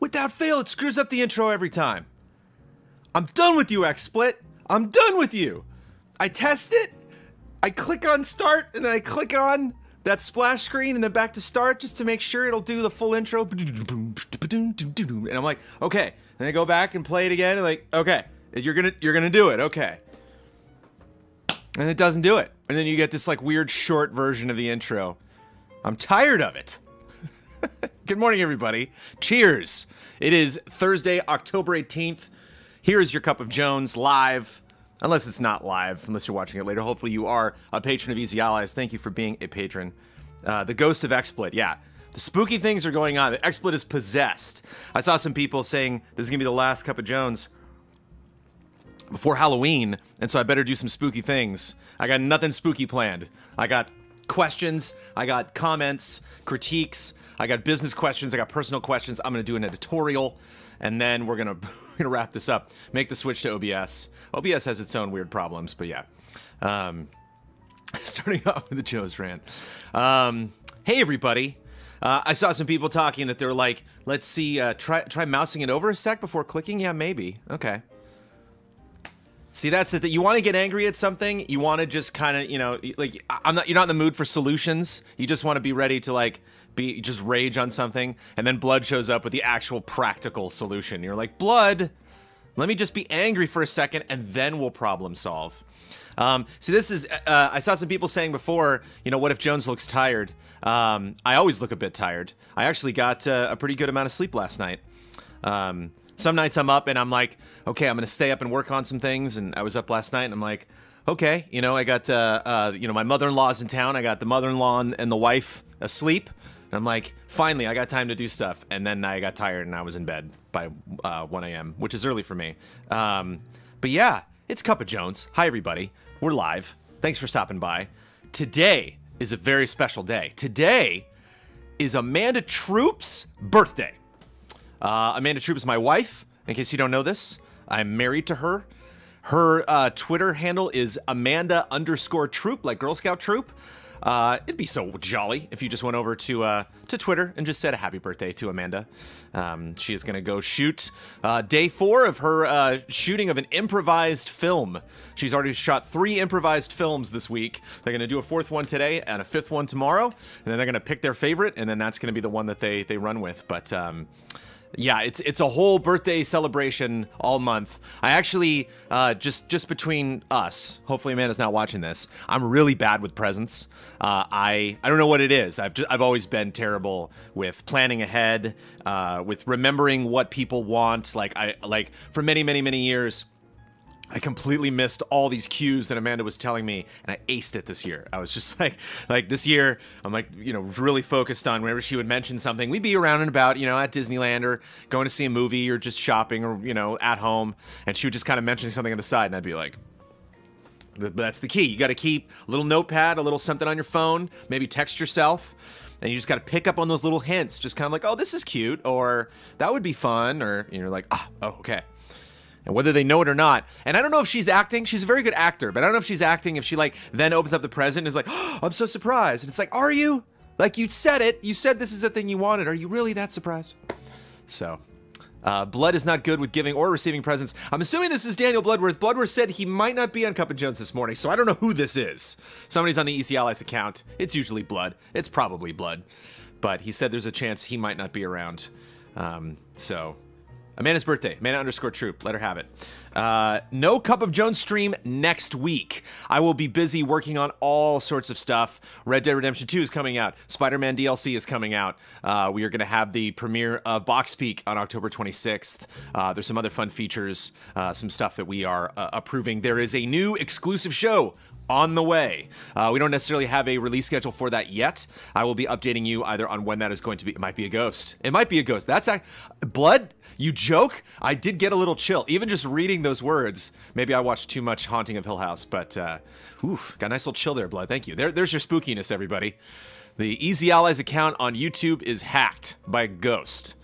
Without fail, it screws up the intro every time. I'm done with you, XSplit. I'm done with you. I test it, I click on start, and then I click on that splash screen and then back to start just to make sure it'll do the full intro. And I'm like, okay. And I go back and play it again, and like, okay, you're gonna do it, okay. And it doesn't do it. And then you get this like weird short version of the intro. I'm tired of it. Good morning, everybody. Cheers. It is Thursday, October 18th. Here is your Cup of Jones live. Unless it's not live, unless you're watching it later. Hopefully you are a patron of Easy Allies. Thank you for being a patron. The ghost of XSplit, yeah. The spooky things are going on. The XSplit is possessed. I saw some people saying this is going to be the last Cup of Jones before Halloween, and so I better do some spooky things. I got nothing spooky planned. I got questions, I got comments, critiques, I got business questions, I got personal questions. I'm going to do an editorial, and then we're going to wrap this up. Make the switch to OBS. OBS has its own weird problems, but yeah. Starting off with the Joe's rant. Hey, everybody. I saw some people talking that they were like, let's see, try mousing it over a sec before clicking? Yeah, maybe. Okay. See, that's it. That you want to get angry at something. You want to just kind of, you know, like you're not in the mood for solutions. You just want to be ready to like just rage on something, and then Blood shows up with the actual practical solution. You're like, Blood, let me just be angry for a second, and then we'll problem solve. See, this is I saw some people saying before, you know, what if Jones looks tired? I always look a bit tired. I actually got a pretty good amount of sleep last night. Some nights I'm up and I'm like, okay, I'm gonna stay up and work on some things, and I was up last night and I'm like, okay, you know, I got you know, my mother-in-law's in town. I got the mother-in-law and the wife asleep, and I'm like, finally, I got time to do stuff. And then I got tired and I was in bed by 1 a.m., which is early for me. But yeah, it's Cup of Jones. Hi, everybody. We're live. Thanks for stopping by. Today is a very special day. Today is Amanda Troop's birthday. Amanda Troop is my wife, in case you don't know this. I'm married to her. Her Twitter handle is Amanda_Troop, like Girl Scout Troop. It'd be so jolly if you just went over to Twitter and just said a happy birthday to Amanda. She is going to go shoot day 4 of her shooting of an improvised film. She's already shot 3 improvised films this week. They're going to do a 4th one today and a 5th one tomorrow. And then they're going to pick their favorite, and then that's going to be the one that they run with. But yeah, it's a whole birthday celebration all month. I actually, just between us, hopefully Amanda's not watching this, I'm really bad with presents. I don't know what it is. I've always been terrible with planning ahead, with remembering what people want. Like for many years, I completely missed all these cues that Amanda was telling me, and I aced it this year. I was just like this year, I'm like, you know, really focused on whenever she would mention something, we'd be around and about, you know, at Disneyland or going to see a movie or just shopping or, you know, at home, and she would just kind of mention something on the side, and I'd be like, that's the key. You got to keep a little notepad, a little something on your phone, maybe text yourself, and you just got to pick up on those little hints, just kind of like, oh, this is cute, or that would be fun, or you're like, oh, okay. And whether they know it or not. And I don't know if she's acting. She's a very good actor, but I don't know if she's acting if she, like, then opens up the present and is like, oh, I'm so surprised. And it's like, are you? Like, you said it. You said this is the thing you wanted. Are you really that surprised? So, Blood is not good with giving or receiving presents. I'm assuming this is Daniel Bloodworth. Bloodworth said he might not be on Cup of Jones this morning, so I don't know who this is. Somebody's on the Easy Allies account. It's usually Blood. It's probably Blood. But he said there's a chance he might not be around. So... Amanda's birthday, Amanda_Troop. Let her have it. No Cup of Jones stream next week. I will be busy working on all sorts of stuff. Red Dead Redemption 2 is coming out. Spider-Man DLC is coming out. We are going to have the premiere of Box Peak on October 26th. There's some other fun features, some stuff that we are approving. There is a new exclusive show on the way. We don't necessarily have a release schedule for that yet. I will be updating you either on when that is going to be. It might be a ghost. It might be a ghost. That's Blood. You joke? I did get a little chill. Even just reading those words. Maybe I watched too much Haunting of Hill House, but oof, got a nice little chill there, Blood. Thank you. There's your spookiness, everybody. The Easy Allies account on YouTube is hacked by a ghost.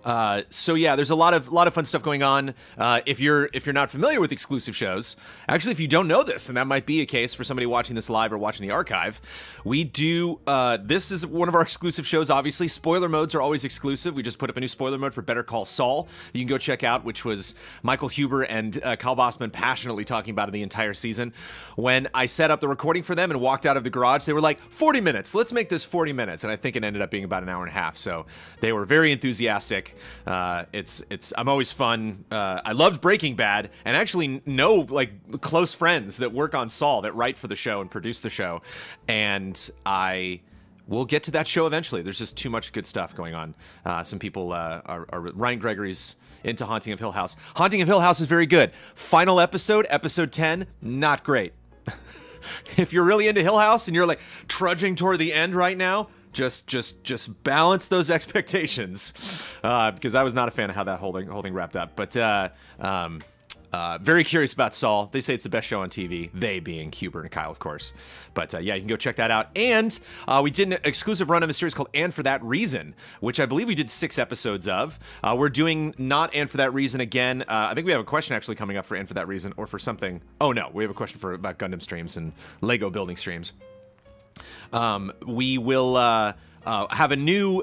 So yeah, there's a lot of fun stuff going on. If you're not familiar with exclusive shows, actually, if you don't know this, and that might be a case for somebody watching this live or watching the archive, we do. This is one of our exclusive shows. Obviously, spoiler modes are always exclusive. We just put up a new spoiler mode for Better Call Saul. You can go check out, which was Michael Huber and Kyle Bossman passionately talking about it the entire season. When I set up the recording for them and walked out of the garage, they were like, 40 minutes. Let's make this 40 minutes, and I think it ended up being about an hour and a half. So they were very enthusiastic. I'm always fun. I loved Breaking Bad, and actually know like close friends that work on Saul that write for the show and produce the show, and I will get to that show eventually. There's just too much good stuff going on. Some people are Ryan Gregory's into Haunting of Hill House. Haunting of Hill House is very good. Final episode, episode 10, not great. If you're really into Hill House and you're like trudging toward the end right now, just balance those expectations, because I was not a fan of how that holding wrapped up. But very curious about Saul. They say it's the best show on TV. They being Huber and Kyle, of course. But yeah, you can go check that out. And we did an exclusive run of a series called And For That Reason, which I believe we did 6 episodes of. We're doing not And For That Reason again. I think we have a question actually coming up for And For That Reason, or for something. Oh no, we have a question about Gundam streams and Lego building streams. We will have a new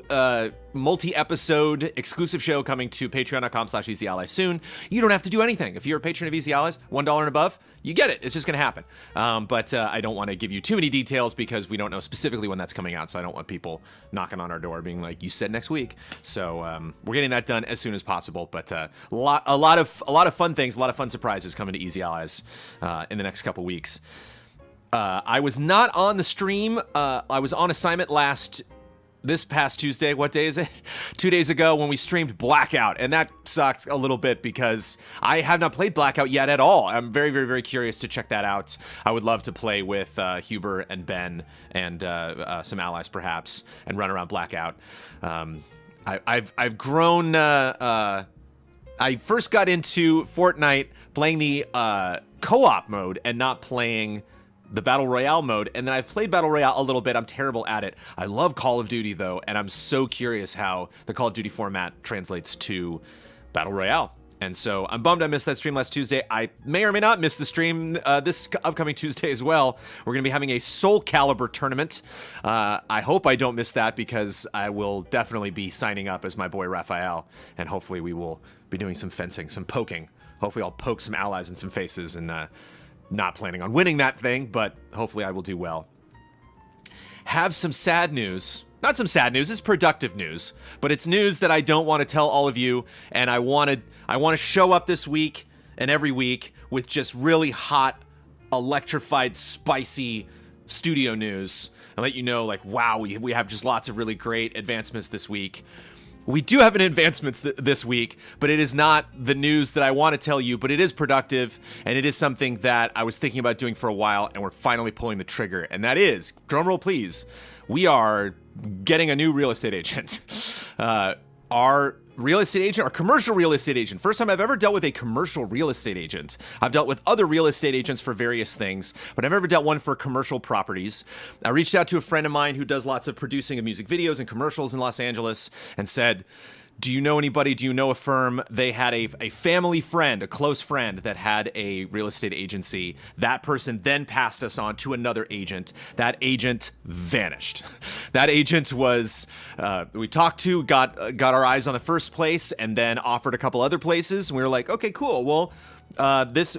multi-episode exclusive show coming to patreon.com/EasyAllies soon. You don't have to do anything. If you're a patron of Easy Allies, $1 and above, you get it. It's just going to happen. But I don't want to give you too many details because we don't know specifically when that's coming out, so I don't want people knocking on our door being like, you said next week. So we're getting that done as soon as possible. But a lot of fun things, a lot of fun surprises coming to Easy Allies in the next couple weeks. I was not on the stream. I was on assignment this past Tuesday. What day is it? 2 days ago when we streamed Blackout, and that sucked a little bit because I have not played Blackout yet at all. I'm very, very, very curious to check that out. I would love to play with Huber and Ben and some allies perhaps and run around Blackout. I've grown. I first got into Fortnite playing the co-op mode and not playing the Battle Royale mode, and then I've played Battle Royale a little bit. I'm terrible at it. I love Call of Duty, though, and I'm so curious how the Call of Duty format translates to Battle Royale. And so I'm bummed I missed that stream last Tuesday. I may or may not miss the stream this upcoming Tuesday as well. We're going to be having a Soul Calibur tournament. I hope I don't miss that because I will definitely be signing up as my boy Raphael, and hopefully we will be doing some fencing, some poking. Hopefully I'll poke some allies in some faces, and not planning on winning that thing, but hopefully I will do well. Have some sad news. Not some sad news, it's productive news, but it's news that I don't want to tell all of you, and I want to show up this week and every week with just really hot, electrified, spicy studio news and let you know, like, wow, we have just lots of really great advancements this week. We do have an advancement this week, but it is not the news that I want to tell you, but it is productive, and it is something that I was thinking about doing for a while, and we're finally pulling the trigger, and that is, drumroll please, we are getting a new real estate agent. Our commercial real estate agent. First time I've ever dealt with a commercial real estate agent. I've dealt with other real estate agents for various things, but I've never dealt one for commercial properties. I reached out to a friend of mine who does lots of producing of music videos and commercials in Los Angeles and said, do you know anybody? Do you know a firm? They had a family friend, a close friend that had a real estate agency. That person then passed us on to another agent. That agent vanished. That agent was, we talked to, got our eyes on the first place, and then offered a couple other places. And we were like, okay, cool. Well,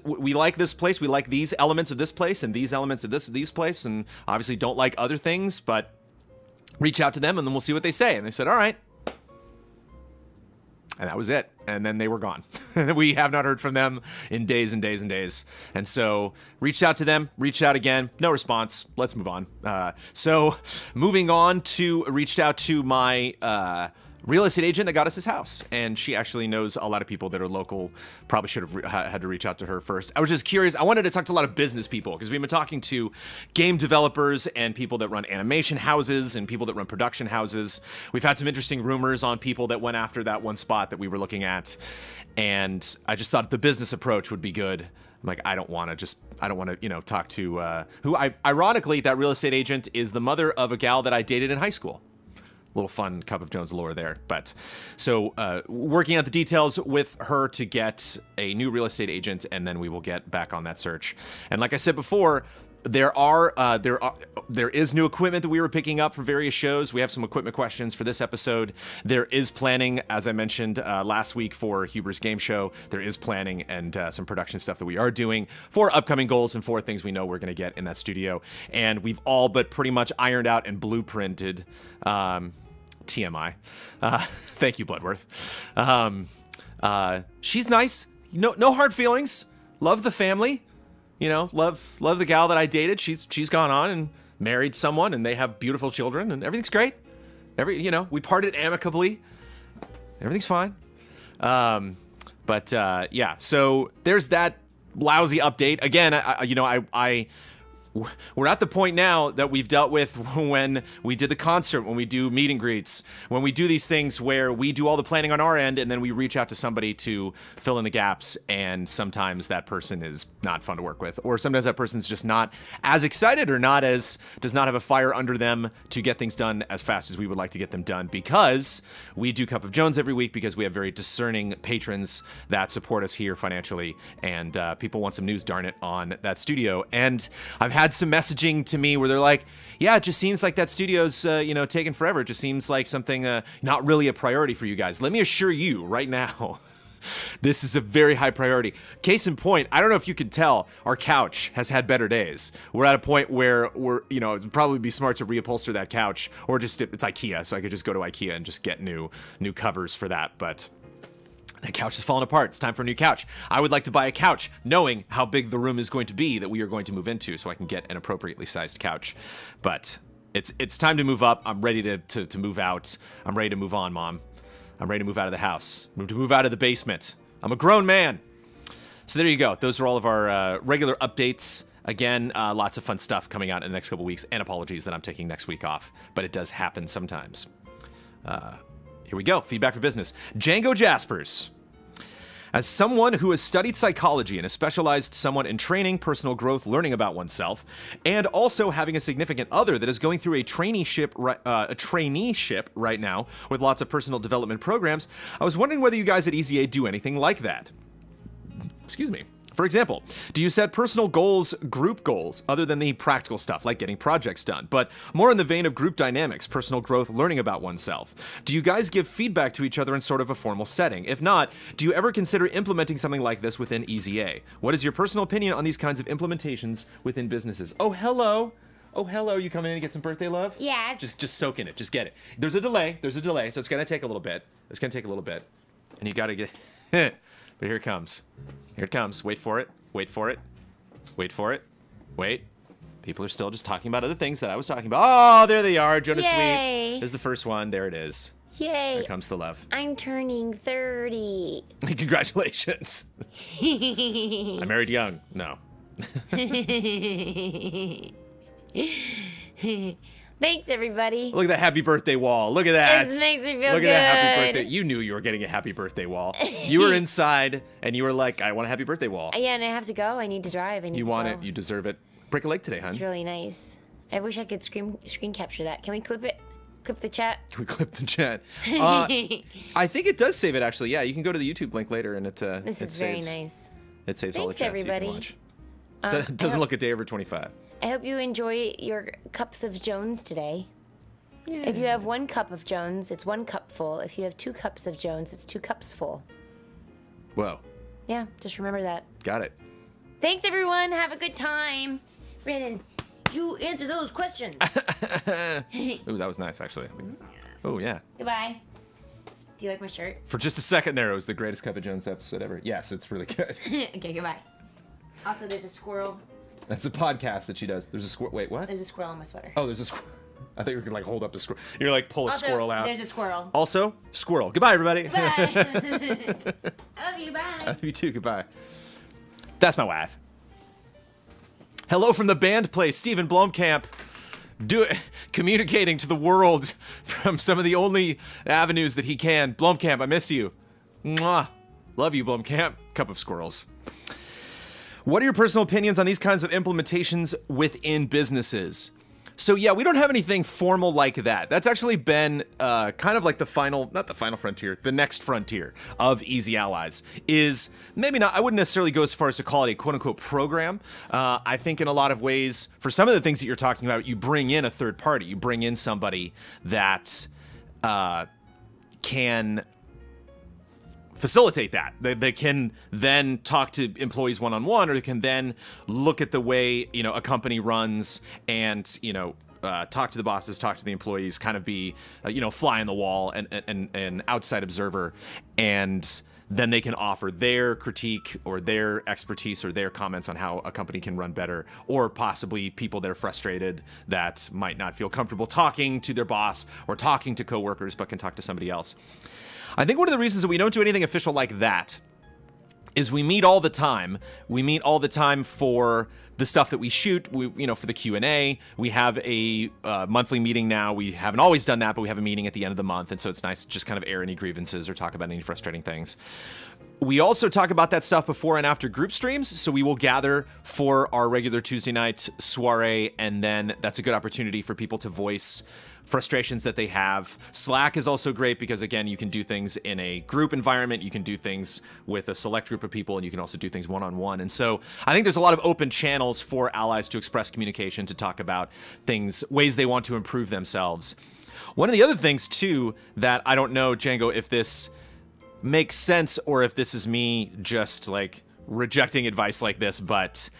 we like this place. We like these elements of this place and these elements of these place, and obviously don't like other things, but reach out to them and then we'll see what they say. And they said, all right. And that was it. And then they were gone. We have not heard from them in days and days and days. And so reached out to them, reached out again, no response. Let's move on. So moving on to reached out to my real estate agent that got us his house. And she actually knows a lot of people that are local. Probably should have had to reach out to her first. I was just curious. I wanted to talk to a lot of business people because we've been talking to game developers and people that run animation houses and people that run production houses. We've had some interesting rumors on people that went after that one spot that we were looking at. And I just thought the business approach would be good. I'm like, I don't want to, you know, talk to, ironically, that real estate agent is the mother of a gal that I dated in high school. little fun Cup of Jones lore there. But so working out the details with her to get a new real estate agent, and then we will get back on that search. And like I said before, there is new equipment that we were picking up for various shows. We have some equipment questions for this episode. There is planning, as I mentioned last week for Huber's Game Show. There is planning and some production stuff that we are doing for upcoming goals and for things we know we're going to get in that studio. And we've all but pretty much ironed out and blueprinted TMI. Thank you, Bloodworth. She's nice. No hard feelings. Love the family. You know, love the gal that I dated. She's gone on and married someone, and they have beautiful children, and everything's great. We parted amicably. Everything's fine. Yeah. So there's that lousy update. Again, we're at the point now that we've dealt with when we did the concert, when we do meet and greets, when we do these things where we do all the planning on our end and then we reach out to somebody to fill in the gaps, and sometimes that person is not fun to work with, or sometimes that person's just not as excited or does not have a fire under them to get things done as fast as we would like to get them done, because we do Cup of Jones every week, because we have very discerning patrons that support us here financially, and people want some news, darn it, on that studio. And I've had some messaging to me where they're like, yeah, it just seems like that studio's taking forever. It just seems like something not really a priority for you guys. Let me assure you right now, this is a very high priority. Case in point, I don't know if you can tell, our couch has had better days. We're at a point where it'd probably be smart to reupholster that couch, or just, it's IKEA, so I could just go to IKEA and just get new covers for that. But that couch is falling apart. It's time for a new couch. I would like to buy a couch knowing how big the room is going to be that we are going to move into, so I can get an appropriately sized couch. But it's time to move up. I'm ready to move out. I'm ready to move on, Mom. I'm ready to move out of the house. To move out of the basement. I'm a grown man. So there you go. Those are all of our regular updates. Again, lots of fun stuff coming out in the next couple weeks, and apologies that I'm taking next week off, but it does happen sometimes. Here we go. Feedback for business. Django Jaspers. As someone who has studied psychology and has specialized somewhat in training, personal growth, learning about oneself, and also having a significant other that is going through a traineeship right now with lots of personal development programs, I was wondering whether you guys at EZA do anything like that. Excuse me. For example, do you set personal goals, group goals, other than the practical stuff like getting projects done, but more in the vein of group dynamics, personal growth, learning about oneself? Do you guys give feedback to each other in sort of a formal setting? If not, do you ever consider implementing something like this within EZA? What is your personal opinion on these kinds of implementations within businesses? Oh, hello. Oh, hello. You coming in to get some birthday love? Yeah. Just soak in it. Just get it. There's a delay, so it's going to take a little bit. And you got to get... But here it comes. Here it comes. Wait for it. Wait for it. Wait for it. Wait. People are still just talking about other things that I was talking about. Oh, there they are. Jonah Yay. Sweet is the first one. There it is. Yay. Here comes the love. I'm turning 30. Congratulations. I married young. No. Thanks, everybody. Look at that happy birthday wall. Look at that. This makes me feel Look good. at that happy birthday. You knew you were getting a happy birthday wall. You were inside, and you were like, I want a happy birthday wall. Yeah, and I have to go. I need to drive. You want it. You deserve it. Break a leg today, hon. It's really nice. I wish I could screen capture that. Can we clip it? Clip the chat? Can we clip the chat? I think it does save it, actually. Yeah, you can go to the YouTube link later, and this is very nice. It saves all the Thanks, chats everybody. you can watch. Doesn't look a day over 25. I hope you enjoy your cups of Jones today. Yeah. If you have 1 cup of Jones, it's 1 cup full. If you have 2 cups of Jones, it's 2 cups full. Whoa. Yeah, just remember that. Got it. Thanks, everyone. Have a good time. Brandon, you answer those questions. Ooh, that was nice, actually. Oh, yeah. Goodbye. Do you like my shirt? For just a second there, it was the greatest Cup of Jones episode ever. Yes, it's really good. Okay, goodbye. Also, there's a squirrel. That's a podcast that she does. There's a squirrel. Wait, what? There's a squirrel on my sweater. Oh, there's a squirrel. I thought you were gonna like hold up a squirrel. You're like pull a squirrel out. There's a squirrel. Also, squirrel. Goodbye, everybody. Bye. I love you. Bye. I love you too. Goodbye. That's my wife. Hello from the band place, Stephen Blomkamp. Communicating to the world from some of the only avenues that he can. Blomkamp, I miss you. Mwah. Love you, Blomkamp. Cup of squirrels. What are your personal opinions on these kinds of implementations within businesses? So yeah, we don't have anything formal like that. That's actually been kind of like the final, not the final frontier, the next frontier of Easy Allies is maybe not, I wouldn't necessarily go as far as to call it a quote unquote program. I think in a lot of ways, for some of the things that you're talking about, you bring in a third party, you bring in somebody that can facilitate that. They can then talk to employees one-on-one, or they can then look at the way, you know, a company runs and, you know, talk to the bosses, talk to the employees, kind of be, you know, fly on the wall and an outside observer. And then they can offer their critique or their expertise or their comments on how a company can run better, or possibly people that are frustrated that might not feel comfortable talking to their boss or talking to coworkers, but can talk to somebody else. I think one of the reasons that we don't do anything official like that is we meet all the time. We meet all the time for the stuff that we shoot, you know, for the Q&A. We have a monthly meeting now. We haven't always done that, but we have a meeting at the end of the month, and so it's nice to just kind of air any grievances or talk about any frustrating things. We also talk about that stuff before and after group streams, so we will gather for our regular Tuesday night soiree, and then that's a good opportunity for people to voice frustrations that they have. Slack is also great because, again, you can do things in a group environment, you can do things with a select group of people, and you can also do things one-on-one. And so I think there's a lot of open channels for allies to express communication, to talk about things, ways they want to improve themselves. One of the other things, too, that I don't know, Django, if this makes sense or if this is me just, like, rejecting advice like this, but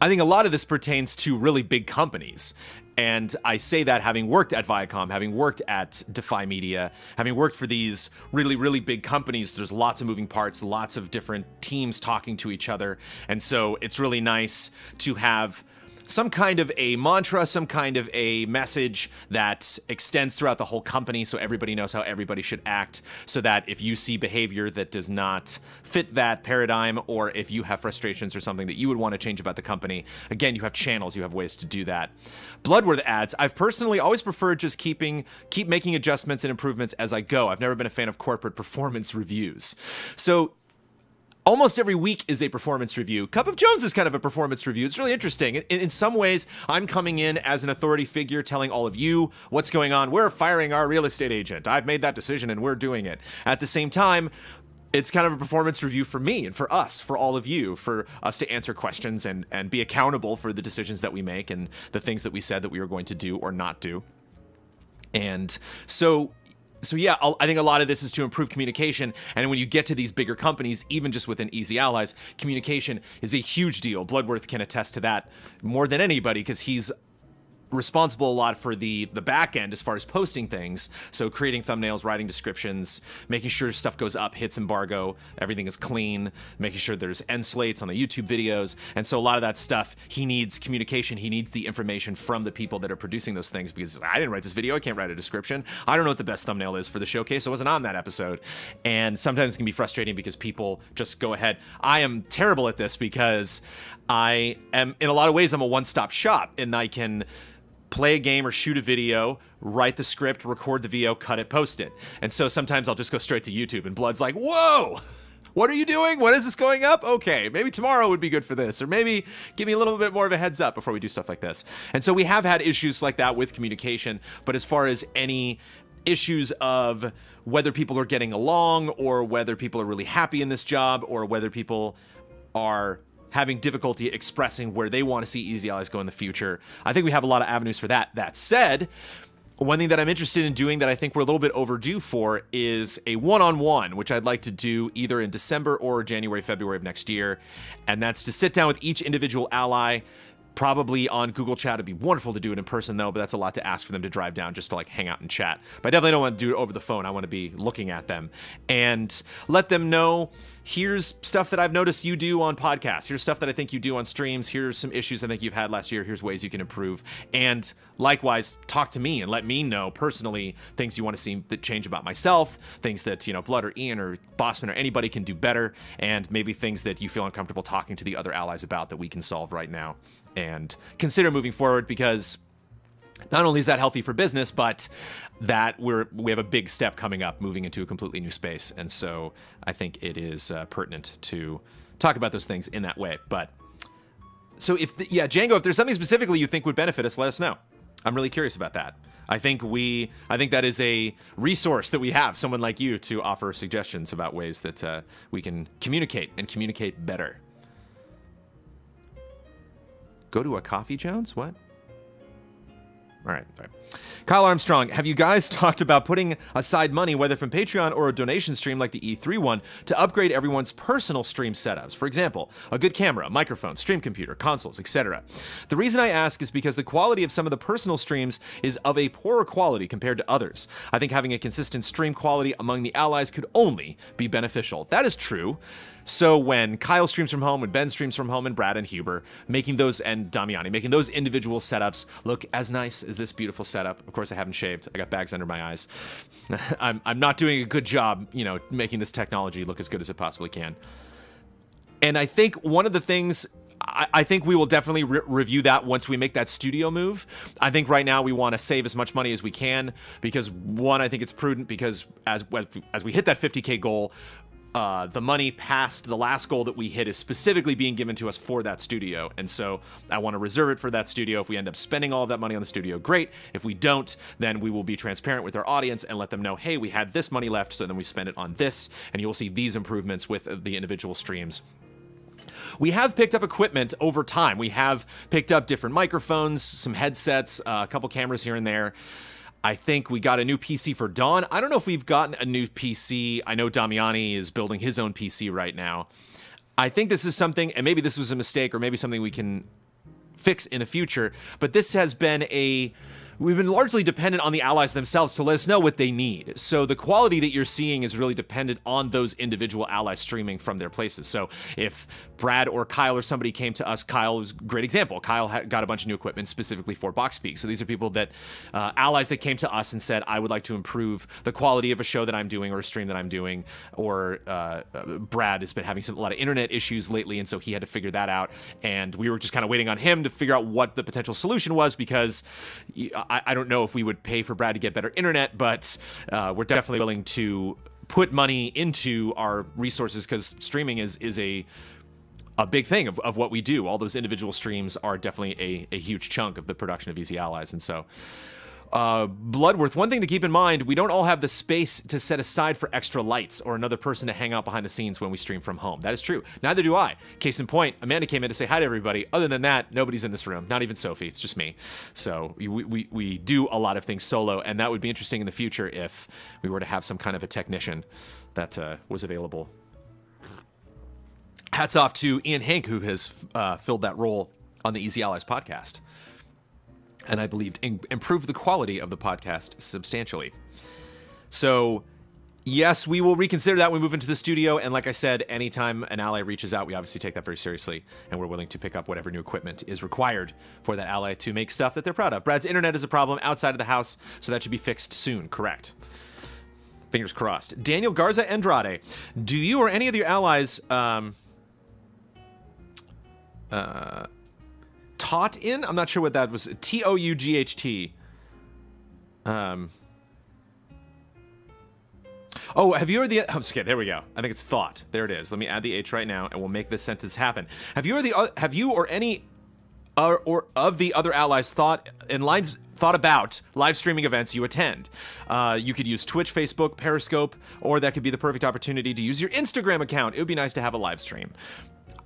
I think a lot of this pertains to really big companies. And I say that having worked at Viacom, having worked at Defy Media, having worked for these really, really big companies. There's lots of moving parts, lots of different teams talking to each other. And so it's really nice to have some kind of a mantra, some kind of a message that extends throughout the whole company so everybody knows how everybody should act, so that if you see behavior that does not fit that paradigm, or if you have frustrations or something that you would want to change about the company, again, you have channels, you have ways to do that. Bloodworth adds, I've personally always preferred just keep making adjustments and improvements as I go. I've never been a fan of corporate performance reviews. So almost every week is a performance review. Cup of Jones is kind of a performance review. It's really interesting. In some ways, I'm coming in as an authority figure telling all of you what's going on. We're firing our real estate agent. I've made that decision and we're doing it. At the same time, it's kind of a performance review for me and for us, for all of you, for us to answer questions and be accountable for the decisions that we make and the things that we said that we were going to do or not do. And so yeah, I think a lot of this is to improve communication. And when you get to these bigger companies, even just within Easy Allies, communication is a huge deal. Bloodworth can attest to that more than anybody because he's responsible a lot for the back end as far as posting things. So creating thumbnails, writing descriptions, making sure stuff goes up, hits embargo, everything is clean, making sure there's end slates on the YouTube videos. And so a lot of that stuff, he needs communication. He needs the information from the people that are producing those things, because I didn't write this video. I can't write a description. I don't know what the best thumbnail is for the showcase. I wasn't on that episode. And sometimes it can be frustrating because people just go ahead. I am terrible at this because I am, in a lot of ways, I'm a one-stop shop, and I can play a game or shoot a video, write the script, record the video, cut it, post it. And so sometimes I'll just go straight to YouTube, and Blood's like, whoa, what are you doing? When is this going up? Okay, maybe tomorrow would be good for this, or maybe give me a little bit more of a heads up before we do stuff like this. And so we have had issues like that with communication, but as far as any issues of whether people are getting along, or whether people are really happy in this job, or whether people are having difficulty expressing where they want to see Easy Allies go in the future, I think we have a lot of avenues for that. That said, one thing that I'm interested in doing that I think we're a little bit overdue for is a one-on-one, which I'd like to do either in December or January, February of next year. And that's to sit down with each individual ally, probably on Google Chat. It'd be wonderful to do it in person, though, but that's a lot to ask for them to drive down just to, like, hang out and chat. But I definitely don't want to do it over the phone. I want to be looking at them and let them know, here's stuff that I've noticed you do on podcasts. Here's stuff that I think you do on streams. Here's some issues I think you've had last year. Here's ways you can improve. And likewise, talk to me and let me know personally things you want to see that change about myself, things that, you know, Blood or Ian or Bossman or anybody can do better, and maybe things that you feel uncomfortable talking to the other allies about that we can solve right now and consider moving forward, because not only is that healthy for business, but that we have a big step coming up, moving into a completely new space. And so I think it is pertinent to talk about those things in that way. But so yeah, Django, if there's something specifically you think would benefit us, let us know. I'm really curious about that. I think that is a resource that we have, someone like you, to offer suggestions about ways that we can communicate and communicate better. Go to a coffee, Jones? What? All right. Kyle Armstrong, have you guys talked about putting aside money, whether from Patreon or a donation stream like the E3 one, to upgrade everyone's personal stream setups? For example, a good camera, a microphone, stream computer, consoles, etc. The reason I ask is because the quality of some of the personal streams is of a poorer quality compared to others. I think having a consistent stream quality among the allies could only be beneficial. That is true. So when Kyle streams from home, when Ben streams from home, and Brad and Huber, making those, and Damiani, making those individual setups look as nice as this beautiful setup. Of course, I haven't shaved. I got bags under my eyes. I'm not doing a good job, making this technology look as good as it possibly can. And I think one of the things, I think we will definitely review that once we make that studio move. I think right now we want to save as much money as we can because, one, I think it's prudent because as we hit that 50K goal, the money past the last goal that we hit is specifically being given to us for that studio. And so I want to reserve it for that studio. If we end up spending all of that money on the studio, great. If we don't, then we will be transparent with our audience and let them know, hey, we had this money left, so then we spend it on this, and you'll see these improvements with the individual streams. We have picked up equipment over time. We have picked up different microphones, some headsets, a couple cameras here and there. I think we got a new PC for Dawn. I don't know if we've gotten a new PC. I know Damiani is building his own PC right now. I think this is something, and maybe this was a mistake or maybe something we can fix in the future, but this has been we've been largely dependent on the allies themselves to let us know what they need. So the quality that you're seeing is really dependent on those individual allies streaming from their places. So if Brad or Kyle or somebody came to us, Kyle is a great example. Kyle got a bunch of new equipment specifically for BoxSpeak. So these are people that, allies that came to us and said, I would like to improve the quality of a show that I'm doing or a stream that I'm doing. Or Brad has been having a lot of internet issues lately, and so he had to figure that out. And we were just kind of waiting on him to figure out what the potential solution was, because I don't know if we would pay for Brad to get better internet, but we're definitely willing to put money into our resources because streaming is a big thing of what we do. All those individual streams are definitely a huge chunk of the production of Easy Allies. And so Bloodworth, one thing to keep in mind, we don't all have the space to set aside for extra lights or another person to hang out behind the scenes when we stream from home. That is true. Neither do I. Case in point, Amanda came in to say hi to everybody. Other than that, nobody's in this room. Not even Sophie. It's just me. So we do a lot of things solo, and that would be interesting in the future if we were to have some kind of a technician that was available. Hats off to Ian Hank, who has filled that role on the Easy Allies podcast. And I believed improved the quality of the podcast substantially. So, yes, we will reconsider that when we move into the studio. And like I said, anytime an ally reaches out, we obviously take that very seriously. And we're willing to pick up whatever new equipment is required for that ally to make stuff that they're proud of. Brad's internet is a problem outside of the house, so that should be fixed soon, correct? Fingers crossed. Daniel Garza Andrade, do you or any of your allies... taught in? I'm not sure what that was. T-O-U-G-H-T. Oh, have you heard the... Okay, there we go. I think it's thought. There it is. Let me add the H right now, and we'll make this sentence happen. Have you or any or of the other allies thought about live streaming events you attend? You could use Twitch, Facebook, Periscope, or that could be the perfect opportunity to use your Instagram account. It would be nice to have a live stream.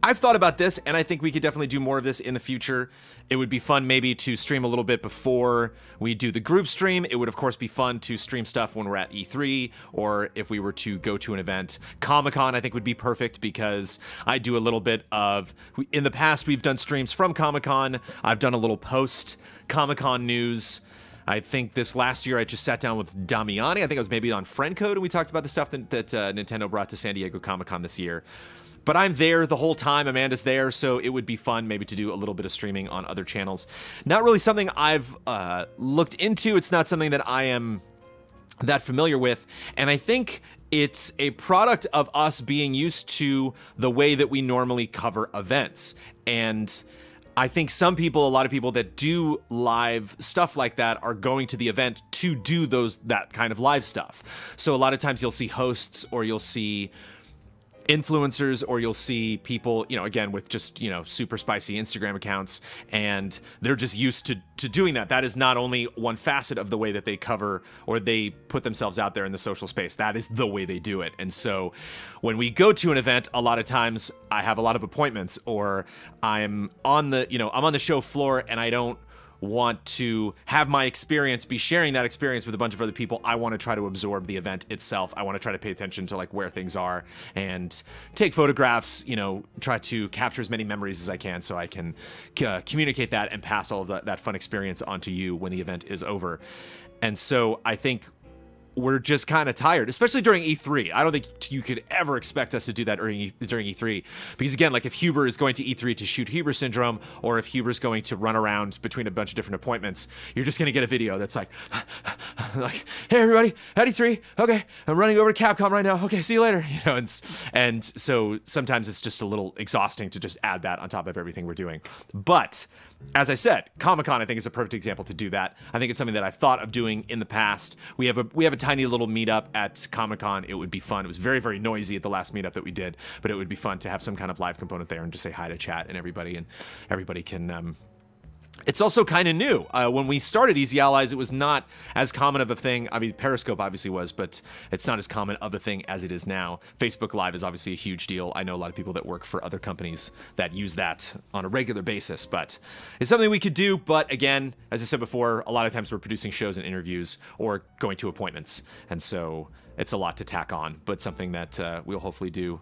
I've thought about this, and I think we could definitely do more of this in the future. It would be fun maybe to stream a little bit before we do the group stream. It would, of course, be fun to stream stuff when we're at E3, or if we were to go to an event. Comic-Con, I think, would be perfect, because I do a little bit of... In the past, we've done streams from Comic-Con. I've done a little post-Comic-Con news. I think this last year I just sat down with Damiani. I think it was maybe on Friendcode, and we talked about the stuff that Nintendo brought to San Diego Comic-Con this year. But I'm there the whole time. Amanda's there, so it would be fun maybe to do a little bit of streaming on other channels. Not really something I've looked into. It's not something that I am that familiar with. And I think it's a product of us being used to the way that we normally cover events. And I think a lot of people that do live stuff like that are going to the event to do that kind of live stuff. So a lot of times you'll see hosts, or you'll see influencers, or you'll see people, you know, again, with just, you know, super spicy Instagram accounts, and they're just used to doing that. That is not only one facet of the way that they cover or they put themselves out there in the social space. That is the way they do it. And so when we go to an event, a lot of times I have a lot of appointments, or I'm on the, you know, I'm on the show floor, and I don't want to have my experience be sharing that experience with a bunch of other people. I want to try to absorb the event itself. I want to try to pay attention to like where things are and take photographs, you know, try to capture as many memories as I can, so I can communicate that and pass all of that fun experience onto you when the event is over. And so I think we're just kind of tired, especially during E3. I don't think you could ever expect us to do that during E3, because again, like if Huber is going to E3 to shoot Huber Syndrome, or if Huber's going to run around between a bunch of different appointments, you're just going to get a video that's like, like, hey everybody, at E3, okay, I'm running over to Capcom right now, okay, see you later, you know, and so sometimes it's just a little exhausting to just add that on top of everything we're doing. But as I said, Comic-Con I think is a perfect example to do that. I think it's something that I thought of doing in the past. We have a tiny little meetup at Comic-Con. It would be fun. It was very, very noisy at the last meetup that we did, but it would be fun to have some kind of live component there and just say hi to chat and everybody can it's also kind of new. When we started Easy Allies, it was not as common of a thing. I mean, Periscope obviously was, but it's not as common of a thing as it is now. Facebook Live is obviously a huge deal. I know a lot of people that work for other companies that use that on a regular basis, but it's something we could do. But again, as I said before, a lot of times we're producing shows and interviews or going to appointments. And so it's a lot to tack on, but something that we'll hopefully do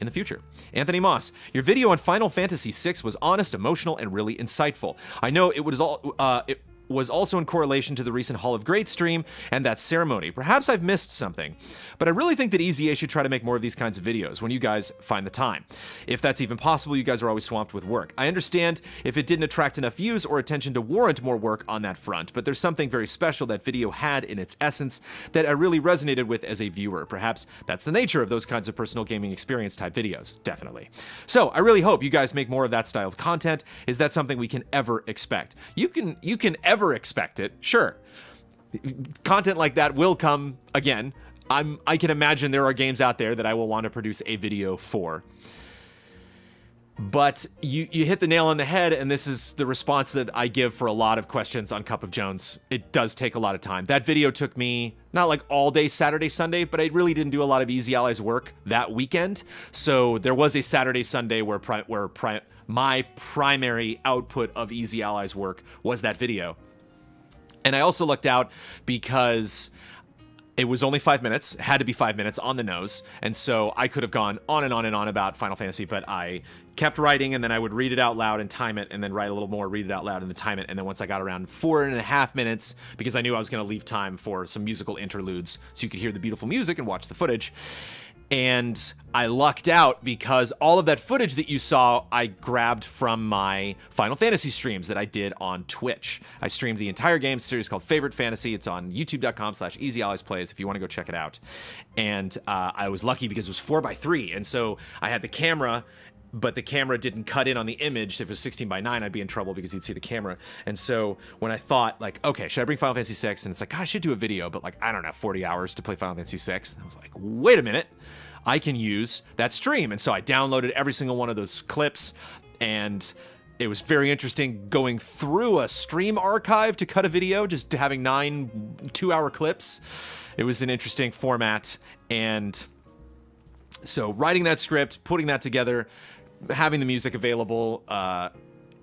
in the future. Anthony Moss, your video on Final Fantasy VI was honest, emotional, and really insightful. I know it was also in correlation to the recent Hall of Great stream and that ceremony. Perhaps I've missed something, but I really think that EZA should try to make more of these kinds of videos when you guys find the time. If that's even possible, you guys are always swamped with work. I understand if it didn't attract enough views or attention to warrant more work on that front, but there's something very special that video had in its essence that I really resonated with as a viewer. Perhaps that's the nature of those kinds of personal gaming experience type videos. Definitely. So I really hope you guys make more of that style of content. Is that something we can ever expect? You can ever expect it, sure. Content like that will come again. I can imagine there are games out there that I will want to produce a video for. But you hit the nail on the head, and this is the response that I give for a lot of questions on Cup of Jones. It does take a lot of time. That video took me not like all day Saturday, Sunday, but I really didn't do a lot of Easy Allies work that weekend. So there was a Saturday, Sunday where my primary output of Easy Allies work was that video. And I also lucked out because it was only 5 minutes, had to be 5 minutes on the nose, and so I could have gone on and on and on about Final Fantasy, but I kept writing, and then I would read it out loud and time it, and then write a little more, read it out loud, and then time it, and then once I got around 4.5 minutes, because I knew I was going to leave time for some musical interludes, so you could hear the beautiful music and watch the footage. And I lucked out because all of that footage that you saw, I grabbed from my Final Fantasy streams that I did on Twitch. I streamed the entire game series called Favorite Fantasy. It's on youtube.com/EasyAlliesPlays if you want to go check it out. And I was lucky because it was 4:3, and so I had the camera, but the camera didn't cut in on the image. If it was 16:9, I'd be in trouble because you'd see the camera. And so when I thought, like, okay, should I bring Final Fantasy VI? And it's like, God, I should do a video, but like, I don't know, 40 hours to play Final Fantasy VI. And I was like, wait a minute, I can use that stream. And so I downloaded every single one of those clips, and it was very interesting going through a stream archive to cut a video, just having 9 2-hour clips. It was an interesting format. And so writing that script, putting that together, having the music available,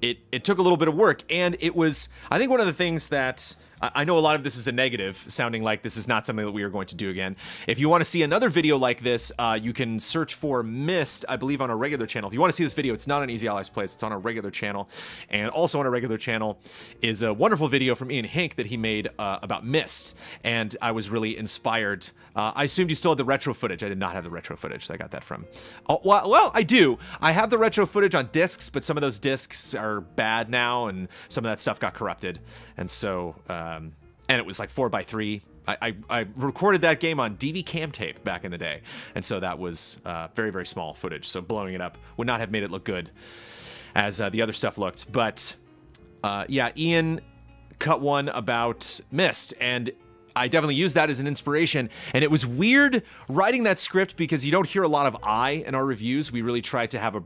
it took a little bit of work. And it was, I think, one of the things that I know a lot of this is a negative, sounding like this is not something that we are going to do again. If you want to see another video like this, you can search for Myst, I believe, on a regular channel. If you want to see this video, it's not on Easy Allies Plays, it's on a regular channel. And also on a regular channel is a wonderful video from Ian Hink that he made about Myst. And I was really inspired. I assumed you still had the retro footage. I did not have the retro footage. So I got that from... Oh, well, I do. I have the retro footage on discs, but some of those discs are bad now, and some of that stuff got corrupted. And so... and it was like 4:3. I recorded that game on DV cam tape back in the day, and so that was very, very small footage. So blowing it up would not have made it look good as the other stuff looked. But yeah, Ian cut one about Myst, and I definitely used that as an inspiration, and it was weird writing that script because you don't hear a lot of I in our reviews. We really try to have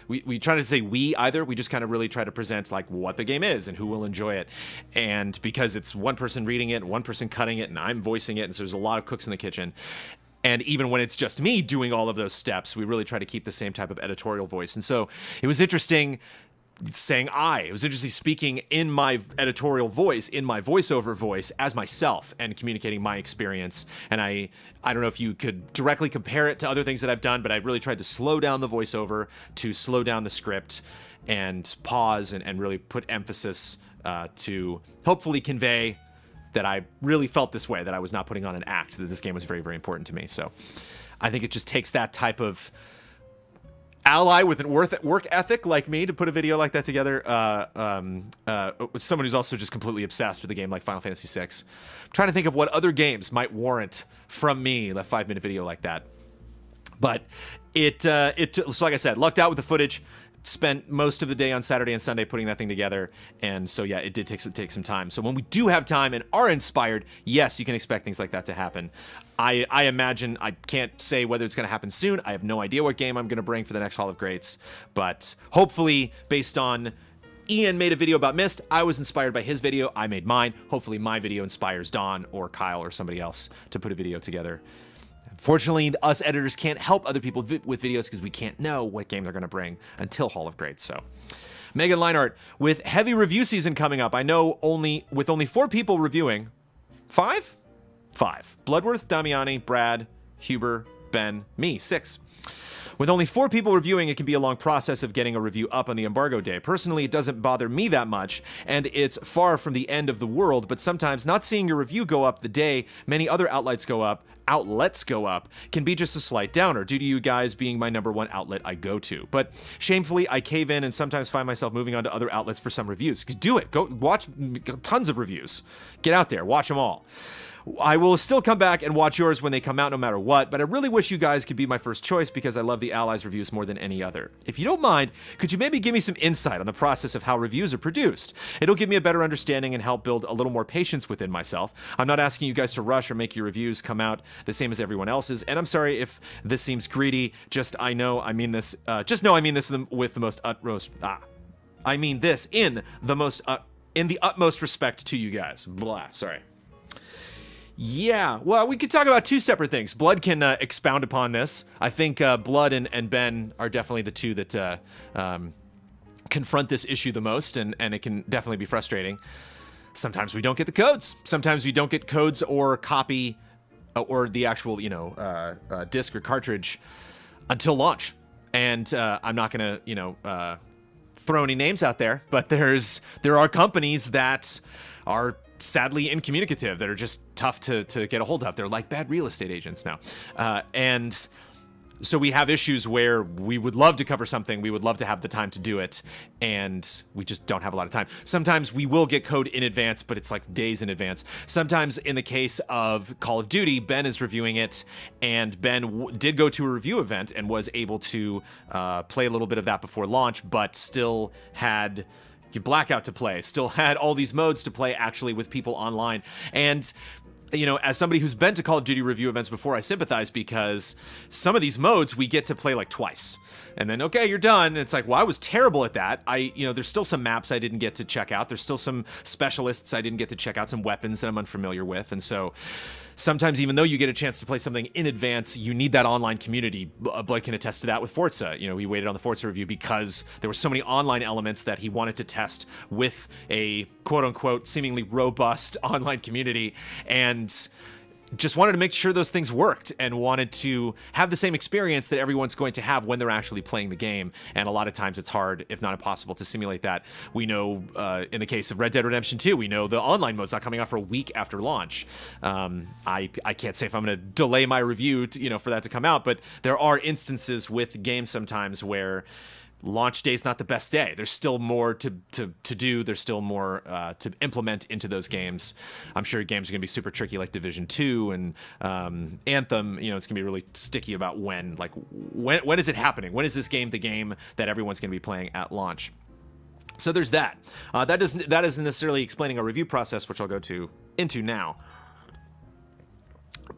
we try to say we either. We just kind of really try to present like what the game is and who will enjoy it. And because it's one person reading it, one person cutting it, and I'm voicing it, and so there's a lot of cooks in the kitchen. And even when it's just me doing all of those steps, we really try to keep the same type of editorial voice. And so it was interesting saying it was interesting speaking in my editorial voice, in my voiceover voice as myself and communicating my experience. And I don't know if you could directly compare it to other things that I've done, but I really tried to slow down the voiceover, to slow down the script and pause and really put emphasis to hopefully convey that I really felt this way, that I was not putting on an act, that this game was very, very important to me. So I think it just takes that type of ally with an work ethic like me to put a video like that together. Someone who's also just completely obsessed with a game like Final Fantasy VI. I'm trying to think of what other games might warrant from me a 5-minute video like that. But so like I said, lucked out with the footage. Spent most of the day on Saturday and Sunday putting that thing together, and so yeah, it did take some time. So when we do have time and are inspired, yes, you can expect things like that to happen. I imagine, I can't say whether it's going to happen soon. I have no idea what game I'm going to bring for the next Hall of Greats, but hopefully, based on Ian made a video about Myst, I was inspired by his video, I made mine. Hopefully my video inspires Don or Kyle or somebody else to put a video together. Fortunately, us editors can't help other people with videos because we can't know what game they're going to bring until Hall of Greats. So, Megan Leinart, with heavy review season coming up, I know with only 4 people reviewing, 5? 5. Bloodworth, Damiani, Brad, Huber, Ben, me, 6. With only 4 people reviewing, it can be a long process of getting a review up on the embargo day. Personally, it doesn't bother me that much, and it's far from the end of the world, but sometimes not seeing your review go up the day many other outlets go up can be just a slight downer due to you guys being my #1 outlet I go to. But shamefully, I cave in and sometimes find myself moving on to other outlets for some reviews. Do it. Go watch tons of reviews. Get out there. Watch them all. I will still come back and watch yours when they come out no matter what, but I really wish you guys could be my first choice because I love the Allies reviews more than any other. If you don't mind, could you maybe give me some insight on the process of how reviews are produced? It'll give me a better understanding and help build a little more patience within myself. I'm not asking you guys to rush or make your reviews come out the same as everyone else's, and I'm sorry if this seems greedy. Just know I mean this with the most utmost. I mean this in the utmost respect to you guys. Blah. Sorry. Yeah, well, we could talk about 2 separate things. Blood can expound upon this. I think Blood and Ben are definitely the two that confront this issue the most, and it can definitely be frustrating. Sometimes we don't get the codes. Sometimes we don't get codes or copy or the actual, disc or cartridge until launch. And I'm not going to, throw any names out there, but there are companies that are sadly incommunicative, that are just tough to get a hold of. They're like bad real estate agents now. And so we have issues where we would love to cover something, we would love to have the time to do it, and we just don't have a lot of time. Sometimes we will get code in advance, but it's like days in advance. Sometimes in the case of Call of Duty, Ben is reviewing it, and Ben did go to a review event and was able to play a little bit of that before launch, but still had Blackout to play, still had all these modes to play actually with people online. And as somebody who's been to Call of Duty review events before, I sympathize because some of these modes we get to play like twice. And then, okay, you're done. And it's like, well, I was terrible at that. There's still some maps I didn't get to check out. There's still some specialists I didn't get to check out, some weapons that I'm unfamiliar with. And so sometimes, even though you get a chance to play something in advance, you need that online community. Blake can attest to that with Forza. He waited on the Forza review because there were so many online elements that he wanted to test with a quote-unquote seemingly robust online community, and just wanted to make sure those things worked and wanted to have the same experience that everyone's going to have when they're actually playing the game. And a lot of times it's hard, if not impossible, to simulate that. We know in the case of Red Dead Redemption 2, we know the online mode's not coming out for a week after launch. I can't say if I'm going to delay my review for that to come out, but there are instances with games sometimes where launch day is not the best day. There's still more to do. There's still more to implement into those games. I'm sure games are going to be super tricky like Division 2 and Anthem. It's going to be really sticky about when is it happening? When is this game the game that everyone's going to be playing at launch? So there's that. That isn't necessarily explaining a review process, which I'll go into now.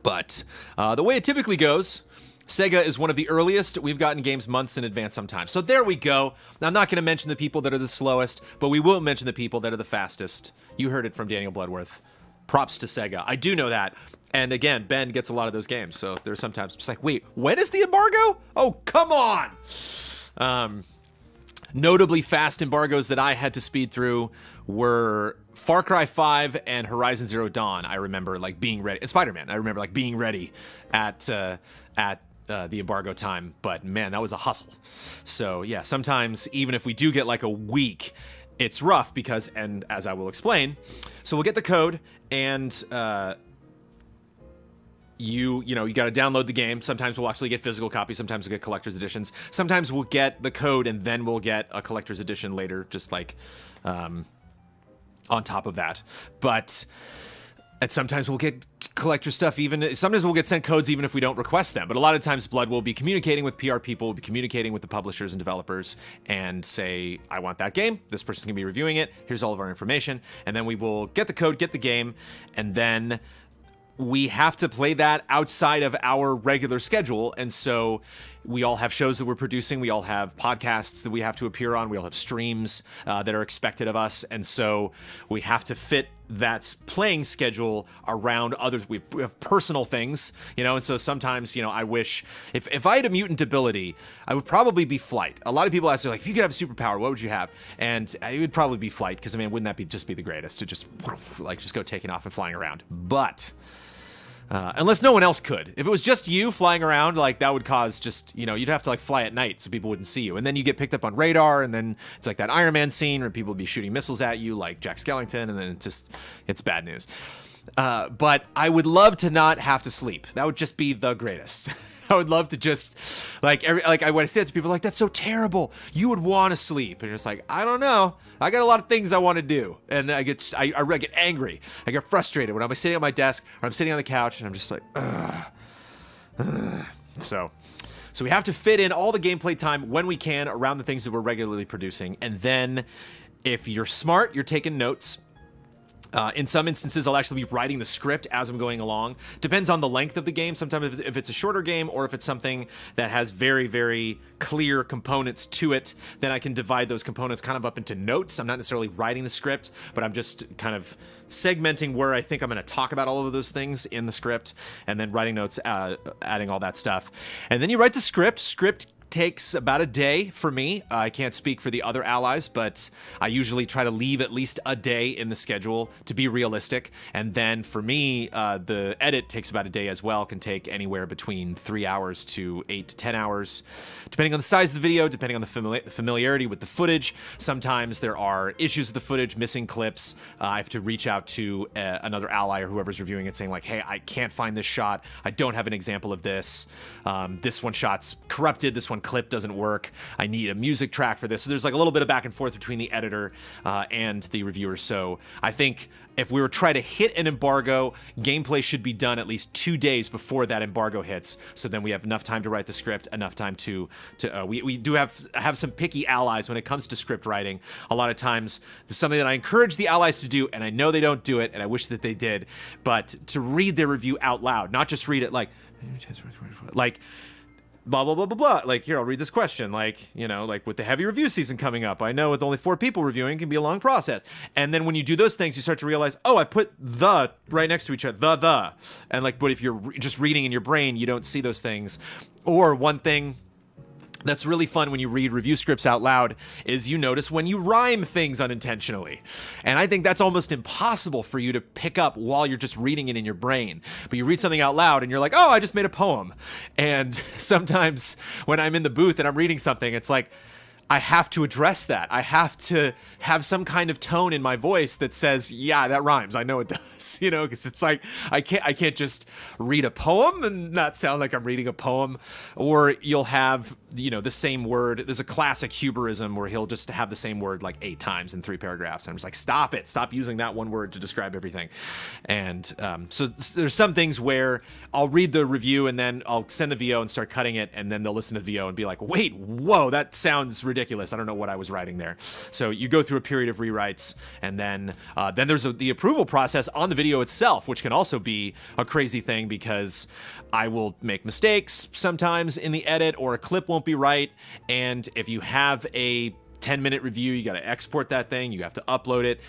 But the way it typically goes, Sega is one of the earliest. We've gotten games months in advance sometimes. So there we go. Now, I'm not going to mention the people that are the slowest, but we will mention the people that are the fastest. You heard it from Daniel Bloodworth. Props to Sega. I do know that. And again, Ben gets a lot of those games. So there's sometimes just like, wait, when is the embargo? Oh, come on. Notably fast embargoes that I had to speed through were Far Cry 5 and Horizon Zero Dawn. I remember like being ready. And Spider-Man. I remember like being ready at the embargo time, but man, that was a hustle. So yeah, sometimes even if we do get like a week, it's rough because, and as I will explain, so we'll get the code and you got to download the game. Sometimes we'll actually get physical copies. Sometimes we'll get collector's editions. Sometimes we'll get the code and then we'll get a collector's edition later, just like on top of that. And sometimes we'll get collector stuff sometimes we'll get sent codes even if we don't request them. But a lot of times Blood will be communicating with PR people, will be communicating with the publishers and developers and say, I want that game. This person's going to be reviewing it. Here's all of our information. And then we will get the code, get the game, and then we have to play that outside of our regular schedule. And so we all have shows that we're producing. We all have podcasts that we have to appear on. We all have streams that are expected of us. And so we have to fit that playing schedule around others. We have personal things, and so sometimes, I wish if I had a mutant ability, I would probably be flight. A lot of people ask me, like, if you could have a superpower, what would you have? And it would probably be flight, because, wouldn't that just be the greatest to just go taking off and flying around? But unless no one else could. If it was just you flying around, like, that would cause just, you'd have to, like, fly at night so people wouldn't see you. And then you get picked up on radar, and then it's like that Iron Man scene where people would be shooting missiles at you like Jack Skellington, and then it's bad news. But I would love to not have to sleep. That would just be the greatest. I would love to just, when I say it to people, like, that's so terrible. You would want to sleep. And you're just like, I don't know. I got a lot of things I want to do. And I get angry. I get frustrated when I'm sitting at my desk or I'm sitting on the couch and I'm just like, ugh. So we have to fit in all the gameplay time when we can around the things that we're regularly producing. And then if you're smart, you're taking notes. In some instances, I'll actually be writing the script as I'm going along. Depends on the length of the game. Sometimes if it's a shorter game or if it's something that has very, very clear components to it, then I can divide those components kind of up into notes. I'm not necessarily writing the script, but I'm just kind of segmenting where I think I'm going to talk about all of those things in the script, and then writing notes, adding all that stuff. And then you write the script. Script takes about a day for me. I can't speak for the other allies, but I usually try to leave at least a day in the schedule to be realistic. And then for me, the edit takes about a day as well. Can take anywhere between 3 hours to 8 to 10 hours, depending on the size of the video, depending on the familiarity with the footage. Sometimes there are issues with the footage, missing clips. I have to reach out to another ally or whoever's reviewing it saying, like, hey, I can't find this shot. I don't have an example of this. This one shot's corrupted. This one clip doesn't work. I need a music track for this. So there's like a little bit of back and forth between the editor and the reviewer. So I think if we were trying to hit an embargo, gameplay should be done at least 2 days before that embargo hits. So then we have enough time to write the script, enough time to we do have some picky allies when it comes to script writing. A lot of times, there's something that I encourage the allies to do, and I know they don't do it, and I wish that they did, but to read their review out loud, not just read it like blah, blah, blah, blah, blah. Like, here, I'll read this question. Like, like with the heavy review season coming up, I know with only 4 people reviewing, it can be a long process. And then when you do those things, you start to realize, oh, I put the right next to each other, the. And like, but if you're just reading in your brain, you don't see those things. Or one thing that's really fun when you read review scripts out loud is you notice when you rhyme things unintentionally. And I think that's almost impossible for you to pick up while you're just reading it in your brain. But you read something out loud and you're like, oh, I just made a poem. And sometimes when I'm in the booth and I'm reading something, it's like, I have to address that. I have to have some kind of tone in my voice that says, yeah, that rhymes. I know it does, because it's like, I can't just read a poem and not sound like I'm reading a poem. Or you'll have, the same word. There's a classic Huberism where he'll just have the same word like 8 times in 3 paragraphs. And I'm just like, stop it. Stop using that one word to describe everything. And so there's some things where I'll read the review and then I'll send the VO and start cutting it. And then they'll listen to the VO and be like, wait, whoa, that sounds ridiculous. ridiculous. I don't know what I was writing there. So you go through a period of rewrites, and then there's the approval process on the video itself, which can also be a crazy thing because I will make mistakes sometimes in the edit, or a clip won't be right. And if you have a 10-minute review, you got to export that thing, you have to upload it,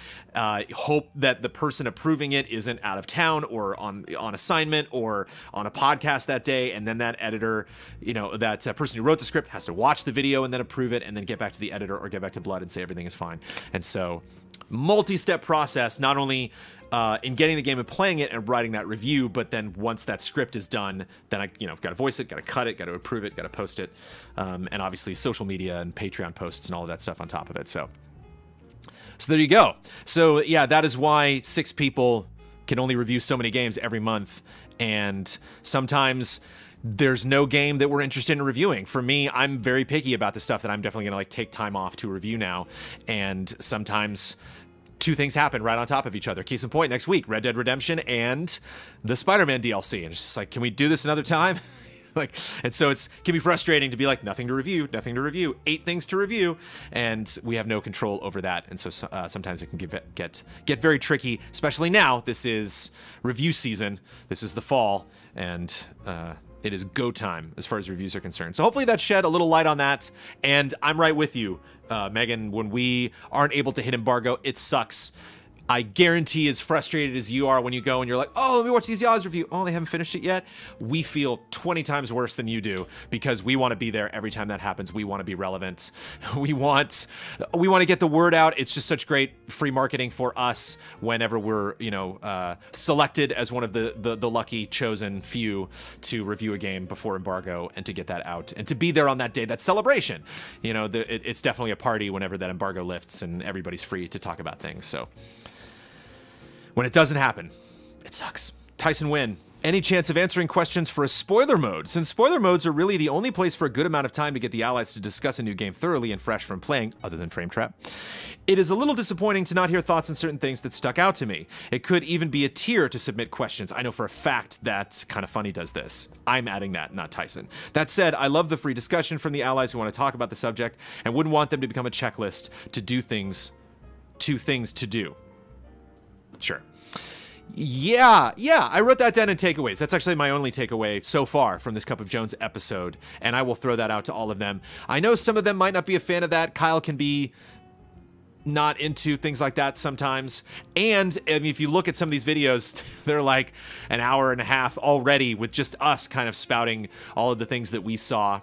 hope that the person approving it isn't out of town or on assignment or on a podcast that day, and then that editor, that person who wrote the script has to watch the video and then approve it and then get back to the editor or get back to Blood and say everything is fine. And so multi-step process, not only in getting the game and playing it and writing that review, but then once that script is done, then I got to voice it, got to cut it, got to approve it, got to post it, and obviously social media and Patreon posts and all of that stuff on top of it. So there you go. So yeah, that is why 6 people can only review so many games every month, and sometimes there's no game that we're interested in reviewing. For me, I'm very picky about the stuff that I'm definitely gonna take time off to review now, and sometimes 2 things happen right on top of each other. Case in point, next week, Red Dead Redemption and the Spider-Man DLC. And it's just like, can we do this another time? And so it can be frustrating to be like, nothing to review, 8 things to review, and we have no control over that. And so sometimes it can get very tricky, especially now. This is review season. This is the fall, and it is go time as far as reviews are concerned. So hopefully that shed a little light on that. And I'm right with you, Megan, when we aren't able to hit embargo, it sucks. I guarantee, as frustrated as you are when you go and you're like, oh, let me watch these Yaws review. Oh, they haven't finished it yet. We feel 20 times worse than you do because we want to be there every time that happens. We want to be relevant. We want to get the word out. It's just such great free marketing for us whenever we're, selected as one of the lucky chosen few to review a game before embargo and to get that out and to be there on that day, that celebration. It's definitely a party whenever that embargo lifts and everybody's free to talk about things. So when it doesn't happen, it sucks. Tyson Wynn, any chance of answering questions for a spoiler mode? Since spoiler modes are really the only place for a good amount of time to get the allies to discuss a new game thoroughly and fresh from playing, other than Frame Trap, it is a little disappointing to not hear thoughts on certain things that stuck out to me. It could even be a tier to submit questions. I know for a fact that Kinda Funny does this. I'm adding that, not Tyson. That said, I love the free discussion from the allies who want to talk about the subject and wouldn't want them to become a checklist to do things to do. Sure. Yeah, I wrote that down in takeaways. That's actually my only takeaway so far from this Cup of Jones episode, and I will throw that out to all of them. I know some of them might not be a fan of that. Kyle can be not into things like that sometimes. And I mean, if you look at some of these videos, they're like an hour and a half already with just us kind of spouting all of the things that we saw.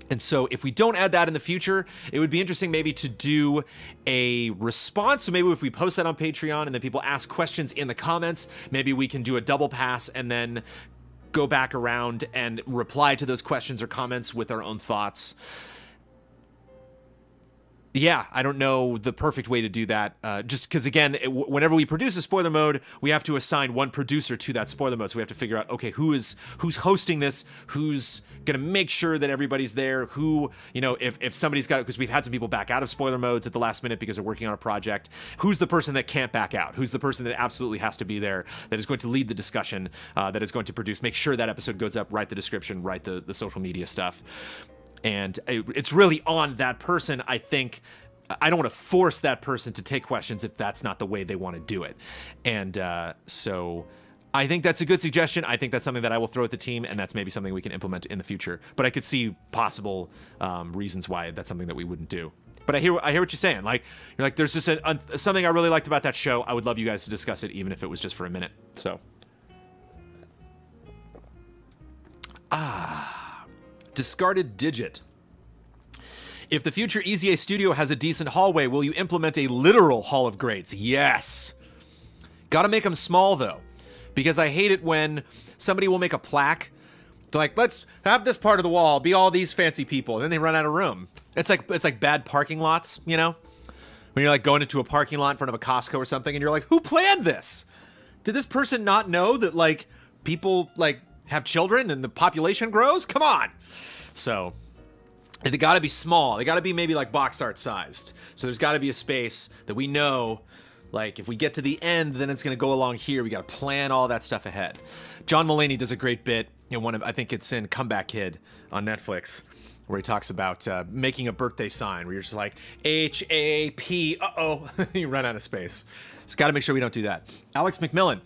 And so if we don't add that in the future, it would be interesting maybe to do a response. So maybe if we post that on Patreon and then people ask questions in the comments, maybe we can do a double pass and then go back around and reply to those questions or comments with our own thoughts. Yeah, I don't know the perfect way to do that, just because, again, whenever we produce a spoiler mode, we have to assign one producer to that spoiler mode, so we have to figure out, okay, who's hosting this, who's going to make sure that everybody's there, who, if somebody's got it, because we've had some people back out of spoiler modes at the last minute because they're working on a project, who's the person that can't back out, who's the person that absolutely has to be there, that is going to lead the discussion, that is going to produce, make sure that episode goes up, write the description, write the social media stuff. And it's really on that person, I think. I don't want to force that person to take questions if that's not the way they want to do it. And so I think that's a good suggestion. I think that's something that I will throw at the team, and that's maybe something we can implement in the future. But I could see possible reasons why that's something that we wouldn't do. But I hear what you're saying. Like, you're like, there's just something I really liked about that show. I would love you guys to discuss it, even if it was just for a minute. So. Discarded Digit. If the future EZA studio has a decent hallway, will you implement a literal Hall of Grades? Yes. Gotta make them small, though. Because I hate it when somebody will make a plaque. They're like, let's have this part of the wall be all these fancy people. And then they run out of room. It's like bad parking lots, When you're like going into a parking lot in front of a Costco or something, and you're like, who planned this? Did this person not know that, like, people, like, have children and the population grows? Come on. So they got to be small. They got to be maybe like box art sized. So there's got to be a space that we know, like, if we get to the end, then it's going to go along here. We got to plan all that stuff ahead. John Mulaney does a great bit in I think it's in Comeback Kid on Netflix, where he talks about making a birthday sign where you're just like, H-A-P, uh-oh, you run out of space. So got to make sure we don't do that. Alex McMillan,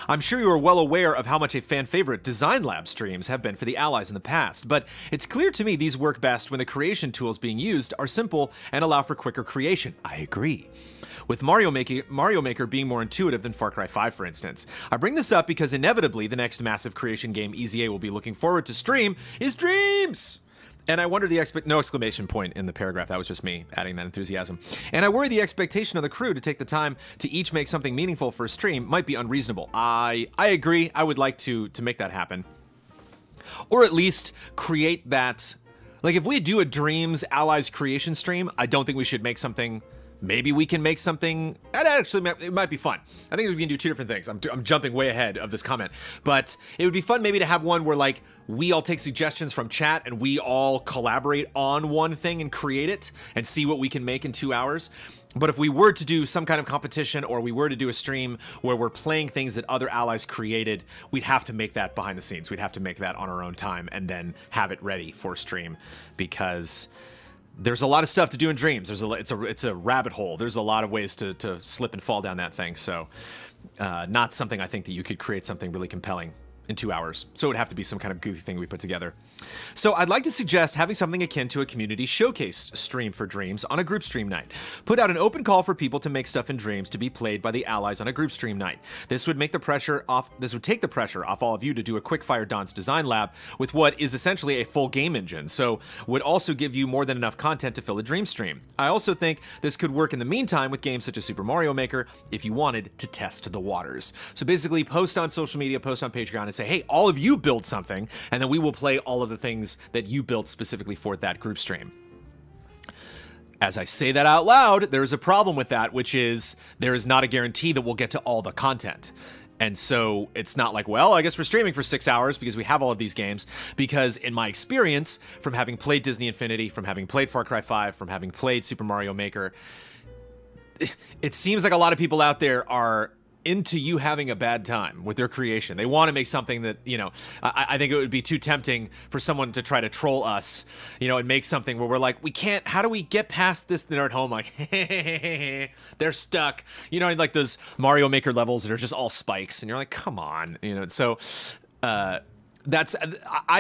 I'm sure you are well aware of how much a fan favorite Design Lab streams have been for the Allies in the past, but it's clear to me these work best when the creation tools being used are simple and allow for quicker creation. I agree. With Mario Maker being more intuitive than Far Cry 5, for instance. I bring this up because inevitably the next massive creation game EZA will be looking forward to stream is Dreams! And I wonder no exclamation point in the paragraph. That was just me adding that enthusiasm. And I worry the expectation of the crew to take the time to each make something meaningful for a stream might be unreasonable. I agree. I would like to make that happen. Or at least create that. Like if we do a Dreams Allies creation stream, I don't think we should make something. Maybe we can make something. That actually it might be fun. I think we can do two different things. I'm jumping way ahead of this comment, but it would be fun maybe to have one where like we all take suggestions from chat and we all collaborate on one thing and create it and see what we can make in 2 hours. But if we were to do some kind of competition or we were to do a stream where we're playing things that other allies created, we'd have to make that behind the scenes. We'd have to make that on our own time and then have it ready for stream because there's a lot of stuff to do in Dreams. It's a rabbit hole. There's a lot of ways to slip and fall down that thing. So not something I think that you could create something really compelling in 2 hours. So it would have to be some kind of goofy thing we put together. So I'd like to suggest having something akin to a community showcase stream for Dreams on a group stream night. Put out an open call for people to make stuff in Dreams to be played by the allies on a group stream night. This would take the pressure off all of you to do a quick-fire Don's Design Lab with what is essentially a full game engine, so would also give you more than enough content to fill a Dream stream. I also think this could work in the meantime with games such as Super Mario Maker if you wanted to test the waters. So basically post on social media, post on Patreon, and say, hey, all of you build something, and then we will play all of the things that you built specifically for that group stream. As I say that out loud, there's a problem with that, which is there is not a guarantee that we'll get to all the content. And so it's not like, well, I guess we're streaming for 6 hours because we have all of these games. Because in my experience, from having played Disney Infinity, from having played Far Cry 5, from having played Super Mario Maker, it seems like a lot of people out there are into you having a bad time with their creation. They want to make something that, you know, I think it would be too tempting for someone to try to troll us, you know, and make something where we're like, we can't, how do we get past this? They're at home like, they're stuck. You know, like those Mario Maker levels that are just all spikes and you're like, come on, you know, so, I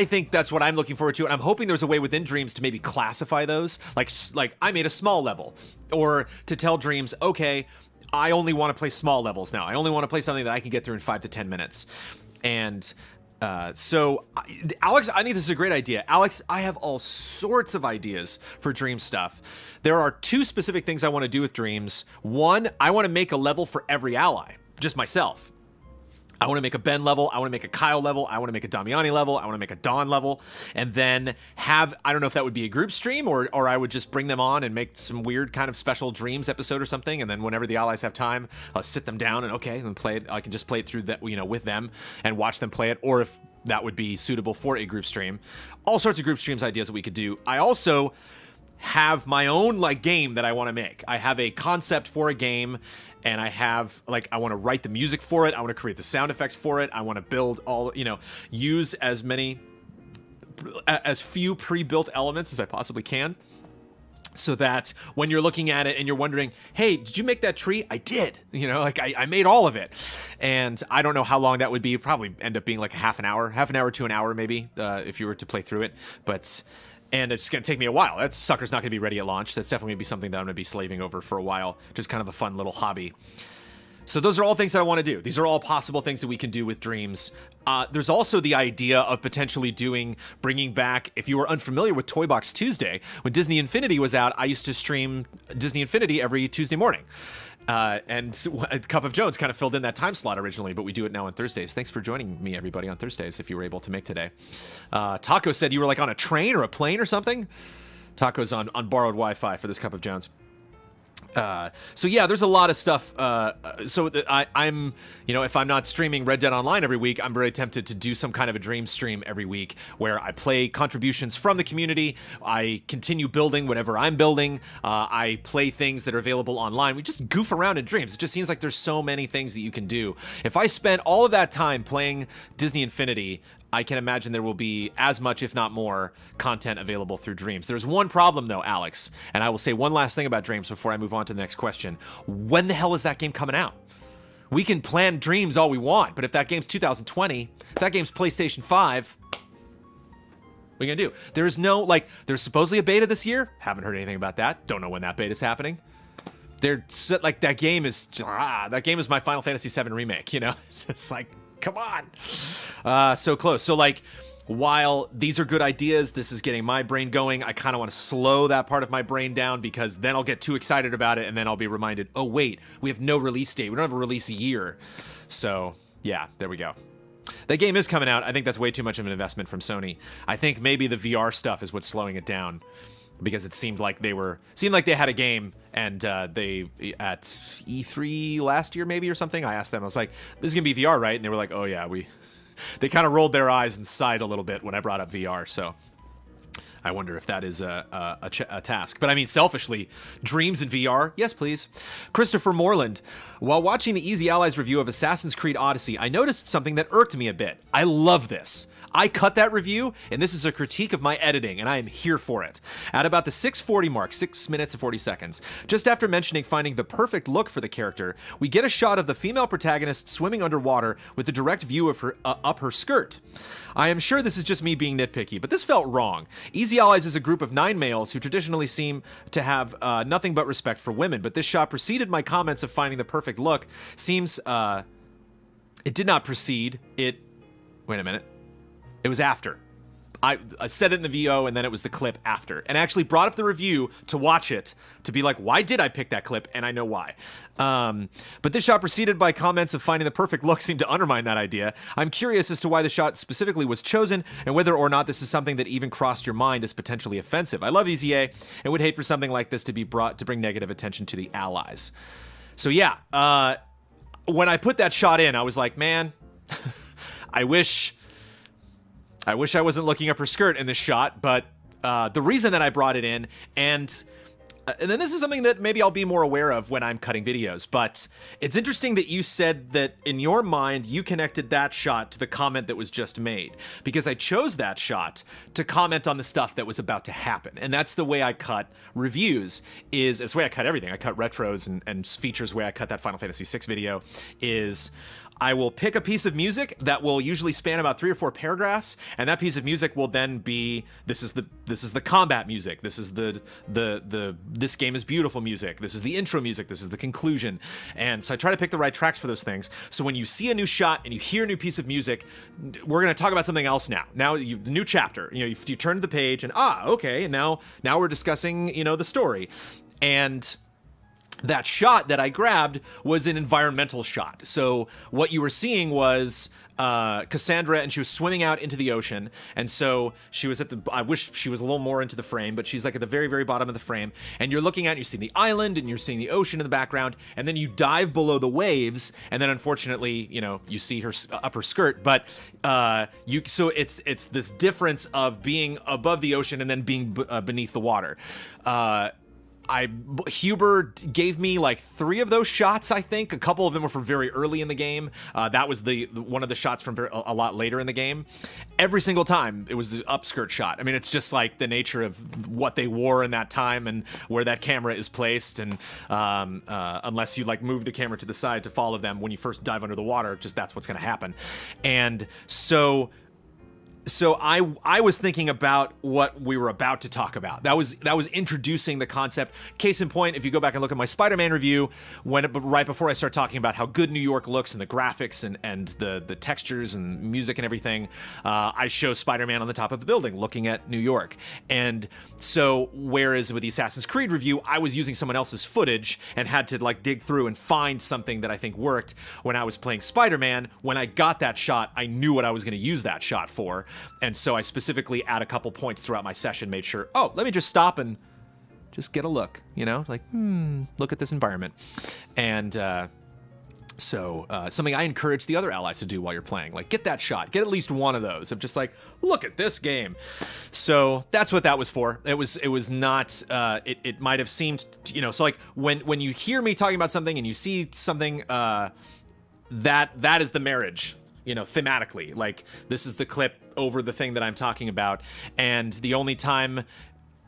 think that's what I'm looking forward to, and I'm hoping there's a way within Dreams to maybe classify those, like I made a small level, or to tell Dreams, okay, I only want to play small levels now. I only want to play something that I can get through in 5 to 10 minutes. And so, Alex, I think this is a great idea. Alex, I have all sorts of ideas for Dream stuff. There are 2 specific things I want to do with Dreams. One, I want to make a level for every ally, just myself. I want to make a Ben level, I want to make a Kyle level, I want to make a Damiani level, I want to make a Dawn level, and then have, I don't know if that would be a group stream, or I would just bring them on and make some weird kind of special Dreams episode or something, and then whenever the allies have time, I'll sit them down and play it. I can just play it through that, you know, with them and watch them play it, or if that would be suitable for a group stream. All sorts of group streams ideas that we could do. I also have my own like game that I want to make. I have a concept for a game, and I have, like, I want to write the music for it, I want to create the sound effects for it, I want to build all, you know, use as few pre-built elements as I possibly can, so that when you're looking at it and you're wondering, hey, did you make that tree? I did, you know, like I made all of it. And I don't know how long that would be. It'd probably end up being like half an hour to an hour maybe, if you were to play through it, and it's going to take me a while. That sucker's not going to be ready at launch. That's definitely going to be something that I'm going to be slaving over for a while. Just kind of a fun little hobby. So those are all things that I want to do. These are all possible things that we can do with Dreams. There's also the idea of potentially bringing back, if you were unfamiliar with Toy Box Tuesday, when Disney Infinity was out, I used to stream Disney Infinity every Tuesday morning. And Cup of Jones kind of filled in that time slot originally, but we do it now on Thursdays. Thanks for joining me, everybody, on Thursdays, if you were able to make today. Taco said you were like on a train or a plane or something. Taco's on borrowed Wi-Fi for this Cup of Jones. So yeah, there's a lot of stuff. I'm, you know, if I'm not streaming Red Dead Online every week, I'm very tempted to do some kind of a Dream stream every week where I play contributions from the community. I continue building whatever I'm building. I play things that are available online. We just goof around in Dreams. It just seems like there's so many things that you can do. If I spent all of that time playing Disney Infinity, I can imagine there will be as much, if not more, content available through Dreams. There's one problem, though, Alex, and I will say one last thing about Dreams before I move on to the next question. When the hell is that game coming out? We can plan Dreams all we want, but if that game's 2020, if that game's PlayStation 5, what are you gonna do? There's no, like, there's supposedly a beta this year. Haven't heard anything about that. Don't know when that beta's happening. They're, like, that game is my Final Fantasy VII Remake, you know? It's just like, come on. So close. So, like, while these are good ideas, this is getting my brain going, I kind of want to slow that part of my brain down because then I'll get too excited about it and then I'll be reminded, oh, wait, we have no release date. We don't have a release year. So, yeah, there we go. That game is coming out. I think that's way too much of an investment from Sony. I think maybe the VR stuff is what's slowing it down because it seemed like they had a game and they, at E3 last year maybe or something, I asked them, I was like, this is going to be VR, right? And they were like, oh, yeah, they kind of rolled their eyes and sighed a little bit when I brought up VR, so I wonder if that is a task. But I mean, selfishly, Dreams in VR, yes, please. Christopher Moreland, while watching the Easy Allies review of Assassin's Creed Odyssey, I noticed something that irked me a bit. I love this. I cut that review, and this is a critique of my editing, and I am here for it. At about the 6:40 mark, 6 minutes and 40 seconds, just after mentioning finding the perfect look for the character, we get a shot of the female protagonist swimming underwater with a direct view of her up her skirt. I am sure this is just me being nitpicky, but this felt wrong. Easy Allies is a group of 9 males who traditionally seem to have nothing but respect for women, but this shot preceded my comments of finding the perfect look. Seems, it did not precede, wait a minute. It was after. I said it in the VO, and then it was the clip after. And I actually brought up the review to watch it, to be like, why did I pick that clip? And I know why. But this shot preceded by comments of finding the perfect look seemed to undermine that idea. I'm curious as to why the shot specifically was chosen, and whether or not this is something that even crossed your mind as potentially offensive. I love Easy A, and would hate for something like this to be brought to bring negative attention to the Allies. So yeah, when I put that shot in, I was like, man, I wish I wasn't looking up her skirt in this shot, but the reason that I brought it in, and then this is something that maybe I'll be more aware of when I'm cutting videos, but it's interesting that you said that in your mind, you connected that shot to the comment that was just made, because I chose that shot to comment on the stuff that was about to happen. And that's the way I cut reviews, it's the way I cut everything. I cut retros and features, the way I cut that Final Fantasy VI video is I will pick a piece of music that will usually span about 3 or 4 paragraphs, and that piece of music will then be, this is the combat music, this is this game is beautiful music, this is the intro music, this is the conclusion. And so I try to pick the right tracks for those things. So when you see a new shot and you hear a new piece of music, we're going to talk about something else now. Now, the new chapter, you turn to the page and, okay, and now we're discussing, the story. And that shot that I grabbed was an environmental shot. So what you were seeing was Cassandra, and she was swimming out into the ocean. And so she was I wish she was a little more into the frame, but she's like at the very, very bottom of the frame. And you're looking at, you're seeing the island, and you're seeing the ocean in the background. And then you dive below the waves, and then unfortunately, you see her upper skirt. But so it's this difference of being above the ocean and then being beneath the water. Huber gave me like 3 of those shots, I think. A couple of them were from very early in the game. That was one of the shots from a lot later in the game. Every single time, it was the upskirt shot. I mean, it's just like the nature of what they wore in that time and where that camera is placed. And unless you like move the camera to the side to follow them when you first dive under the water, just that's what's going to happen. And so I was thinking about what we were about to talk about. That was introducing the concept. Case in point, if you go back and look at my Spider-Man review, right before I start talking about how good New York looks and the graphics and the textures and music and everything, I show Spider-Man on the top of the building looking at New York. And so whereas with the Assassin's Creed review, I was using someone else's footage and had to like dig through and find something that I think worked. When I was playing Spider-Man, when I got that shot, I knew what I was going to use that shot for. And so I specifically, at a couple points throughout my session, made sure, let me just stop and just get a look, like, look at this environment. And so something I encourage the other allies to do while you're playing, like get that shot, get at least one of those of just like, look at this game. So that's what that was for. It was not, it might have seemed, so like when you hear me talking about something and you see something, that is the marriage you know, thematically. Like, this is the clip over the thing that I'm talking about, and the only time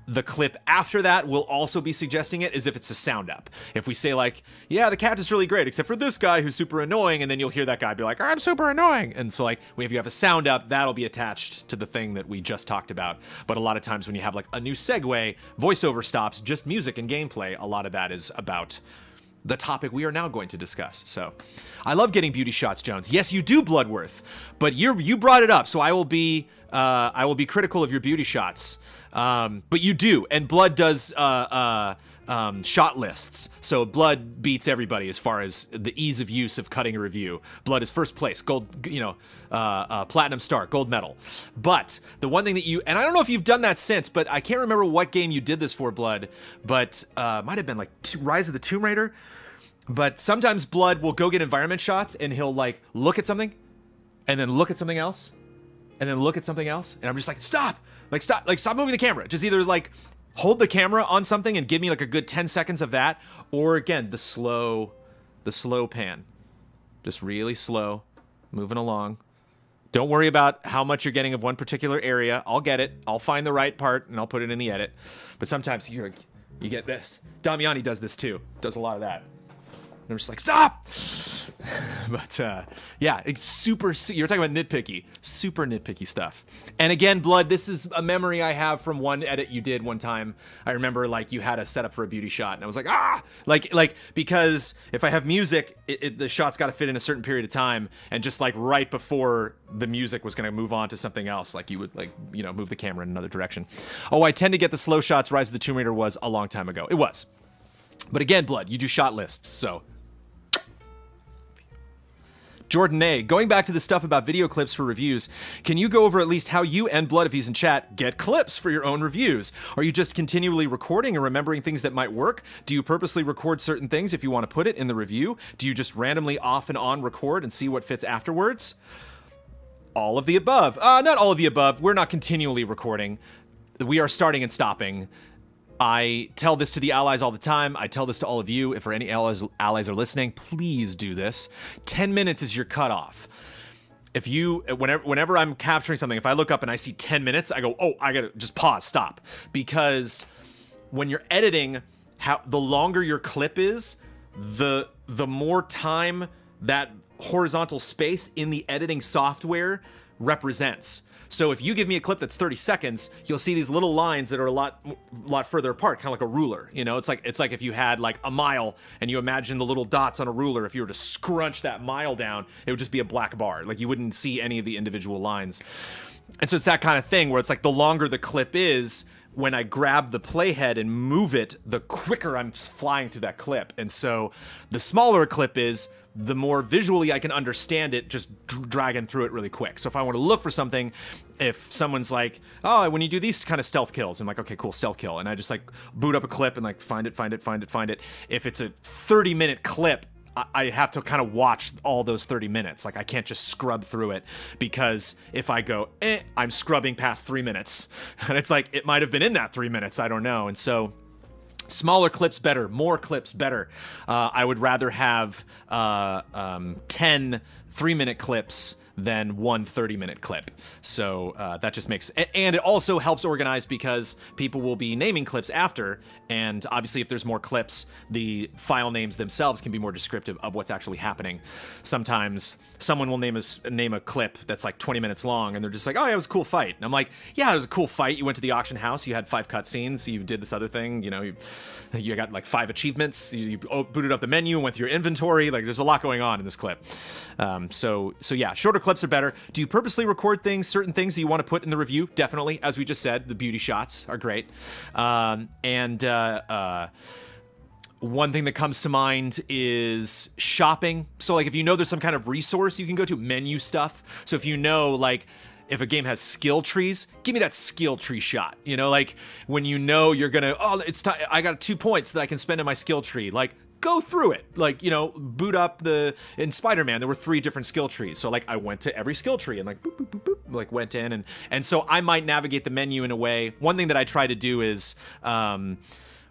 the clip after that will also be suggesting it is if it's a sound up. If we say like, yeah, the cat is really great, except for this guy who's super annoying, and then you'll hear that guy be like, I'm super annoying. And so like, if you have a sound up, that'll be attached to the thing that we just talked about. But a lot of times when you have like a new segue, voiceover stops, just music and gameplay, a lot of that is about the topic we are now going to discuss. So I love getting beauty shots, Jones. Yes, you do, Bloodworth, but you brought it up, so I will be critical of your beauty shots. But you do, and Blood does shot lists. So Blood beats everybody as far as the ease of use of cutting a review. Blood is first place, gold, you know, platinum star, gold medal. But the one thing that you, and I don't know if you've done that since, but I can't remember what game you did this for, Blood, but might have been like Rise of the Tomb Raider. But sometimes Blood will go get environment shots and he'll like look at something and then look at something else and then look at something else. And I'm just like, stop, stop moving the camera. Just either like hold the camera on something and give me like a good 10 seconds of that. Or again, the slow pan, just really slow, moving along. Don't worry about how much you're getting of one particular area. I'll get it. I'll find the right part and I'll put it in the edit. But sometimes you get this. Damiani does this too. Does a lot of that. And I'm just like, stop! But, yeah, it's super, you're talking about nitpicky, super nitpicky stuff. And again, Blood, this is a memory I have from one edit you did one time. I remember, like, you had a setup for a beauty shot, and I was like, ah! Like because if I have music, the shot's got to fit in a certain period of time, and just, like, right before the music was going to move on to something else, like, you would, like, you know, move the camera in another direction. Oh, I tend to get the slow shots. Rise of the Tomb Raider was a long time ago. It was. But again, Blood, you do shot lists, so... Jordan A, going back to the stuff about video clips for reviews, can you go over at least how you and Blood, if he's in chat, get clips for your own reviews? Are you just continually recording and remembering things that might work? Do you purposely record certain things if you want to put it in the review? Do you just randomly off and on record and see what fits afterwards? All of the above. Not all of the above. We're not continually recording. We are starting and stopping. I tell this to the allies all the time. I tell this to all of you. If any allies are listening, please do this. 10 minutes is your cutoff. If you, whenever I'm capturing something, if I look up and I see 10 minutes, I go, oh, I gotta just pause, stop. Because when you're editing, the longer your clip is, the more time that horizontal space in the editing software represents. So if you give me a clip that's 30 seconds, you'll see these little lines that are a lot further apart, kind of like a ruler. You know, it's like if you had like a mile and you imagine the little dots on a ruler. If you were to scrunch that mile down, it would just be a black bar. Like you wouldn't see any of the individual lines. And so it's that kind of thing where it's like the longer the clip is, when I grab the playhead and move it, the quicker I'm flying through that clip. And so the smaller a clip is, the more visually I can understand it, just dragging through it really quick. So if I want to look for something, if someone's like, oh, when you do these kind of stealth kills, I'm like, okay, cool, stealth kill. And I just like boot up a clip and like find it. If it's a 30-minute clip, I have to kind of watch all those 30 minutes. Like I can't just scrub through it, because if I go, I'm scrubbing past 3 minutes. And it's like, it might have been in that 3 minutes, I don't know. And so smaller clips better, more clips better. I would rather have 10 3-minute clips than one 30-minute clip. So that just makes, and it also helps organize because people will be naming clips after, and obviously if there's more clips, the file names themselves can be more descriptive of what's actually happening. Sometimes someone will name a clip that's like 20 minutes long, and they're just like, oh yeah, it was a cool fight. And I'm like, yeah, it was a cool fight. You went to the auction house, you had 5 cutscenes, you did this other thing, you know, you got like 5 achievements, you booted up the menu and went through your inventory. Like there's a lot going on in this clip. So yeah, shorter clips are better. Do you purposely record certain things that you want to put in the review? Definitely. As we just said, the beauty shots are great. One thing that comes to mind is shopping. So like if you know there's some kind of resource you can go to, menu stuff. So if you know, like, if a game has skill trees, give me that skill tree shot. You know, like when you know you're gonna, oh, it's time, I got 2 points that I can spend in my skill tree. Like, go through it. Like, you know, boot up in Spider-Man, there were 3 different skill trees. So like I went to every skill tree and like boop, boop, boop, boop, like went in, and so I might navigate the menu in a way. One thing that I try to do is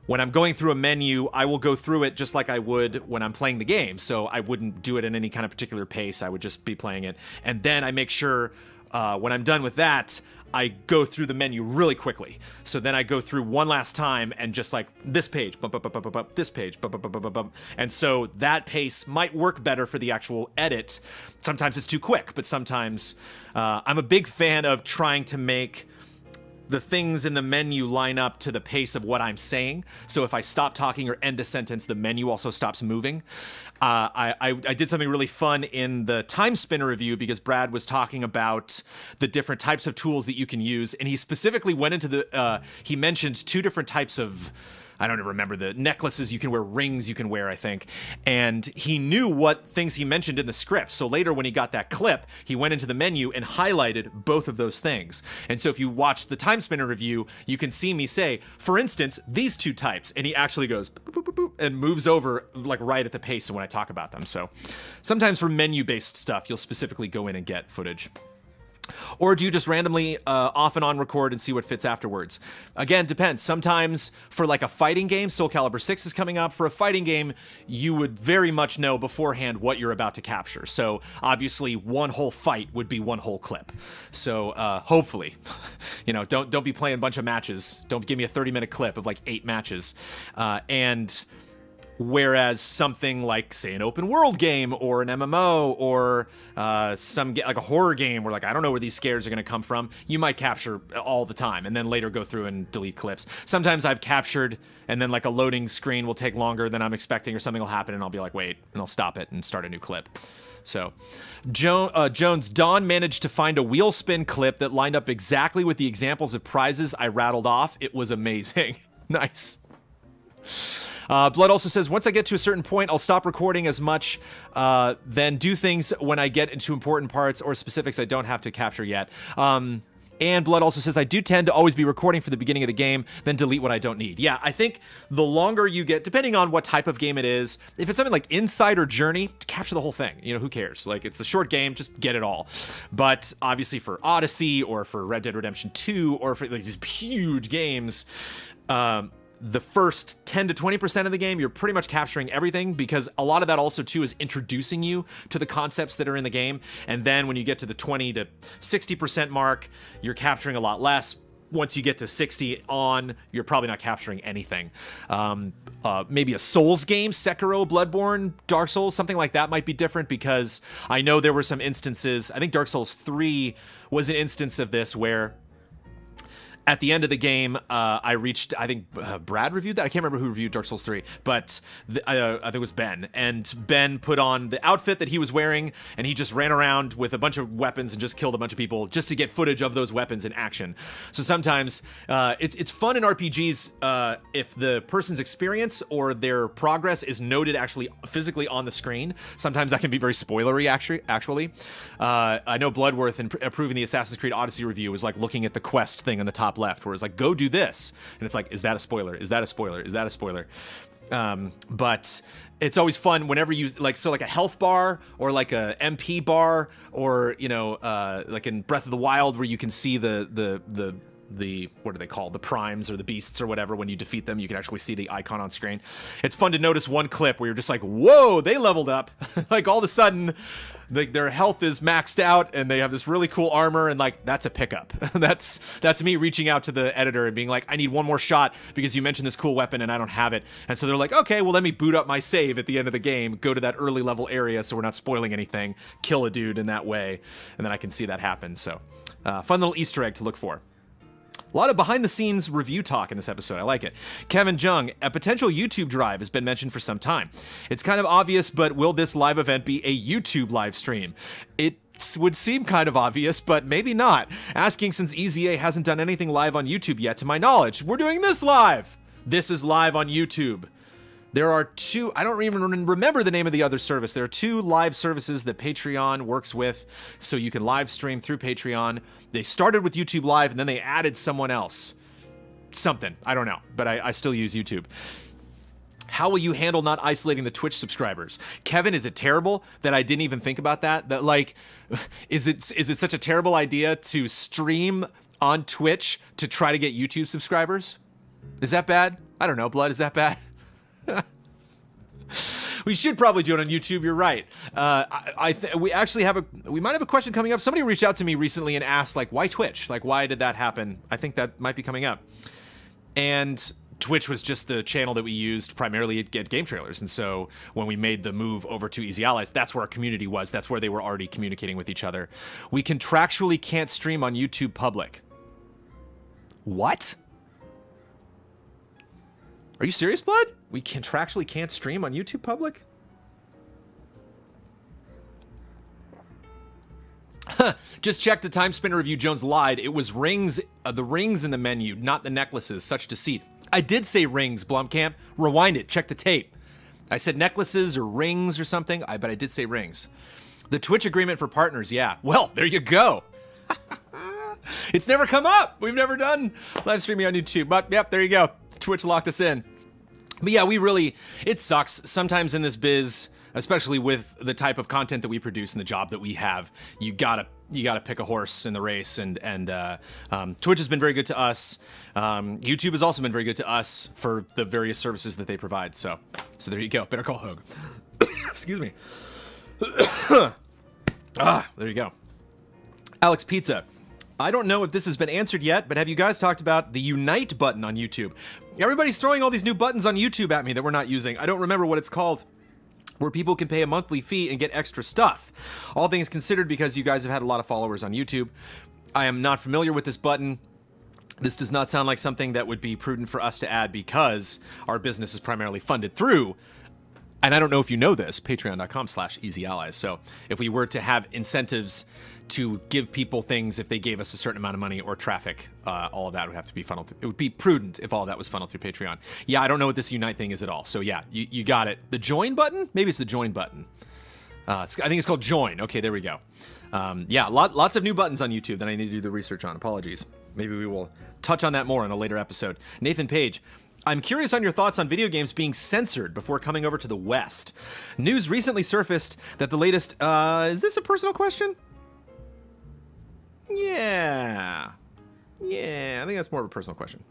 when I'm going through a menu, I will go through it just like I would when I'm playing the game. So I wouldn't do it in any kind of particular pace. I would just be playing it. And then I make sure when I'm done with that, I go through the menu really quickly. So then I go through one last time and just like this page, bump, bump, bump, bump, bump, this page, bump, bump, bump, bump, bump. And so that pace might work better for the actual edit. Sometimes it's too quick, but sometimes I'm a big fan of trying to make the things in the menu line up to the pace of what I'm saying. So if I stop talking or end a sentence, the menu also stops moving. I did something really fun in the Time Spinner review because Brad was talking about the different types of tools that you can use. And he specifically went into the, he mentioned 2 different types of, I don't even remember the necklaces you can wear, rings you can wear, I think. And he knew what things he mentioned in the script. So later when he got that clip, he went into the menu and highlighted both of those things. And so if you watch the Time Spinner review, you can see me say, for instance, these 2 types. And he actually goes boop, boop, boop, boop, and moves over like right at the pace when I talk about them. So sometimes for menu-based stuff, you'll specifically go in and get footage. Or do you just randomly off and on record and see what fits afterwards? Again, depends. Sometimes for like a fighting game, Soul Calibur 6 is coming up. For a fighting game, you would very much know beforehand what you're about to capture. So obviously one whole fight would be one whole clip. So hopefully, you know, don't be playing a bunch of matches. Don't give me a 30-minute clip of like 8 matches. Whereas something like, say, an open world game or an MMO or like a horror game where like I don't know where these scares are going to come from, you might capture all the time and then later go through and delete clips. Sometimes I've captured and then like a loading screen will take longer than I'm expecting or something will happen and I'll be like, wait, and I'll stop it and start a new clip. So, Jones, Don managed to find a wheel spin clip that lined up exactly with the examples of prizes I rattled off. It was amazing. Nice. Blood also says, once I get to a certain point, I'll stop recording as much, then do things when I get into important parts or specifics I don't have to capture yet. And Blood also says, I do tend to always be recording for the beginning of the game, then delete what I don't need. Yeah, I think the longer you get, depending on what type of game it is, if it's something like Inside or Journey, capture the whole thing. You know, who cares? Like, it's a short game, just get it all. But obviously for Odyssey or for Red Dead Redemption 2 or for like these huge games, the first 10 to 20% of the game, you're pretty much capturing everything because a lot of that also too is introducing you to the concepts that are in the game. And then when you get to the 20 to 60% mark, you're capturing a lot less. Once you get to 60 on, you're probably not capturing anything. Maybe a Souls game, Sekiro, Bloodborne, Dark Souls, something like that might be different because I know there were some instances, I think Dark Souls 3 was an instance of this where at the end of the game, I reached, I think Brad reviewed that. I can't remember who reviewed Dark Souls 3, but I think it was Ben. And Ben put on the outfit that he was wearing, and he just ran around with a bunch of weapons and just killed a bunch of people just to get footage of those weapons in action. So sometimes it's fun in RPGs if the person's experience or their progress is noted actually physically on the screen. Sometimes that can be very spoilery, actually. I know Bloodworth in approving the Assassin's Creed Odyssey review was like looking at the quest thing on the top left where it's like, go do this, and it's like, is that a spoiler, is that a spoiler, is that a spoiler? But it's always fun whenever you like, so like a health bar or like a MP bar, or you know, like in Breath of the Wild where you can see the what are they called, the primes or the beasts or whatever. When you defeat them, you can actually see the icon on screen. It's fun to notice one clip where you're just like, whoa, they leveled up. Like all of a sudden their health is maxed out and they have this really cool armor, and like, that's a pickup. That's me reaching out to the editor and being like, I need one more shot because you mentioned this cool weapon and I don't have it. And so they're like, okay, well, let me boot up my save at the end of the game, go to that early level area so we're not spoiling anything, kill a dude in that way, and then I can see that happen. So fun little Easter egg to look for. A lot of behind-the-scenes review talk in this episode. I like it. Kevin Jung, a potential YouTube drive has been mentioned for some time. It's kind of obvious, but will this live event be a YouTube live stream? It would seem kind of obvious, but maybe not. Asking since EZA hasn't done anything live on YouTube yet, to my knowledge. We're doing this live! This is live on YouTube. There are 2, I don't even remember the name of the other service. There are 2 live services that Patreon works with, so you can live stream through Patreon. They started with YouTube Live, and then they added someone else. Something, I don't know, but I still use YouTube. How will you handle not isolating the Twitch subscribers? Kevin, is it terrible that I didn't even think about that? That like, is it such a terrible idea to stream on Twitch to try to get YouTube subscribers? Is that bad? I don't know. Blood, is that bad? We should probably do it on YouTube. You're right. We actually we might have a question coming up. Somebody reached out to me recently and asked, like, why Twitch? Like, why did that happen? I think that might be coming up. And Twitch was just the channel that we used primarily to get game trailers. And so when we made the move over to Easy Allies, that's where our community was. That's where they were already communicating with each other. We contractually can't stream on YouTube Public. What? Are you serious, Blood? We contractually can't stream on YouTube Public? Just check the Time Spinner review. Jones lied. It was rings, the rings in the menu, not the necklaces. Such deceit. I did say rings, Blumkamp. Rewind it. Check the tape. I said necklaces or rings or something, but I did say rings. The Twitch agreement for partners, yeah. Well, there you go. It's never come up. We've never done live streaming on YouTube, but yep, there you go. Twitch locked us in. But yeah, it sucks sometimes in this biz, especially with the type of content that we produce and the job that we have. You gotta pick a horse in the race, and Twitch has been very good to us. YouTube has also been very good to us for the various services that they provide. So there you go. Better call Hogue. Excuse me. There you go. Alex Pizza. I don't know if this has been answered yet, but have you guys talked about the Unite button on YouTube? Everybody's throwing all these new buttons on YouTube at me that we're not using. I don't remember what it's called, where people can pay a monthly fee and get extra stuff. All things considered, because you guys have had a lot of followers on YouTube, I am not familiar with this button. This does not sound like something that would be prudent for us to add because our business is primarily funded through, and I don't know if you know this, patreon.com/easyallies. So if we were to have incentives to give people things if they gave us a certain amount of money or traffic, all of that would have to be funneled through. It would be prudent if all of that was funneled through Patreon. Yeah, I don't know what this Unite thing is at all. So yeah, you got it. The join button? Maybe it's the join button. I think it's called join. Okay, there we go. Yeah, lots of new buttons on YouTube that I need to do the research on. Apologies. Maybe we will touch on that more in a later episode. Nathan Page. I'm curious on your thoughts on video games being censored before coming over to the West. News recently surfaced that the latest... is this a personal question? Yeah, I think that's more of a personal question.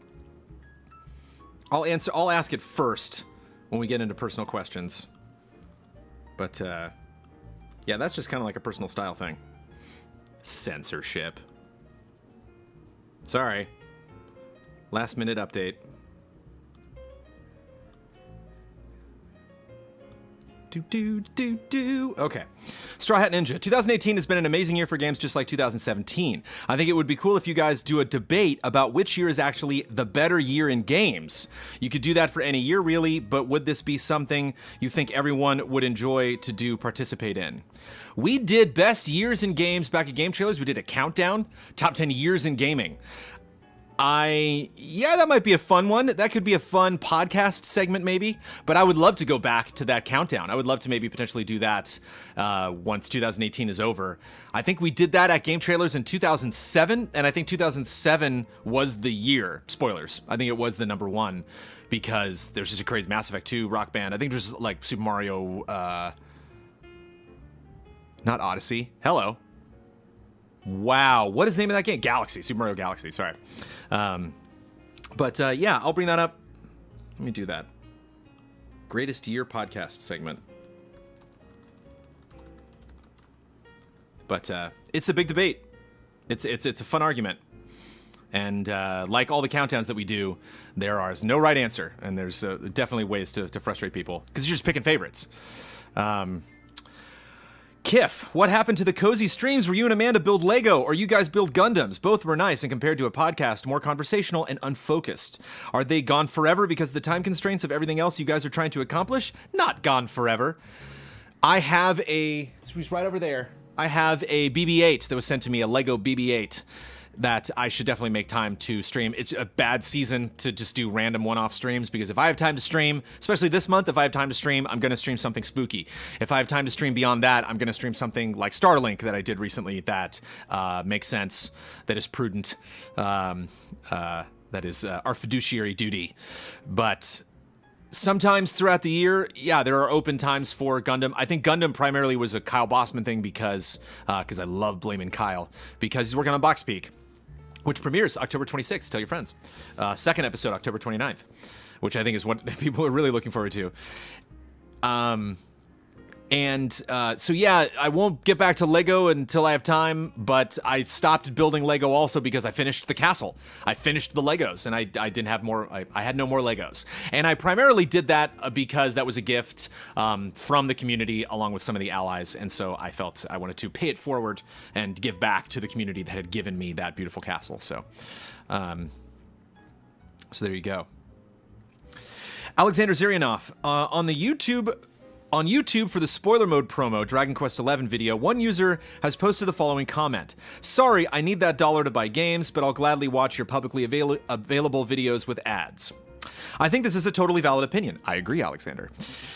I'll ask it first when we get into personal questions. But, yeah, that's just kind of like a personal style thing. Censorship. Sorry. Last minute update. Okay. Straw Hat Ninja. 2018 has been an amazing year for games, just like 2017. I think it would be cool if you guys do a debate about which year is actually the better year in games. You could do that for any year, really, but would this be something you think everyone would enjoy to participate in? We did best years in games back at Game Trailers. We did a countdown, top 10 years in gaming. Yeah, that might be a fun one. That could be a fun podcast segment, maybe. But I would love to go back to that countdown. I would love to maybe potentially do that once 2018 is over. I think we did that at Game Trailers in 2007, and I think 2007 was the year. Spoilers. I think it was the #1 because there's just a crazy Mass Effect 2, Rock Band. I think there's like Super Mario, not Odyssey. Hello. Wow, what is the name of that game? Galaxy, Super Mario Galaxy, sorry. Yeah, I'll bring that up. Let me do that. Greatest Year podcast segment. But it's a big debate. It's a fun argument. And like all the countdowns that we do, there is no right answer. And there's definitely ways to frustrate people. Because you're just picking favorites. Kiff, what happened to the cozy streams where you and Amanda build Lego or you guys build Gundams? Both were nice and compared to a podcast, more conversational and unfocused. Are they gone forever because of the time constraints of everything else you guys are trying to accomplish? Not gone forever. I have it's right over there. I have a BB-8 that was sent to me, a Lego BB-8. That I should definitely make time to stream. It's a bad season to just do random one-off streams because if I have time to stream, especially this month, if I have time to stream, I'm going to stream something spooky. If I have time to stream beyond that, I'm going to stream something like Starlink that I did recently that makes sense, that is prudent, that is our fiduciary duty. But sometimes throughout the year, yeah, there are open times for Gundam. I think Gundam primarily was a Kyle Bossman thing because I love blaming Kyle because he's working on Box Peak, which premieres October 26th. Tell your friends. Second episode, October 29th. which I think is what people are really looking forward to. So yeah, I won't get back to Lego until I have time, but I stopped building Lego also because I finished the castle. I finished the Legos, and I didn't have more, I had no more Legos. And I primarily did that because that was a gift from the community along with some of the allies, and so I felt I wanted to pay it forward and give back to the community that had given me that beautiful castle. So, so there you go. Alexander Zirianov, on YouTube for the spoiler mode promo Dragon Quest XI video, one user has posted the following comment. Sorry, I need that $1 to buy games, but I'll gladly watch your publicly available videos with ads. I think this is a totally valid opinion. I agree, Alexander.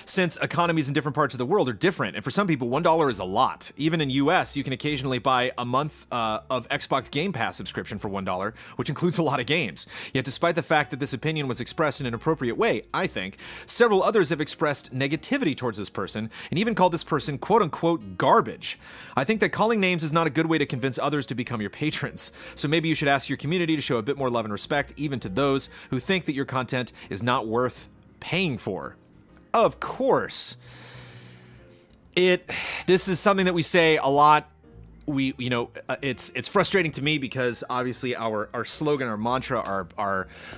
Since economies in different parts of the world are different, and for some people, $1 is a lot. Even in US, you can occasionally buy a month of Xbox Game Pass subscription for $1, which includes a lot of games. Yet despite the fact that this opinion was expressed in an appropriate way, I think, several others have expressed negativity towards this person, and even called this person quote-unquote garbage. I think that calling names is not a good way to convince others to become your patrons. So maybe you should ask your community to show a bit more love and respect, even to those who think that your content is not worth paying for. Of course. This is something that we say a lot. It's frustrating to me because obviously our slogan, our mantra,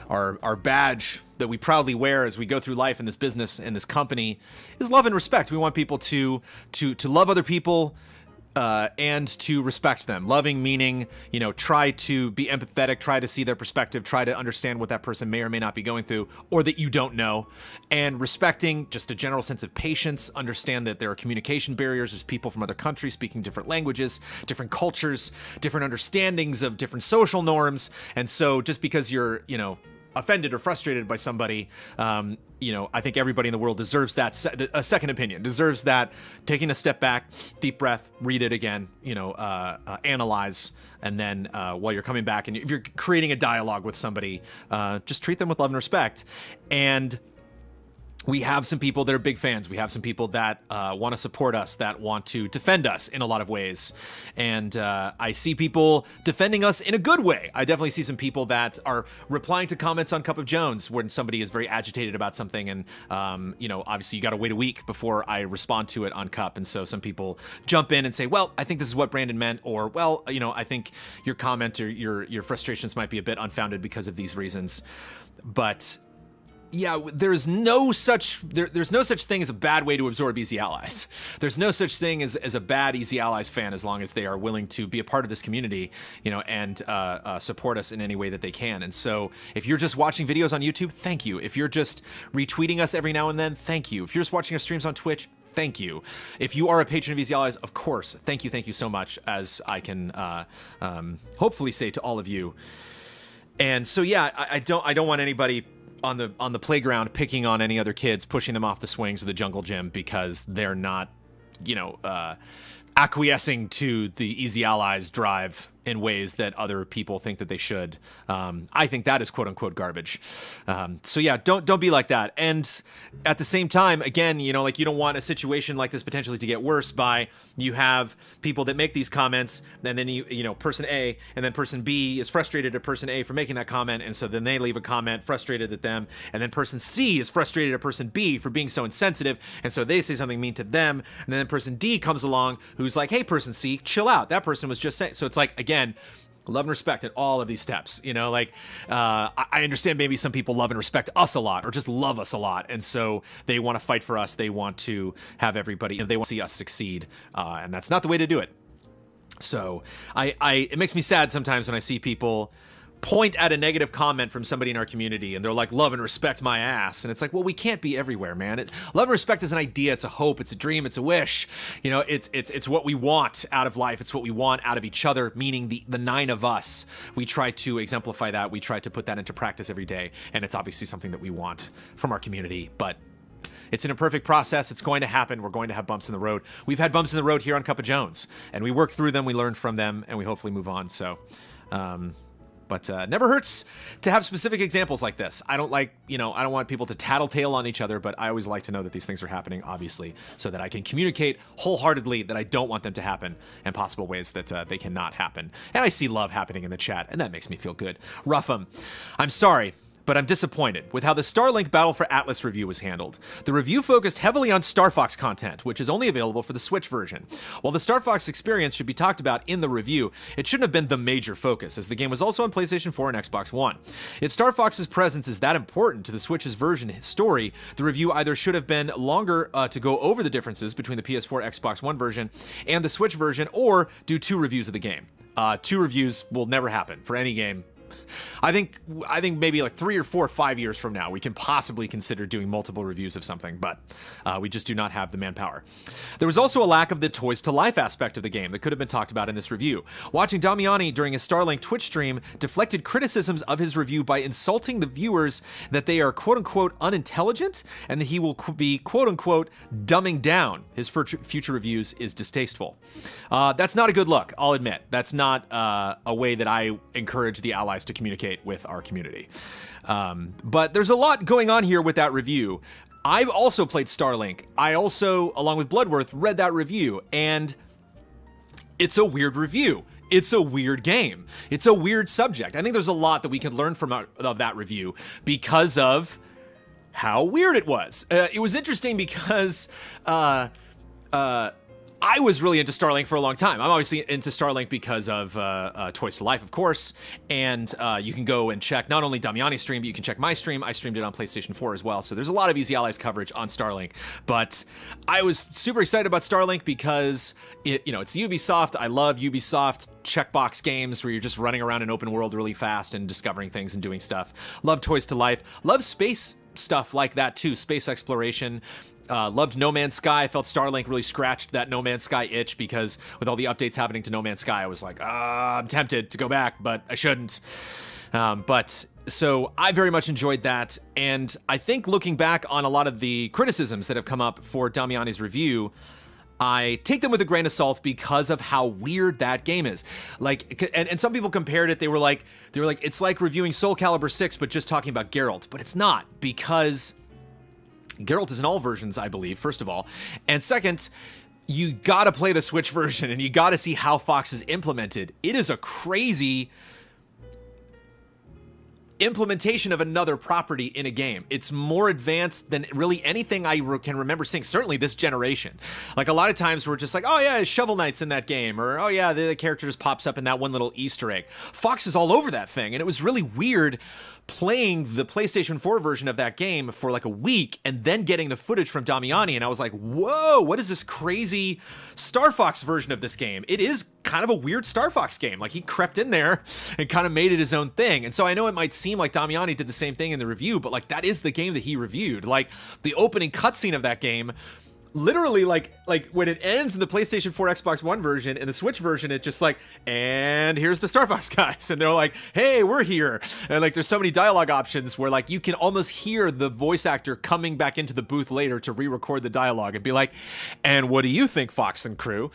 our badge that we proudly wear as we go through life in this business and this company is love and respect. We want people to love other people, and to respect them. Loving meaning, try to be empathetic, try to see their perspective, try to understand what that person may or may not be going through, or that you don't know. And respecting just a general sense of patience, understand that there are communication barriers. There's people from other countries speaking different languages, different cultures, different understandings of different social norms. And so just because you're, offended or frustrated by somebody, I think everybody in the world deserves that a second opinion, deserves that taking a step back, deep breath, read it again, analyze, and then while you're coming back and if you're creating a dialogue with somebody, just treat them with love and respect. And we have some people that are big fans. We have some people that want to support us, that want to defend us in a lot of ways. And I see people defending us in a good way. I definitely see some people that are replying to comments on Cup of Jones when somebody is very agitated about something. And, obviously you got to wait a week before I respond to it on Cup. And so some people jump in and say, well, I think this is what Brandon meant. Or, well, I think your comment or your frustrations might be a bit unfounded because of these reasons. But yeah, there's no such thing as a bad way to absorb Easy Allies. There's no such thing as a bad Easy Allies fan as long as they are willing to be a part of this community, and support us in any way that they can. And so if you're just watching videos on YouTube, thank you. If you're just retweeting us every now and then, thank you. If you're just watching our streams on Twitch, thank you. If you are a patron of Easy Allies, of course, thank you so much, as I can hopefully say to all of you. And so yeah, I don't want anybody on the playground picking on any other kids, pushing them off the swings of the jungle gym because they're not, acquiescing to the Easy Allies drive in ways that other people think that they should. I think that is quote-unquote garbage. So yeah, don't be like that. And at the same time, again, you don't want a situation like this potentially to get worse by you have people that make these comments, and then person A, and then person B is frustrated at person A for making that comment, and so then they leave a comment frustrated at them, and then person C is frustrated at person B for being so insensitive, and so they say something mean to them, and then person D comes along who's like, hey, person C, chill out. That person was just saying. So it's like, again, love and respect at all of these steps. I understand maybe some people love and respect us a lot or just love us a lot. And so they want to fight for us. They want to have everybody, they want to see us succeed. And that's not the way to do it. So it makes me sad sometimes when I see people point at a negative comment from somebody in our community and they're like, love and respect my ass. And it's like, well, we can't be everywhere, man. Love and respect is an idea. It's a hope. It's a dream. It's a wish. It's what we want out of life. It's what we want out of each other, meaning the 9 of us. We try to exemplify that. We try to put that into practice every day. And it's obviously something that we want from our community, but it's an imperfect process. It's going to happen. We're going to have bumps in the road. We've had bumps in the road here on Cup of Jones, and we work through them. We learn from them, and we hopefully move on. So, but never hurts to have specific examples like this. I don't want people to tattletale on each other, but I always like to know that these things are happening, obviously, so that I can communicate wholeheartedly that I don't want them to happen and possible ways that they cannot happen. And I see love happening in the chat, and that makes me feel good. Ruffum, I'm sorry. but I'm disappointed with how the Starlink Battle for Atlas review was handled. The review focused heavily on Star Fox content, which is only available for the Switch version. While the Star Fox experience should be talked about in the review, it shouldn't have been the major focus, as the game was also on PlayStation 4 and Xbox One. If Star Fox's presence is that important to the Switch's version story, the review either should have been longer to go over the differences between the PS4 Xbox One version and the Switch version, or do 2 reviews of the game. 2 reviews will never happen for any game. I think maybe like 3 or 4 or 5 years from now, we can possibly consider doing multiple reviews of something, but we just do not have the manpower. There was also a lack of the Toys to Life aspect of the game that could have been talked about in this review. Watching Damiani during his Starlink Twitch stream deflected criticisms of his review by insulting the viewers that they are quote-unquote unintelligent and that he will be quote-unquote dumbing down his future reviews is distasteful. That's not a good look, I'll admit. That's not a way that I encourage the allies to communicate with our community. But there's a lot going on here with that review. I've also played Starlink. I also, along with Bloodworth, read that review, and it's a weird review. It's a weird game. It's a weird subject. I think there's a lot that we can learn from that review because of how weird it was. It was interesting because I was really into Starlink for a long time. I'm obviously into Starlink because of Toys to Life, of course, and you can go and check not only Damiani's stream, but you can check my stream. I streamed it on PlayStation 4 as well, so there's a lot of Easy Allies coverage on Starlink, but I was super excited about Starlink because, it's Ubisoft. I love Ubisoft checkbox games where you're just running around an open world really fast and discovering things and doing stuff. Love Toys to Life. Love space stuff like that, too. Space exploration. Loved No Man's Sky. I felt Starlink really scratched that No Man's Sky itch because with all the updates happening to No Man's Sky, I was like, I'm tempted to go back, but I shouldn't. So I very much enjoyed that. And I think looking back on a lot of the criticisms that have come up for Damiani's review, I take them with a grain of salt because of how weird that game is. Like, and some people compared it. They were like, it's like reviewing Soul Calibur 6, but just talking about Geralt. But it's not, because Geralt is in all versions, I believe, first of all. And second, you gotta play the Switch version and you gotta see how Fox is implemented. It is a crazy implementation of another property in a game. It's more advanced than really anything I can remember seeing, certainly this generation. Like, a lot of times we're just like, oh yeah, Shovel Knight's in that game, or oh yeah, the character just pops up in that one little Easter egg. Fox is all over that thing, and it was really weird playing the PlayStation 4 version of that game for like a week and then getting the footage from Damiani, and I was like, whoa, what is this crazy Star Fox version of this game? It is kind of a weird Star Fox game. Like, he crept in there and kind of made it his own thing. And so I know it might seem like Damiani did the same thing in the review, but like, that is the game that he reviewed. Like, the opening cutscene of that game, literally, like when it ends in the PlayStation 4 Xbox One version, in the Switch version, it just like, and here's the Star Fox guys, and they're like, hey, we're here. And like, there's so many dialogue options where like you can almost hear the voice actor coming back into the booth later to re-record the dialogue and be like, and what do you think, Fox and crew?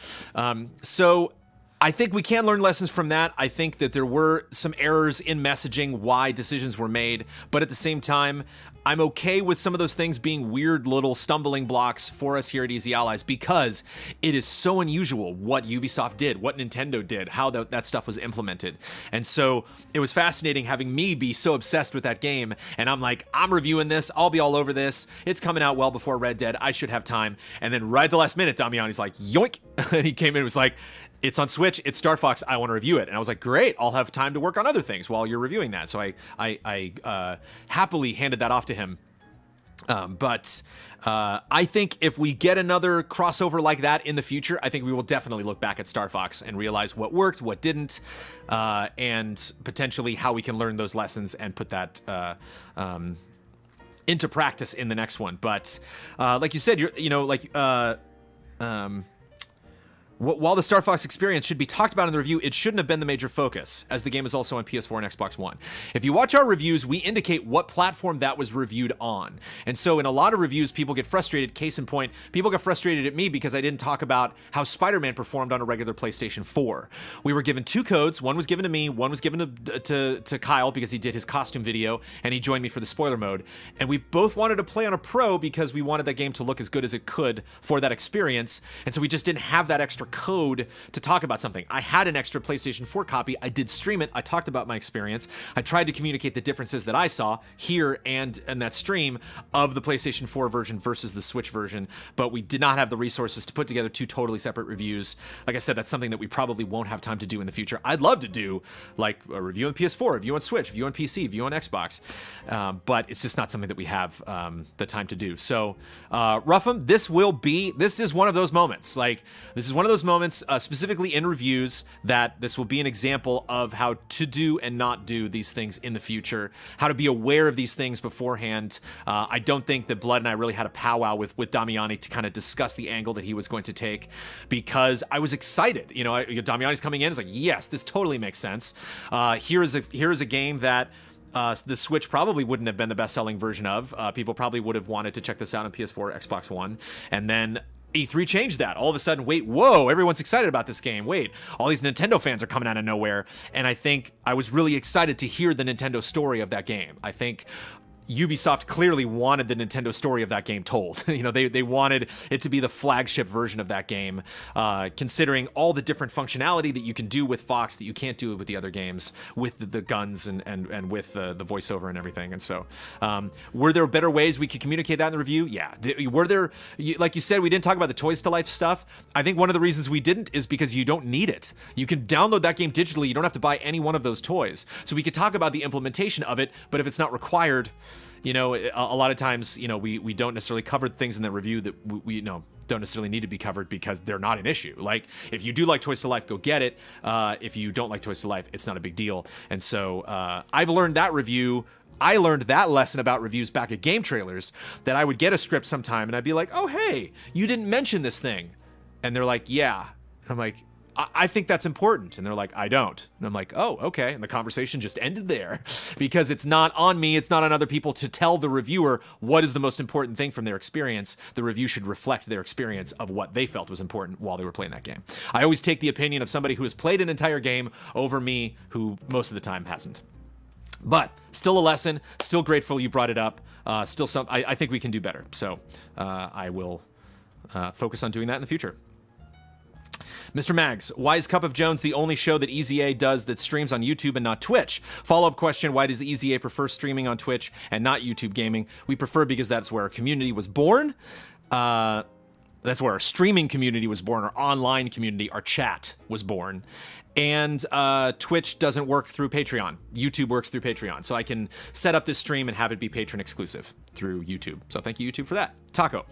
So I think we can learn lessons from that. I think that there were some errors in messaging, why decisions were made, but at the same time, I'm okay with some of those things being weird little stumbling blocks for us here at Easy Allies, because it is so unusual what Ubisoft did, what Nintendo did, how that stuff was implemented. And so it was fascinating having me be so obsessed with that game, and I'm like, I'm reviewing this, I'll be all over this, it's coming out well before Red Dead, I should have time. And then right at the last minute, Damiani's like, yoink, and he came in and was like, it's on Switch, it's Star Fox, I want to review it. And I was like, great, I'll have time to work on other things while you're reviewing that. So I happily handed that off to him. But I think if we get another crossover like that in the future, I think we will definitely look back at Star Fox and realize what worked, what didn't, and potentially how we can learn those lessons and put that into practice in the next one. But like you said, while the Star Fox experience should be talked about in the review, it shouldn't have been the major focus, as the game is also on PS4 and Xbox One. If you watch our reviews, we indicate what platform that was reviewed on. And so in a lot of reviews, people get frustrated. Case in point, people got frustrated at me because I didn't talk about how Spider-Man performed on a regular PlayStation 4. We were given 2 codes. One was given to me, one was given to Kyle because he did his costume video, and he joined me for the spoiler mode. And we both wanted to play on a Pro because we wanted that game to look as good as it could for that experience. And so we just didn't have that extra extra code to talk about something. I had an extra PlayStation 4 copy. I did stream it. I talked about my experience. I tried to communicate the differences that I saw here and in that stream of the PlayStation 4 version versus the Switch version, but we did not have the resources to put together two totally separate reviews. Like I said, that's something that we probably won't have time to do in the future. I'd love to do like a review on PS4, review on Switch, review on PC, review on Xbox, but it's just not something that we have the time to do. So, Ruffum, this is one of those moments. Like, this is one of those moments, specifically in reviews, that this will be an example of how to do and not do these things in the future, how to be aware of these things beforehand. I don't think that Blood and I really had a powwow with Damiani to kind of discuss the angle that he was going to take, because I was excited. You know, Damiani's coming in, it's like, yes, this totally makes sense. Here is a game that the Switch probably wouldn't have been the best-selling version of. People probably would have wanted to check this out on PS4, Xbox One, and then E3 changed that. All of a sudden, wait, whoa, everyone's excited about this game. Wait, all these Nintendo fans are coming out of nowhere. And I think I was really excited to hear the Nintendo story of that game. I think Ubisoft clearly wanted the Nintendo story of that game told. You know, they wanted it to be the flagship version of that game, considering all the different functionality that you can do with Fox that you can't do with the other games, with the guns and with the voiceover and everything. And so, were there better ways we could communicate that in the review? Yeah. Were there, like you said, we didn't talk about the Toys to Life stuff. I think one of the reasons we didn't is because you don't need it. You can download that game digitally. You don't have to buy any one of those toys. So we could talk about the implementation of it, but if it's not required, you know, a lot of times, you know, we don't necessarily cover things in the review that we don't necessarily need to be covered because they're not an issue. Like, if you do like Toys to Life, go get it. If you don't like Toys to Life, it's not a big deal. And so I've learned that review. I learned that lesson about reviews back at Game Trailers, that I would get a script sometime and I'd be like, oh, hey, you didn't mention this thing. And they're like, yeah. And I'm like, I think that's important. And they're like, I don't. And I'm like, oh, okay. And the conversation just ended there, because it's not on me. It's not on other people to tell the reviewer what is the most important thing from their experience. The review should reflect their experience of what they felt was important while they were playing that game. I always take the opinion of somebody who has played an entire game over me, who most of the time hasn't. But still a lesson, still grateful you brought it up. Still some, I think we can do better. So I will focus on doing that in the future. Mr. Mags, why is Cup of Jones the only show that EZA does that streams on YouTube and not Twitch? Follow-up question, why does EZA prefer streaming on Twitch and not YouTube gaming? We prefer because that's where our community was born. That's where our streaming community was born, our online community, our chat was born. And Twitch doesn't work through Patreon. YouTube works through Patreon. So I can set up this stream and have it be patron exclusive through YouTube. So thank you, YouTube, for that. Taco,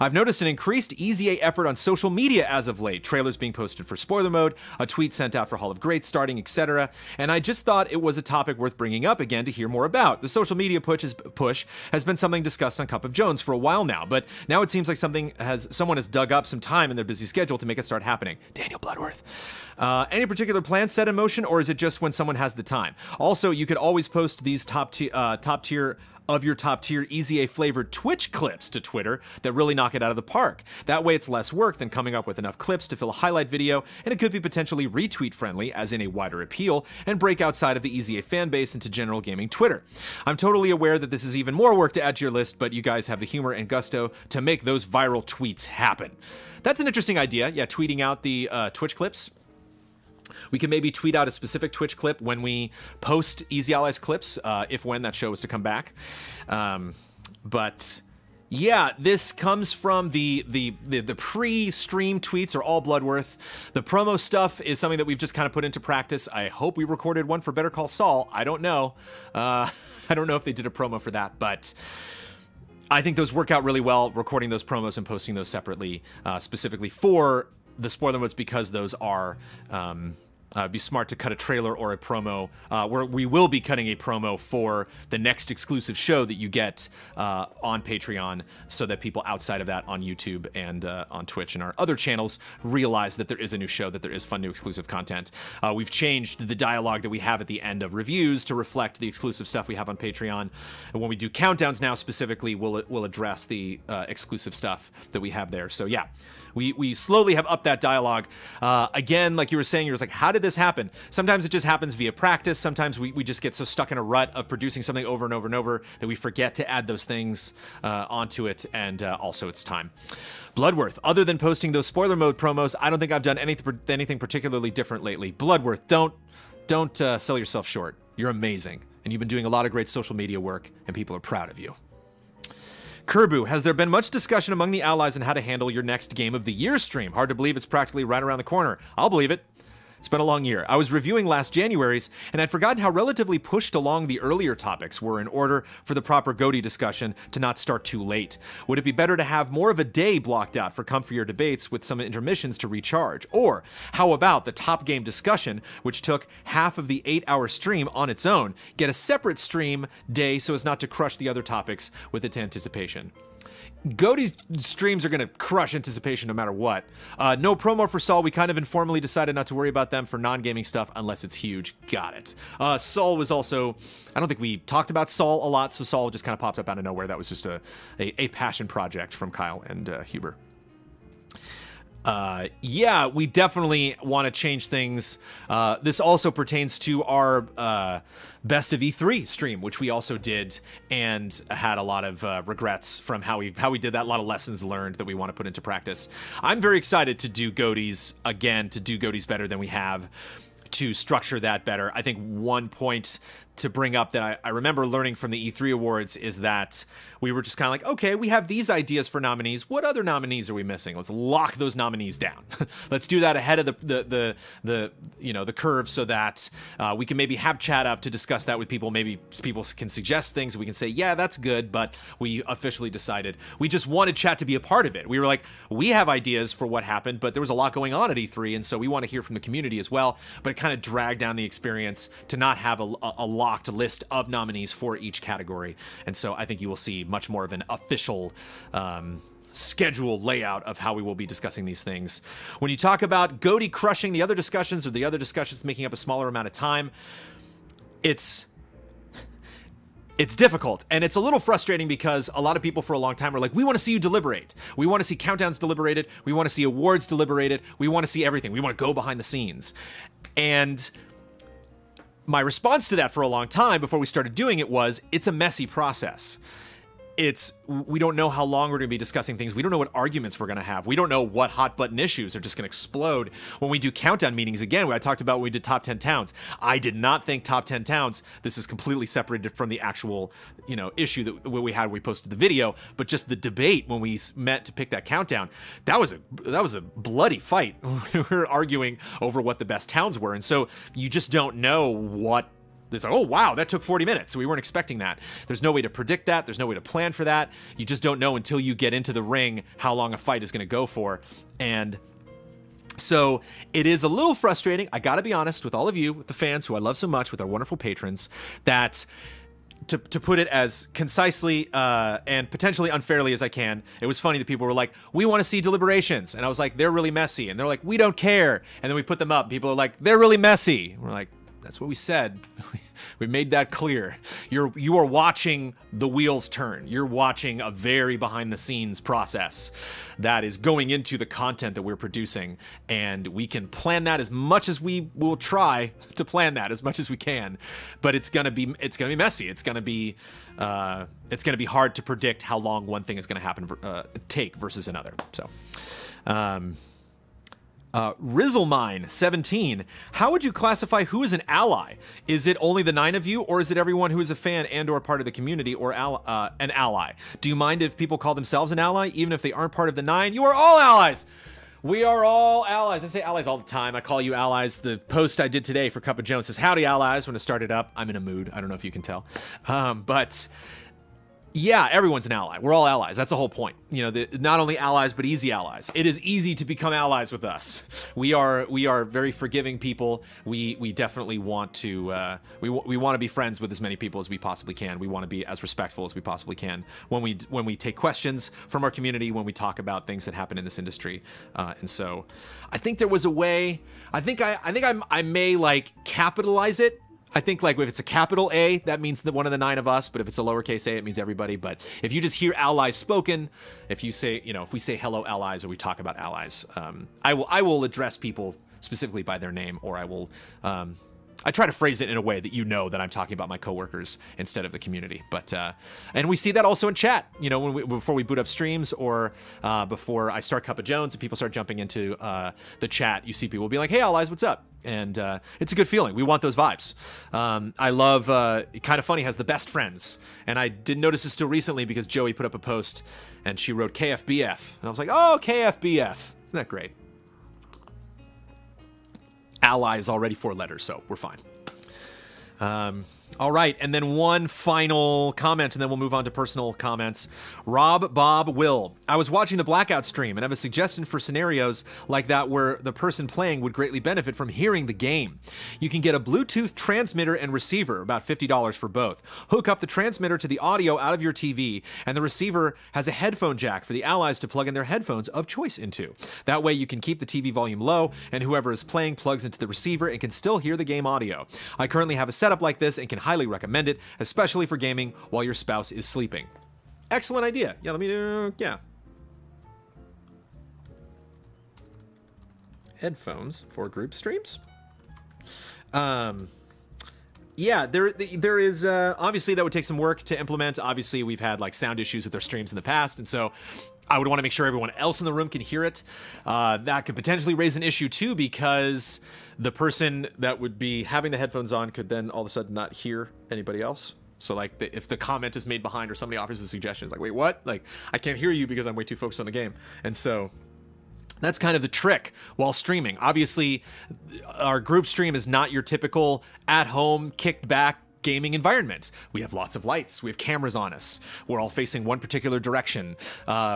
I've noticed an increased EZA effort on social media as of late. Trailers being posted for spoiler mode, a tweet sent out for Hall of Greats starting, etc. And I just thought it was a topic worth bringing up again to hear more about. The social media push has been something discussed on Cup of Jones for a while now, but now it seems like someone has dug up some time in their busy schedule to make it start happening. Daniel Bloodworth. Any particular plans set in motion, or is it just when someone has the time? Also, you could always post these top tier EZA flavored Twitch clips to Twitter that really knock it out of the park. That way it's less work than coming up with enough clips to fill a highlight video, and it could be potentially retweet friendly, as in a wider appeal, and break outside of the EZA fan base into general gaming Twitter. I'm totally aware that this is even more work to add to your list, but you guys have the humor and gusto to make those viral tweets happen. That's an interesting idea. Yeah, tweeting out the Twitch clips. We can maybe tweet out a specific Twitch clip when we post Easy Allies clips, when that show is to come back. But yeah, this comes from the pre-stream tweets are all Bloodworth. The promo stuff is something that we've just kind of put into practice. I hope we recorded one for Better Call Saul. I don't know. I don't know if they did a promo for that, but I think those work out really well, recording those promos and posting those separately, specifically for the spoiler modes, because those are be smart to cut a trailer or a promo, where we will be cutting a promo for the next exclusive show that you get on Patreon, so that people outside of that on YouTube and on Twitch and our other channels realize that there is a new show, that there is fun new exclusive content. We've changed the dialogue that we have at the end of reviews to reflect the exclusive stuff we have on Patreon. And when we do countdowns now specifically, we'll address the exclusive stuff that we have there. So yeah. We slowly have upped that dialogue. Again, like you were saying, you're like, how did this happen? Sometimes it just happens via practice. Sometimes we just get so stuck in a rut of producing something over and over and over that we forget to add those things onto it, and also it's time. Bloodworth, other than posting those spoiler mode promos, I don't think I've done anything particularly different lately. Bloodworth, don't sell yourself short. You're amazing, and you've been doing a lot of great social media work, and people are proud of you. Kerbu, has there been much discussion among the allies on how to handle your next Game of the Year stream? Hard to believe it's practically right around the corner. I'll believe it. It's been a long year. I was reviewing last January's, and I'd forgotten how relatively pushed along the earlier topics were in order for the proper GOTY discussion to not start too late. Would it be better to have more of a day blocked out for comfier debates with some intermissions to recharge? Or how about the top game discussion, which took half of the 8-hour stream on its own, get a separate stream day so as not to crush the other topics with its anticipation? GOTY streams are going to crush anticipation no matter what. No promo for Saul. We kind of informally decided not to worry about them for non-gaming stuff unless it's huge. Got it. Saul was also... I don't think we talked about Saul a lot, so Saul just kind of popped up out of nowhere. That was just a passion project from Kyle and Huber. Yeah, we definitely want to change things. This also pertains to our Best of E3 stream, which we also did and had a lot of regrets from how we did that, a lot of lessons learned that we want to put into practice. I'm very excited to do GOTYs again, to do GOTYs better than we have, to structure that better. I think one point to bring up that I remember learning from the E3 Awards is that we were just kind of like, okay, we have these ideas for nominees. What other nominees are we missing? Let's lock those nominees down. Let's do that ahead of the curve so that we can maybe have chat up to discuss that with people. Maybe people can suggest things. We can say, yeah, that's good, but we officially decided. We just wanted chat to be a part of it. We were like, we have ideas for what happened, but there was a lot going on at E3, and so we want to hear from the community as well. But it kind of dragged down the experience to not have a locked list of nominees for each category. And so I think you will see much more of an official schedule layout of how we will be discussing these things. When you talk about GOTY crushing the other discussions or the other discussions making up a smaller amount of time, it's difficult, and it's a little frustrating because a lot of people for a long time were like, we want to see you deliberate. We want to see countdowns deliberated. We want to see awards deliberated. We want to see everything. We want to go behind the scenes. And my response to that for a long time before we started doing it was, it's a messy process. We don't know how long we're going to be discussing things. We don't know what arguments we're going to have. We don't know what hot button issues are just going to explode when we do countdown meetings again. I talked about when we did top 10 towns. I did not think top 10 towns, this is completely separated from the actual, issue that we had when we posted the video, but just the debate when we met to pick that countdown. That was a bloody fight. We were arguing over what the best towns were. And so you just don't know what. It's like, oh, wow, that took 40 minutes. So we weren't expecting that. There's no way to predict that. There's no way to plan for that. You just don't know until you get into the ring how long a fight is going to go for. And so it is a little frustrating. I got to be honest with all of you, with the fans who I love so much, with our wonderful patrons, that to put it as concisely and potentially unfairly as I can, it was funny that people were like, we want to see deliberations. And I was like, they're really messy. And they're like, we don't care. And then we put them up. People are like, they're really messy. And we're like, that's what we said. We made that clear. You are watching the wheels turn. You're watching a very behind-the-scenes process that is going into the content that we're producing, and we can plan that as much as we will try to plan that as much as we can. But it's gonna be messy. It's gonna be hard to predict how long one thing is gonna take versus another. So. Rizzlemine17, how would you classify who is an ally? Is it only the 9 of you, or is it everyone who is a fan and or part of the community, or an ally? Do you mind if people call themselves an ally, even if they aren't part of the 9? You are all allies! We are all allies. I say allies all the time. I call you allies. The post I did today for Cup of Jones says, howdy allies, when it started up. I'm in a mood. I don't know if you can tell. But yeah, everyone's an ally. We're all allies. That's the whole point. Not only allies, but easy allies. It is easy to become allies with us. We are very forgiving people. We definitely want to we want to be friends with as many people as we possibly can. We want to be as respectful as we possibly can when we take questions from our community, when we talk about things that happen in this industry. And so, I think there was a way. I think I may like capitalize it. I think like if it's a capital A, that means that one of the 9 of us, but if it's a lowercase a, it means everybody. But if you just hear allies spoken, if you say, if we say hello allies or we talk about allies, I will address people specifically by their name, or I will I try to phrase it in a way that you know that I'm talking about my coworkers instead of the community. But and we see that also in chat. You know, before we boot up streams or before I start Cup of Jones and people start jumping into the chat, you see people be like, "Hey, All Eyes, what's up?" And it's a good feeling. We want those vibes. I love Kind of Funny has the best friends, and I didn't notice this till recently because Joey put up a post and she wrote KFBF, and I was like, "Oh, KFBF, isn't that great?" Ally is already 4 letters, so we're fine. All right, and then one final comment, and then we'll move on to personal comments. Rob, Bob, Will. I was watching the Blackout stream and have a suggestion for scenarios like that where the person playing would greatly benefit from hearing the game. You can get a Bluetooth transmitter and receiver, about $50 for both. Hook up the transmitter to the audio out of your TV, and the receiver has a headphone jack for the allies to plug in their headphones of choice into. That way you can keep the TV volume low, and whoever is playing plugs into the receiver and can still hear the game audio. I currently have a setup like this and can highly recommend it, especially for gaming while your spouse is sleeping. Excellent idea. Yeah, let me do, yeah. Headphones for group streams. Yeah, there is, obviously that would take some work to implement. Obviously we've had like sound issues with their streams in the past, and so I would want to make sure everyone else in the room can hear it. That could potentially raise an issue too, because the person that would be having the headphones on could then all of a sudden not hear anybody else. So like if the comment is made behind or somebody offers a suggestion, it's like, wait, what? Like, I can't hear you because I'm way too focused on the game. And so that's kind of the trick while streaming. Obviously, our group stream is not your typical at-home, kicked back gaming environment. We have lots of lights. We have cameras on us. We're all facing one particular direction.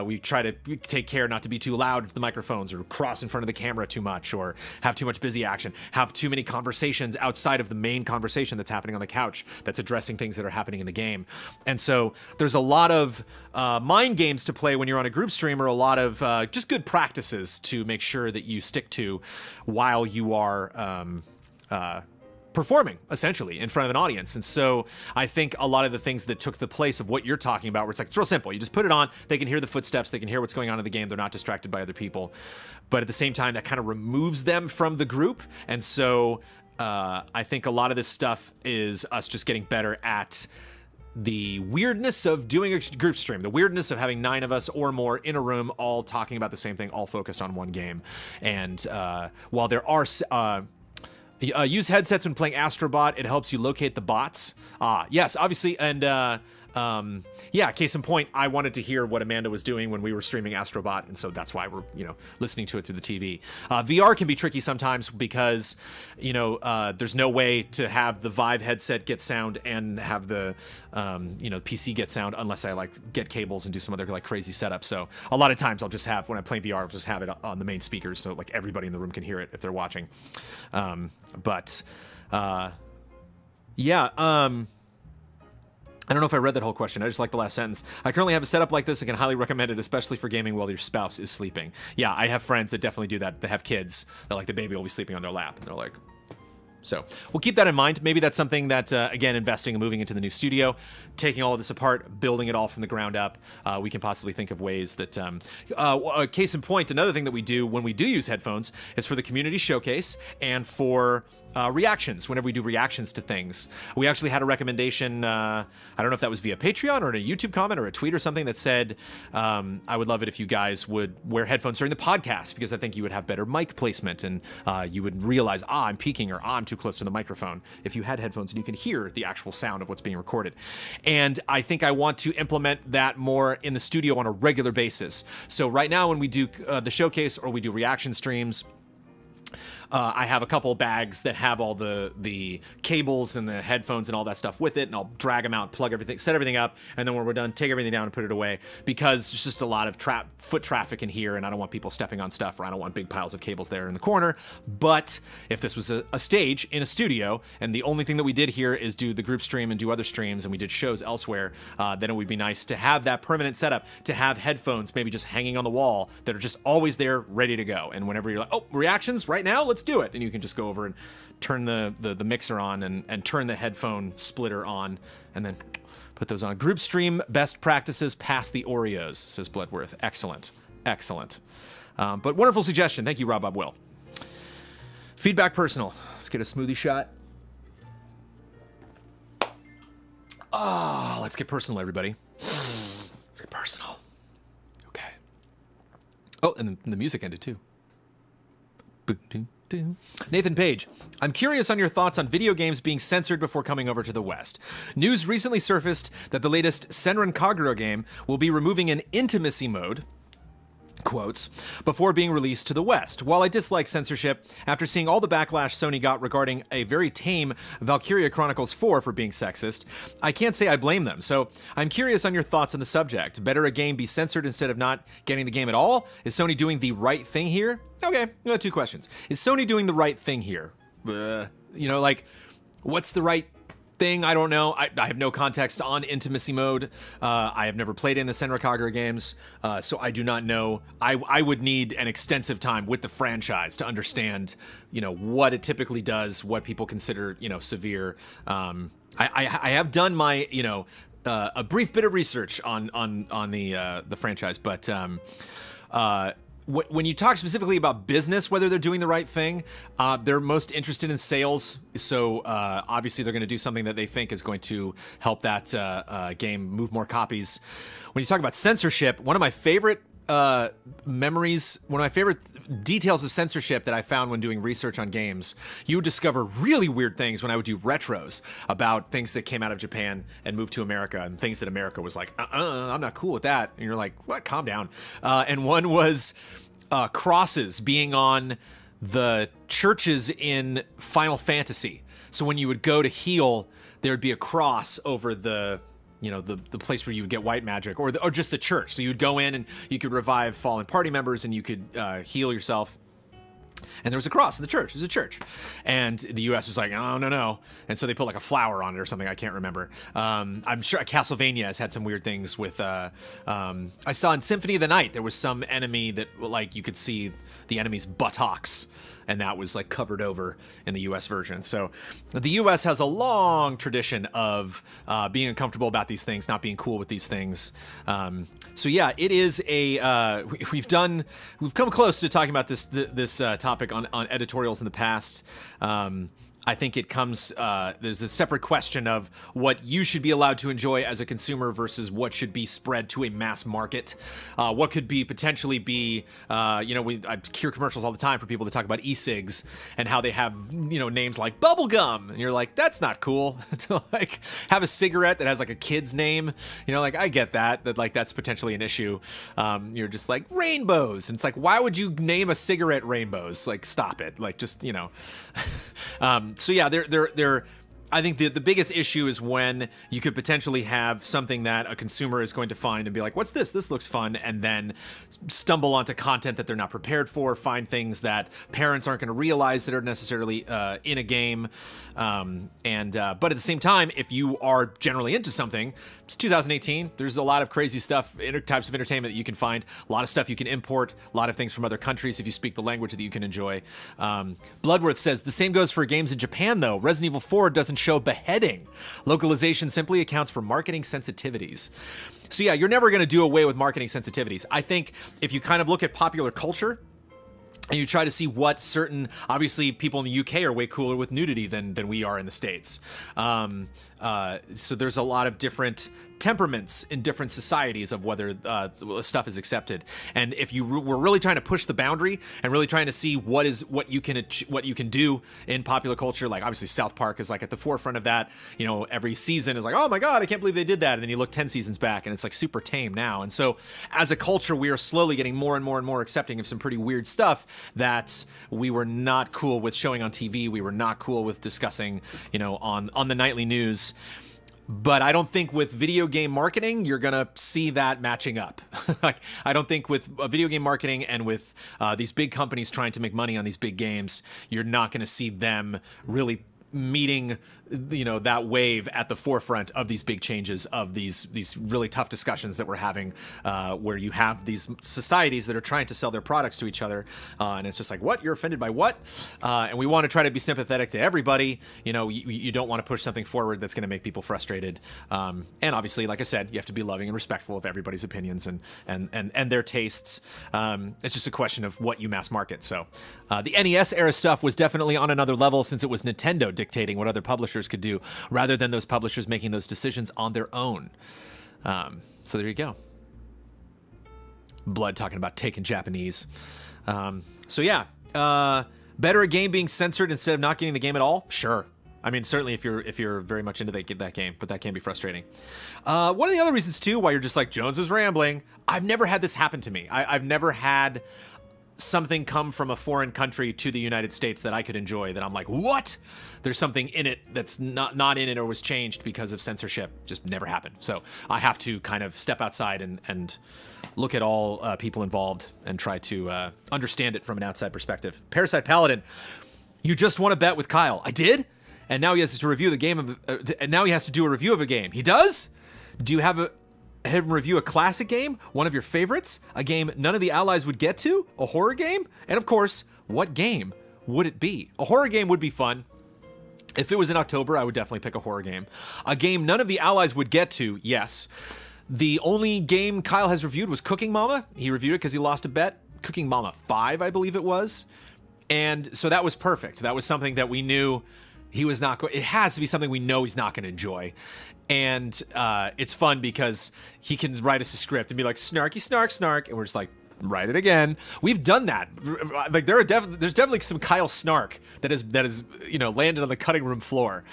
We try to take care not to be too loud into the microphones or cross in front of the camera too much or have too much busy action, have too many conversations outside of the main conversation that's happening on the couch that's addressing things that are happening in the game. And so there's a lot of mind games to play when you're on a group stream, or a lot of just good practices to make sure that you stick to while you are performing, essentially, in front of an audience. And so I think a lot of the things that took the place of what you're talking about, where it's like, it's real simple. You just put it on, they can hear the footsteps, they can hear what's going on in the game, they're not distracted by other people. But at the same time, that kind of removes them from the group. And so I think a lot of this stuff is us just getting better at the weirdness of doing a group stream, the weirdness of having 9 of us or more in a room, all talking about the same thing, all focused on one game. And while there are use headsets when playing Astrobot. It helps you locate the bots. Yes, obviously, and yeah, case in point, I wanted to hear what Amanda was doing when we were streaming Astrobot, and so that's why we're, listening to it through the TV. VR can be tricky sometimes because, there's no way to have the Vive headset get sound and have the, PC get sound unless I get cables and do some other crazy setup. So a lot of times I'll just have, when I'm playing VR, I'll just have it on the main speakers so everybody in the room can hear it if they're watching. Yeah. I don't know if I read that whole question. I just like the last sentence. I currently have a setup like this and can highly recommend it, especially for gaming while your spouse is sleeping. Yeah, I have friends that definitely do that. They have kids that the baby will be sleeping on their lap, and they're like... So we'll keep that in mind. Maybe that's something that, again, investing and moving into the new studio, taking all of this apart, building it all from the ground up, we can possibly think of ways that, case in point, another thing that we do when we do use headphones is for the community showcase and for reactions, whenever we do reactions to things. We actually had a recommendation, I don't know if that was via Patreon or in a YouTube comment or a tweet or something, that said, I would love it if you guys would wear headphones during the podcast, because I think you would have better mic placement and you would realize, I'm peaking or I'm too close to the microphone if you had headphones and you can hear the actual sound of what's being recorded. And I think I want to implement that more in the studio on a regular basis. So right now when we do the showcase or we do reaction streams, I have a couple bags that have all the cables and the headphones and all that stuff with it, and I'll drag them out, plug everything, set everything up, and then when we're done, take everything down and put it away, because there's just a lot of foot traffic in here, and I don't want people stepping on stuff, or I don't want big piles of cables there in the corner. But if this was a stage in a studio, and the only thing that we did here is do the group stream and do other streams, and we did shows elsewhere, then it would be nice to have that permanent setup, to have headphones maybe just hanging on the wall that are just always there, ready to go. And whenever you're like, oh, reactions right now, let's do it, and you can just go over and turn the mixer on and turn the headphone splitter on and then put those on. Group stream best practices past the Oreos, says Bloodworth. Excellent. Excellent. But wonderful suggestion. Thank you, Rob Bob Will. Feedback personal. Let's get a smoothie shot. Oh, let's get personal, everybody. Let's get personal. Okay. Oh, and the music ended too. Nathan Page, I'm curious on your thoughts on video games being censored before coming over to the West. News recently surfaced that the latest Senran Kagura game will be removing an intimacy mode, quotes, before being released to the West. While I dislike censorship, after seeing all the backlash Sony got regarding a very tame Valkyria Chronicles 4 for being sexist, I can't say I blame them. So I'm curious on your thoughts on the subject. Better a game be censored instead of not getting the game at all? Is Sony doing the right thing here? Okay, I got two questions. Is Sony doing the right thing here? You know, like, what's the right thing? I don't know. I have no context on intimacy mode. I have never played in the Senran Kagura games, so I do not know. I would need an extensive time with the franchise to understand, you know, what it typically does, what people consider, you know, severe. I have done my, you know, a brief bit of research on the franchise, but when you talk specifically about business, whether they're doing the right thing, they're most interested in sales. So obviously they're going to do something that they think is going to help that game move more copies. When you talk about censorship, one of my favorite memories, one of my favorite details of censorship that I found when doing research on games, you would discover really weird things when I would do retros about things that came out of Japan and moved to America, and things that America was like, I'm not cool with that. And you're like, what? Calm down. And one was crosses being on the churches in Final Fantasy. So when you would go to heal, there would be a cross over the, you know, the place where you would get white magic, or just the church. So you would go in and you could revive fallen party members, and you could heal yourself. And there was a cross in the church. It was a church. And the U.S. was like, oh, no. And so they put like a flower on it or something. I can't remember. I'm sure Castlevania has had some weird things with... I saw in Symphony of the Night, there was some enemy that, like, you could see the enemy's buttocks, and that was like covered over in the US version. So the US has a long tradition of being uncomfortable about these things, not being cool with these things. So yeah, it is a we've come close to talking about this topic on editorials in the past. I think it comes, there's a separate question of what you should be allowed to enjoy as a consumer versus what should be spread to a mass market. What could be potentially be, you know, I hear commercials all the time for people to talk about e-cigs and how they have, you know, names like bubblegum. And you're like, that's not cool. To like have a cigarette that has like a kid's name, you know, like I get that like that's potentially an issue. You're just like rainbows. And it's like, why would you name a cigarette rainbows? Like, stop it. Like, just, you know. So yeah, I think the biggest issue is when you could potentially have something that a consumer is going to find and be like, what's this? This looks fun. And then stumble onto content that they're not prepared for, find things that parents aren't going to realize that are necessarily in a game. But at the same time, if you are generally into something, it's 2018. There's a lot of crazy stuff, types of entertainment that you can find. A lot of stuff you can import. A lot of things from other countries if you speak the language that you can enjoy. Bloodworth says, the same goes for games in Japan, though. Resident Evil 4 doesn't show beheading. Localization simply accounts for marketing sensitivities. So yeah, you're never going to do away with marketing sensitivities. I think if you kind of look at popular culture, and you try to see what certain, obviously people in the UK are way cooler with nudity than we are in the States. So there's a lot of different temperaments in different societies of whether stuff is accepted. And if you were really trying to push the boundary and really trying to see what you can do in popular culture, like obviously South Park is like at the forefront of that. You know, every season is like, oh my God, I can't believe they did that. And then you look 10 seasons back and it's like super tame now. And so as a culture, we are slowly getting more and more and more accepting of some pretty weird stuff that we were not cool with showing on TV. We were not cool with discussing, you know, on the nightly news. But I don't think with video game marketing, you're going to see that matching up. Like, I don't think with video game marketing and with these big companies trying to make money on these big games, you're not going to see them really meeting you know, that wave at the forefront of these big changes, of these really tough discussions that we're having, where you have these societies that are trying to sell their products to each other, and it's just like, what? You're offended by what? And we want to try to be sympathetic to everybody. You know, you don't want to push something forward that's going to make people frustrated. And obviously, like I said, you have to be loving and respectful of everybody's opinions and their tastes. It's just a question of what you mass market. So the NES era stuff was definitely on another level, since it was Nintendo dictating what other publishers could do, rather than those publishers making those decisions on their own. So there you go. Blood talking about taking Japanese. So yeah, better a game being censored instead of not getting the game at all? Sure. I mean, certainly if you're very much into that game, but that can be frustrating. One of the other reasons too why you're just like, Jones was rambling, I've never had this happen to me. I've never had something come from a foreign country to the United States that I could enjoy, that I'm like, what? There's something in it that's not in it or was changed because of censorship. Just never happened. So I have to kind of step outside and look at all people involved and try to understand it from an outside perspective. Parasite Paladin, you just won a bet with Kyle. I did? And now he has to review the game of, and now he has to do a review of a game. He does? Do you have him review a classic game, one of your favorites, a game none of the allies would get to, a horror game? And of course, what game would it be? A horror game would be fun. If it was in October, I would definitely pick a horror game. A game none of the allies would get to, yes. The only game Kyle has reviewed was Cooking Mama. He reviewed it because he lost a bet. Cooking Mama 5, I believe it was. And so that was perfect. That was something that we knew he was not going. It has to be something we know he's not going to enjoy. And it's fun because he can write us a script and be like, snarky, snark, snark. And we're just like, write it again. We've done that. Like there's definitely some Kyle snark that is you know, landed on the cutting room floor.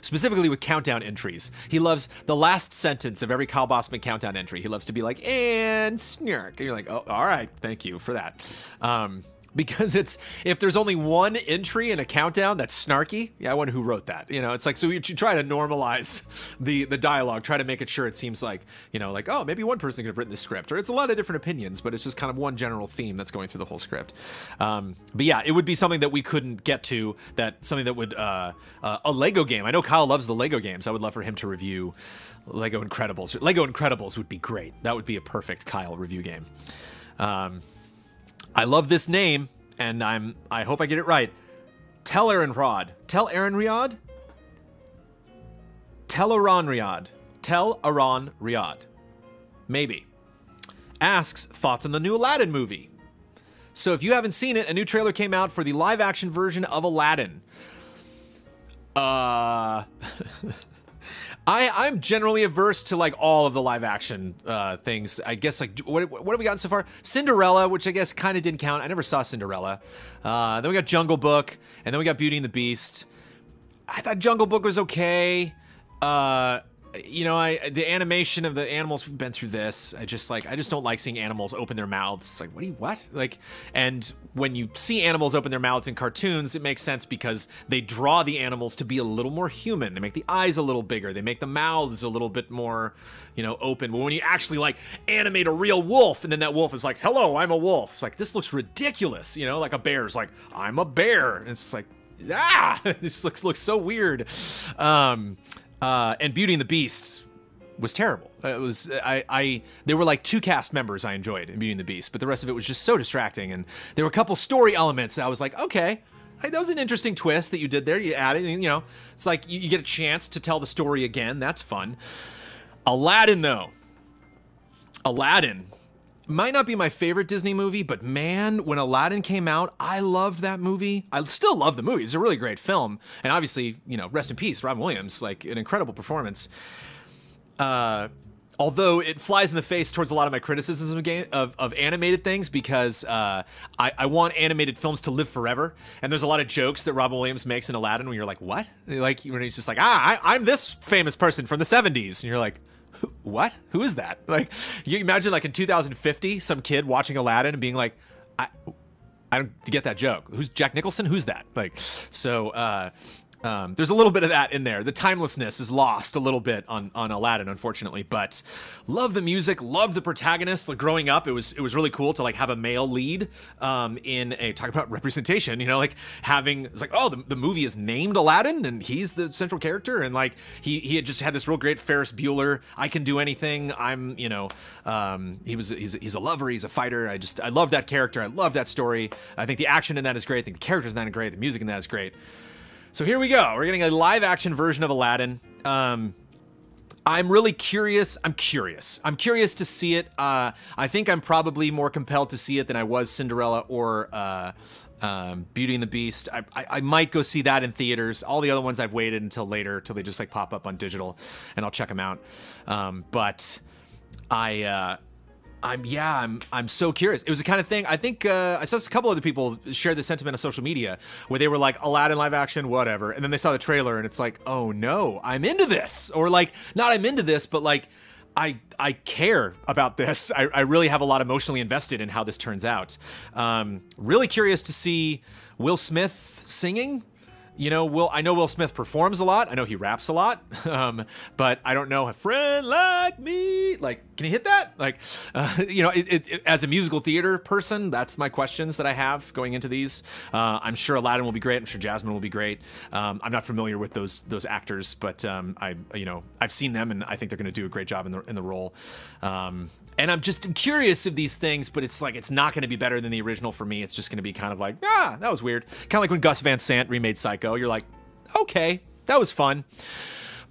Specifically with countdown entries. He loves the last sentence of every Kyle Bossman countdown entry. He loves to be like, and snark. And you're like, oh, all right, thank you for that. Because if there's only one entry in a countdown that's snarky, yeah, I wonder who wrote that. You know, it's like, so you try to normalize the dialogue, try to make it sure it seems like, you know, like, oh, maybe one person could have written this script, or it's a lot of different opinions, but it's just kind of one general theme that's going through the whole script. But yeah, it would be something that we couldn't get to, something that would, a Lego game. I know Kyle loves the Lego games. I would love for him to review Lego Incredibles. Lego Incredibles would be great. That would be a perfect Kyle review game. I love this name, and I hope I get it right. Teleranriad. Teleranriad? Teleranriad. Teleranriad. Maybe. Asks thoughts on the new Aladdin movie. So if you haven't seen it, a new trailer came out for the live-action version of Aladdin. I'm generally averse to like all of the live action things. I guess like what have we gotten so far? Cinderella, which I guess kind of didn't count. I never saw Cinderella. Then we got Jungle Book, and then we got Beauty and the Beast. I thought Jungle Book was okay. You know, the animation of the animals, we've been through this. I just don't like seeing animals open their mouths. It's like, what? Like, and when you see animals open their mouths in cartoons, it makes sense because they draw the animals to be a little more human. They make the eyes a little bigger. They make the mouths a little bit more, you know, open. But when you actually like animate a real wolf, and then that wolf is like, hello, I'm a wolf. It's like, this looks ridiculous. You know, like a bear's like, I'm a bear. And it's like, this looks so weird. And Beauty and the Beast was terrible. It was there were like 2 cast members I enjoyed in Beauty and the Beast, but the rest of it was just so distracting. And there were a couple story elements that I was like, okay, that was an interesting twist that you did there. You added, you know, it's like you get a chance to tell the story again. That's fun. Aladdin though, Aladdin might not be my favorite Disney movie, but man, when Aladdin came out, I loved that movie. I still love the movie. It's a really great film. And obviously, you know, rest in peace, Robin Williams, like an incredible performance. Although it flies in the face towards a lot of my criticisms of animated things, because I want animated films to live forever. And there's a lot of jokes that Robin Williams makes in Aladdin when you're like, what? Like, when he's just like, I'm this famous person from the 70s. And you're like, what? Who is that? Like, you imagine like in 2050, some kid watching Aladdin and being like, I don't get that joke. Who's Jack Nicholson? Who's that? Like, so There's a little bit of that in there. The timelessness is lost a little bit on Aladdin, unfortunately. But love the music, love the protagonist. Like growing up, it was really cool to like have a male lead in a talk about representation. You know, like having it's like the movie is named Aladdin and he's the central character, and like he had just had this real great Ferris Bueller. I can do anything. I'm he's a lover. He's a fighter. I love that character. I love that story. I think the action in that is great. I think the characters in that are great. The music in that is great. So here we go. We're getting a live-action version of Aladdin. I'm really curious. I'm curious to see it. I think I'm probably more compelled to see it than I was Cinderella or Beauty and the Beast. I might go see that in theaters. All the other ones I've waited until later, till they just like pop up on digital, and I'll check them out. But I'm so curious. It was the kind of thing, I think, I saw a couple other people share the sentiment on social media where they were like, Aladdin live action, whatever. And then they saw the trailer and it's like, oh no, I'm into this. Or like, not I'm into this, but like, I care about this. I really have a lot emotionally invested in how this turns out. Really curious to see Will Smith singing. You know, I know Will Smith performs a lot. I know he raps a lot, but I don't know a friend like me. Like, can you hit that? Like, you know, as a musical theater person, that's my questions that I have going into these. I'm sure Aladdin will be great. I'm sure Jasmine will be great. I'm not familiar with those actors, but I've seen them, and I think they're going to do a great job in the role. And I'm just curious of these things, but it's like, it's not going to be better than the original for me. It's just going to be kind of like, that was weird. Kind of like when Gus Van Sant remade Psycho. You're like, okay, that was fun.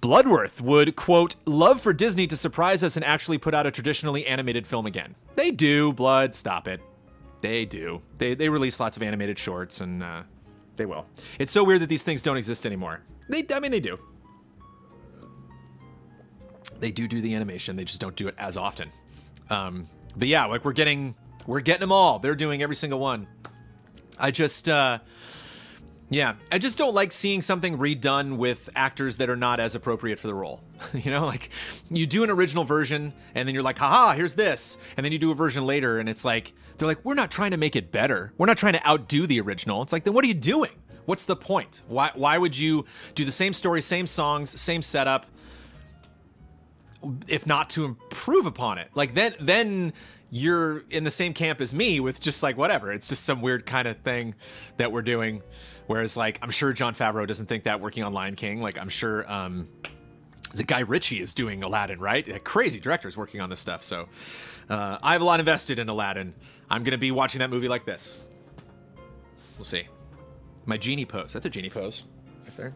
Bloodworth would, quote, love for Disney to surprise us and actually put out a traditionally animated film again. They do, Blood, stop it. They do. They release lots of animated shorts, and they will. It's so weird that these things don't exist anymore. They do. They do the animation. They just don't do it as often. But yeah, like we're getting them all. They're doing every single one. I just don't like seeing something redone with actors that are not as appropriate for the role. You know, like you do an original version and then you're like, haha, here's this. And then you do a version later and it's like, they're like, we're not trying to make it better. We're not trying to outdo the original. It's like, then what are you doing? What's the point? Why would you do the same story, same songs, same setup, if not to improve upon it? Like then you're in the same camp as me with just like whatever. It's just some weird kind of thing that we're doing. Whereas like I'm sure Jon Favreau doesn't think that working on Lion King. Like I'm sure the Guy Ritchie is doing Aladdin, right? Crazy directors working on this stuff. So I have a lot invested in Aladdin. I'm gonna be watching that movie like this. We'll see. My genie pose. That's a genie pose right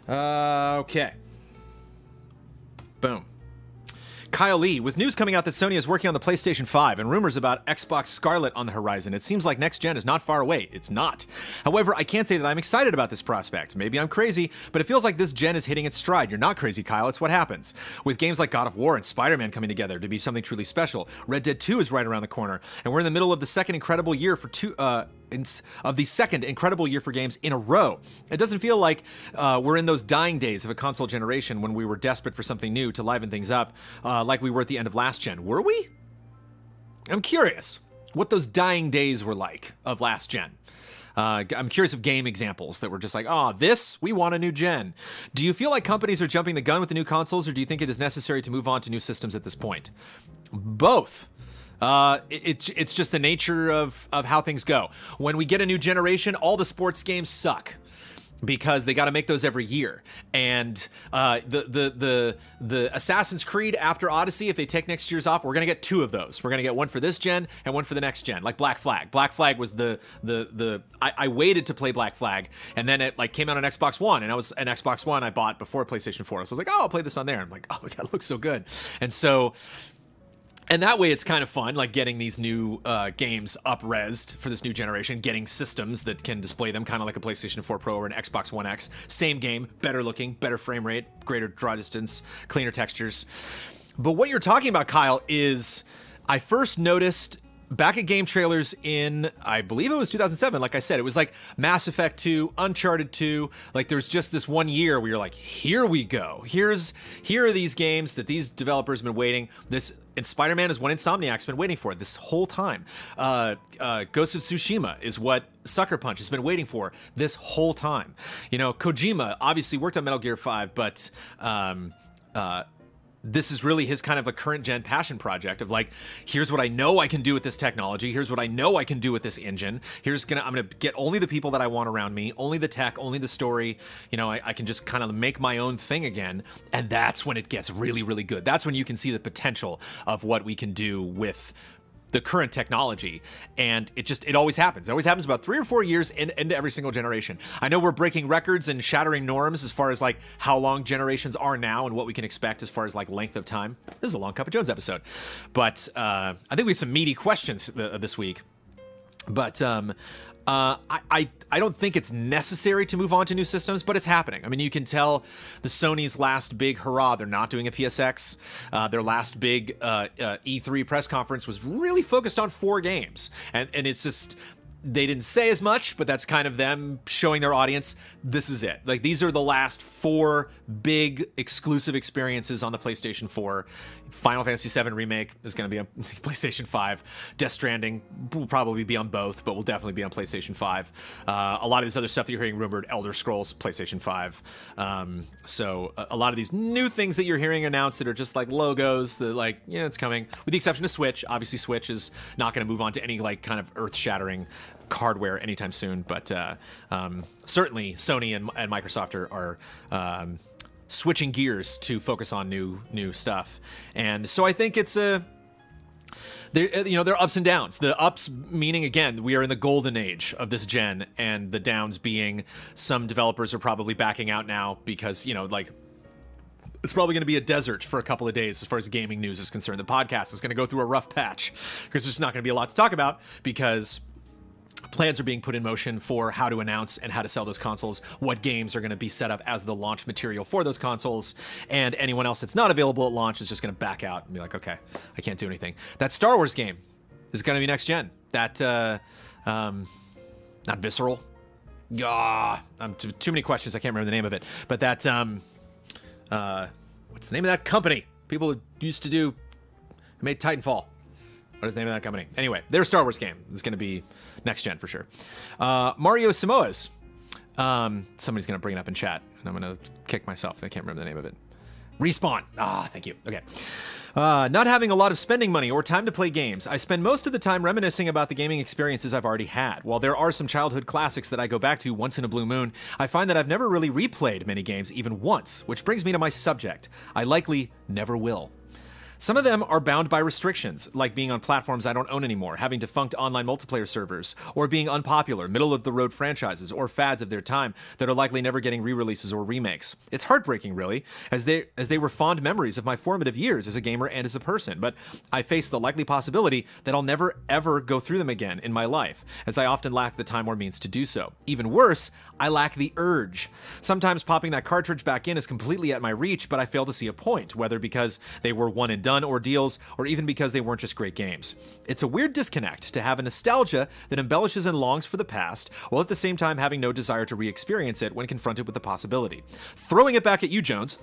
there. Okay. Boom. Kyle Lee, with news coming out that Sony is working on the PlayStation 5 and rumors about Xbox Scarlet on the horizon, it seems like next gen is not far away. It's not. However, I can't say that I'm excited about this prospect. Maybe I'm crazy, but it feels like this gen is hitting its stride. You're not crazy, Kyle. It's what happens. With games like God of War and Spider-Man coming together to be something truly special, Red Dead 2 is right around the corner, and we're in the middle of the second incredible year for games in a row. It doesn't feel like we're in those dying days of a console generation when we were desperate for something new to liven things up, like we were at the end of last gen. Were we? I'm curious what those dying days were like of last gen. I'm curious of game examples that were just like, we want a new gen. Do you feel like companies are jumping the gun with the new consoles, or do you think it is necessary to move on to new systems at this point? Both. It's just the nature of how things go. When we get a new generation, all the sports games suck because they got to make those every year. And the Assassin's Creed after Odyssey, if they take next year's off, we're gonna get 2 of those. We're gonna get one for this gen and one for the next gen, like Black Flag. Black Flag was I waited to play Black Flag, and then it like came out on Xbox One, and I was an Xbox One I bought before PlayStation 4. So I was like, I'll play this on there. I'm like, oh my god, it looks so good. And that way it's kind of fun, like getting these new games up-resed for this new generation, getting systems that can display them kind of like a PlayStation 4 Pro or an Xbox One X. Same game, better looking, better frame rate, greater draw distance, cleaner textures. But what you're talking about, Kyle, is I first noticed back at game trailers in, I believe it was 2007. Like I said, it was like Mass Effect 2, Uncharted 2. Like there's just this one year where you're like, here we go. Here are these games that these developers have been waiting. And Spider-Man is one Insomniac's been waiting for this whole time. Ghost of Tsushima is what Sucker Punch has been waiting for this whole time. You know, Kojima obviously worked on Metal Gear 5, but this is really his kind of a current gen passion project of like, here's what I know I can do with this technology. Here's what I know I can do with this engine. I'm gonna get only the people that I want around me, only the tech, only the story. You know, I can just kind of make my own thing again. And that's when it gets really, really good. That's when you can see the potential of what we can do with the current technology. And it always happens. It always happens about 3 or 4 years into every single generation. I know we're breaking records and shattering norms as far as like how long generations are now and what we can expect as far as like length of time. This is a Long Cup of Jones episode. But I think we have some meaty questions this week. But I don't think it's necessary to move on to new systems, but it's happening. I mean, you can tell the Sony's last big hurrah, they're not doing a PSX. Their last big E3 press conference was really focused on 4 games. And it's just, they didn't say as much, but that's kind of them showing their audience, this is it. Like, these are the last 4 big exclusive experiences on the PlayStation 4. Final Fantasy VII Remake is going to be on PlayStation 5. Death Stranding will probably be on both, but will definitely be on PlayStation 5. A lot of this other stuff that you're hearing rumored, Elder Scrolls, PlayStation 5. So a lot of these new things that you're hearing announced that are just like logos, that like, yeah, it's coming. With the exception of Switch. Obviously, Switch is not going to move on to any like kind of earth-shattering hardware anytime soon, but certainly Sony and Microsoft are switching gears to focus on new stuff. And so I think it's there are ups and downs. The ups meaning, again, we are in the golden age of this gen, and the downs being some developers are probably backing out now because, you know, like, it's probably going to be a desert for a couple of days as far as gaming news is concerned. The podcast is going to go through a rough patch because there's not going to be a lot to talk about because plans are being put in motion for how to announce and how to sell those consoles, what games are going to be set up as the launch material for those consoles, and anyone else that's not available at launch is just going to back out and be like, okay, I can't do anything. That Star Wars game is going to be next gen. That, not Visceral. Too many questions. I can't remember the name of it. But that, what's the name of that company? People who used to who made Titanfall. What is the name of that company? Anyway, their Star Wars game is going to be next gen for sure. Mario Samoas. Somebody's going to bring it up in chat, and I'm going to kick myself. I can't remember the name of it. Respawn. Thank you. Okay. Not having a lot of spending money or time to play games, I spend most of the time reminiscing about the gaming experiences I've already had. While there are some childhood classics that I go back to once in a blue moon, I find that I've never really replayed many games even once, which brings me to my subject. I likely never will. Some of them are bound by restrictions, like being on platforms I don't own anymore, having defunct online multiplayer servers, or being unpopular, middle-of-the-road franchises, or fads of their time that are likely never getting re-releases or remakes. It's heartbreaking, really, as they were fond memories of my formative years as a gamer and as a person, but I face the likely possibility that I'll never, ever go through them again in my life, as I often lack the time or means to do so. Even worse, I lack the urge. Sometimes popping that cartridge back in is completely at my reach, but I fail to see a point, whether because they were one and done ordeals, or even because they weren't just great games. It's a weird disconnect to have a nostalgia that embellishes and longs for the past, while at the same time having no desire to re-experience it when confronted with the possibility. Throwing it back at you, Jones.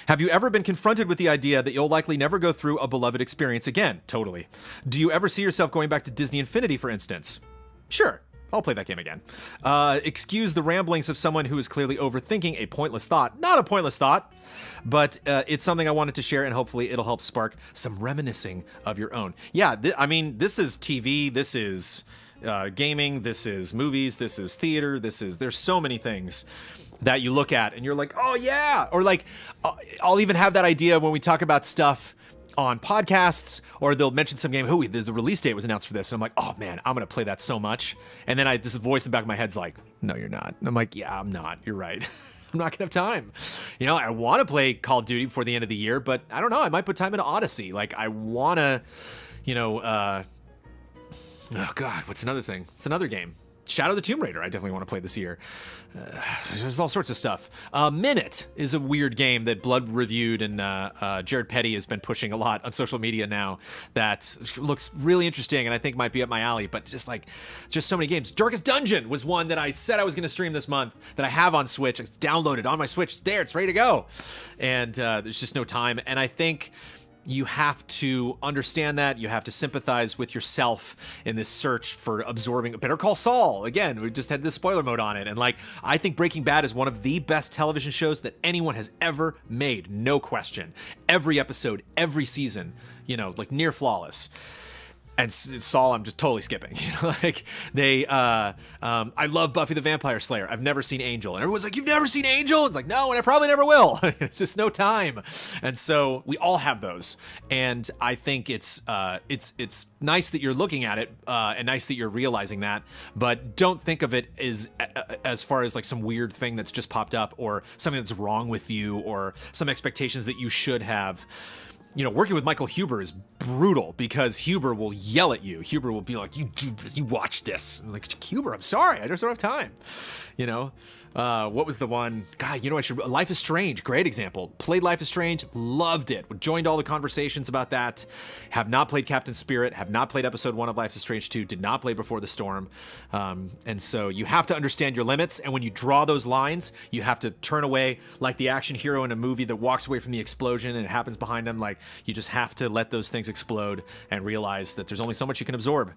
Have you ever been confronted with the idea that you'll likely never go through a beloved experience again? Totally. Do you ever see yourself going back to Disney Infinity, for instance? Sure. I'll play that game again. Excuse the ramblings of someone who is clearly overthinking a pointless thought. Not a pointless thought, but it's something I wanted to share, and hopefully it'll help spark some reminiscing of your own. Yeah, I mean, this is TV, this is gaming, this is movies, this is theater, there's so many things that you look at and you're like, oh yeah! Or like, I'll even have that idea when we talk about stuff on podcasts, or they'll mention some game, the release date was announced for this, and I'm like, oh man, I'm gonna play that so much. And then this voice in the back of my head's like, no, you're not. And I'm like, yeah, I'm not. You're right. I'm not gonna have time. You know, I want to play Call of Duty before the end of the year, but I don't know. I might put time into Odyssey. Like, I want to, you know, oh god, what's another thing? It's another game. Shadow of the Tomb Raider, I definitely want to play this year. There's all sorts of stuff. Minute is a weird game that Blood reviewed, and Jared Petty has been pushing a lot on social media now that looks really interesting and I think might be up my alley, but just so many games. Darkest Dungeon was one that I said I was going to stream this month that I have on Switch. It's downloaded on my Switch. It's there. It's ready to go. And there's just no time. And I think you have to understand that. You have to sympathize with yourself in this search for absorbing. Better Call Saul. Again, we just had this spoiler mode on it. And like, I think Breaking Bad is one of the best television shows that anyone has ever made. No question. Every episode, every season, you know, like near flawless. And Saul, I'm just totally skipping. You know, like I love Buffy the Vampire Slayer. I've never seen Angel, and everyone's like, "You've never seen Angel?" It's like, no, and I probably never will. It's just no time. And so we all have those, and I think it's nice that you're looking at it, and nice that you're realizing that. But don't think of it as far as like some weird thing that's just popped up, or something that's wrong with you, or some expectations that you should have. You know, working with Michael Huber is brutal because Huber will yell at you. Huber will be like, "You do this, you watch this." I'm like, Huber, I'm sorry, I just don't have time. You know, what was the one? God, you know, Life is Strange, great example. Played Life is Strange, loved it. Joined all the conversations about that. Have not played Captain Spirit. Have not played episode 1 of Life is Strange 2. Did not play Before the Storm. And so you have to understand your limits. And when you draw those lines, you have to turn away like the action hero in a movie that walks away from the explosion and it happens behind them. Like, you just have to let those things explode and realize that there's only so much you can absorb.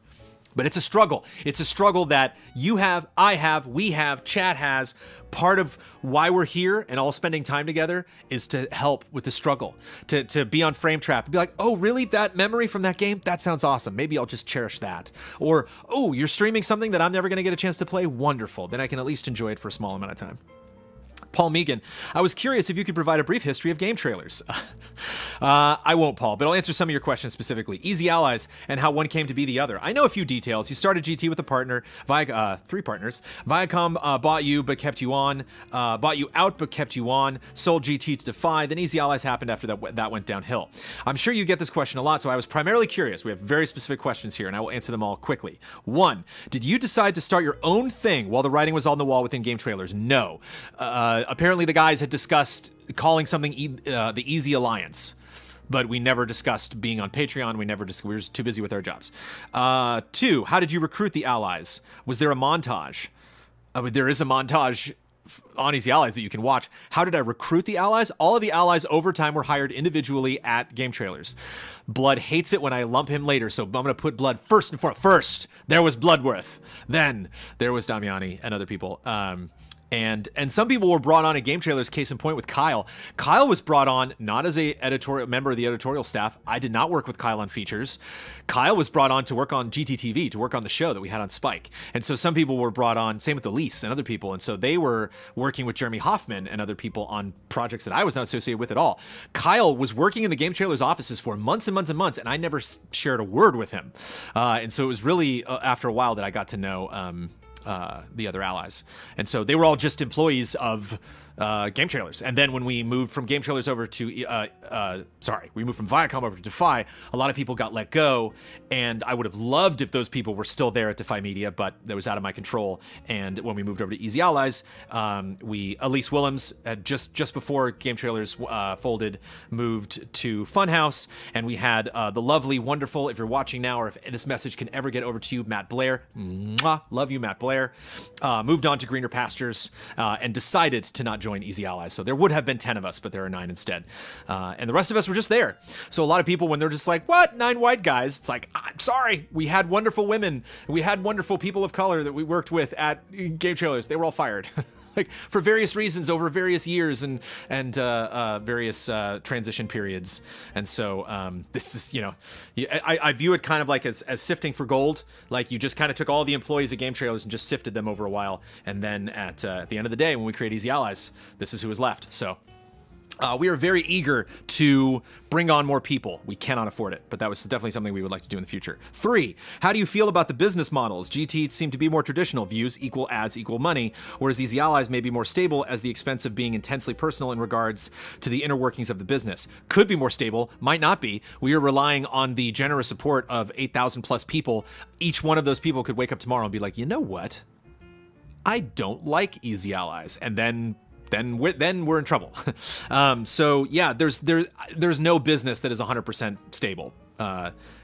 But it's a struggle. It's a struggle that you have, I have, we have, Chad has. Part of why we're here and all spending time together is to help with the struggle, to be on Frame Trap and be like, oh, really? That memory from that game? That sounds awesome. Maybe I'll just cherish that. Or, oh, you're streaming something that I'm never going to get a chance to play? Wonderful. Then I can at least enjoy it for a small amount of time. Paul Megan, I was curious if you could provide a brief history of game trailers. I won't, Paul, but I'll answer some of your questions specifically. Easy Allies and how one came to be the other. I know a few details. You started GT with a partner, 3 partners. Viacom bought you but kept you on, bought you out but kept you on, sold GT to Defy, then Easy Allies happened after that went downhill. I'm sure you get this question a lot, so I was primarily curious. We have very specific questions here, and I will answer them all quickly. 1, did you decide to start your own thing while the writing was on the wall within game trailers? No. Apparently the guys had discussed calling something the Easy Alliance, but we never discussed being on Patreon. We were just too busy with our jobs. 2, how did you recruit the allies? Was there a montage? There is a montage on Easy Allies that you can watch. How did I recruit the allies? All of the allies over time were hired individually at game trailers. Blood hates it when I lump him later, so I'm going to put Blood first and foremost. First, there was Bloodworth. Then there was Damiani and other people. And some people were brought on at game trailers, case in point with Kyle. Kyle was brought on not as a member of the editorial staff. I did not work with Kyle on features. Kyle was brought on to work on GTTV, to work on the show that we had on Spike. And so some people were brought on, same with Elise and other people. And so they were working with Jeremy Hoffman and other people on projects that I was not associated with at all. Kyle was working in the game trailers offices for months and months and months, and I never shared a word with him. And so it was really after a while that I got to know the other allies. And so they were all just employees of game trailers. And then when we moved from game trailers over to, we moved from Viacom over to Defy, a lot of people got let go. And I would have loved if those people were still there at Defy Media, but that was out of my control. And when we moved over to Easy Allies, Elise Willems, had just before game trailers folded, moved to Funhouse. And we had the lovely, wonderful, if you're watching now, or if this message can ever get over to you, Matt Blair. Mwah, love you, Matt Blair. Moved on to Greener Pastures and decided to not join Easy Allies. So there would have been 10 of us, but there are 9 instead. And the rest of us were just there. So a lot of people, when they're just like, what, 9 white guys? It's like, I'm sorry. We had wonderful women. We had wonderful people of color that we worked with at game trailers. They were all fired. Like, for various reasons over various years and various transition periods. And so this is, you know, I view it kind of like as sifting for gold. Like, you just kind of took all the employees at game trailers and just sifted them over a while. And then at the end of the day, when we create Easy Allies, this is who was left. So we are very eager to bring on more people. We cannot afford it, but that was definitely something we would like to do in the future. 3, how do you feel about the business models? GT seem to be more traditional. Views equal ads equal money, whereas Easy Allies may be more stable as the expense of being intensely personal in regards to the inner workings of the business. Could be more stable, might not be. We are relying on the generous support of 8,000 plus people. Each one of those people could wake up tomorrow and be like, you know what? I don't like Easy Allies, and then we're in trouble. So yeah, there's no business that is 100% stable.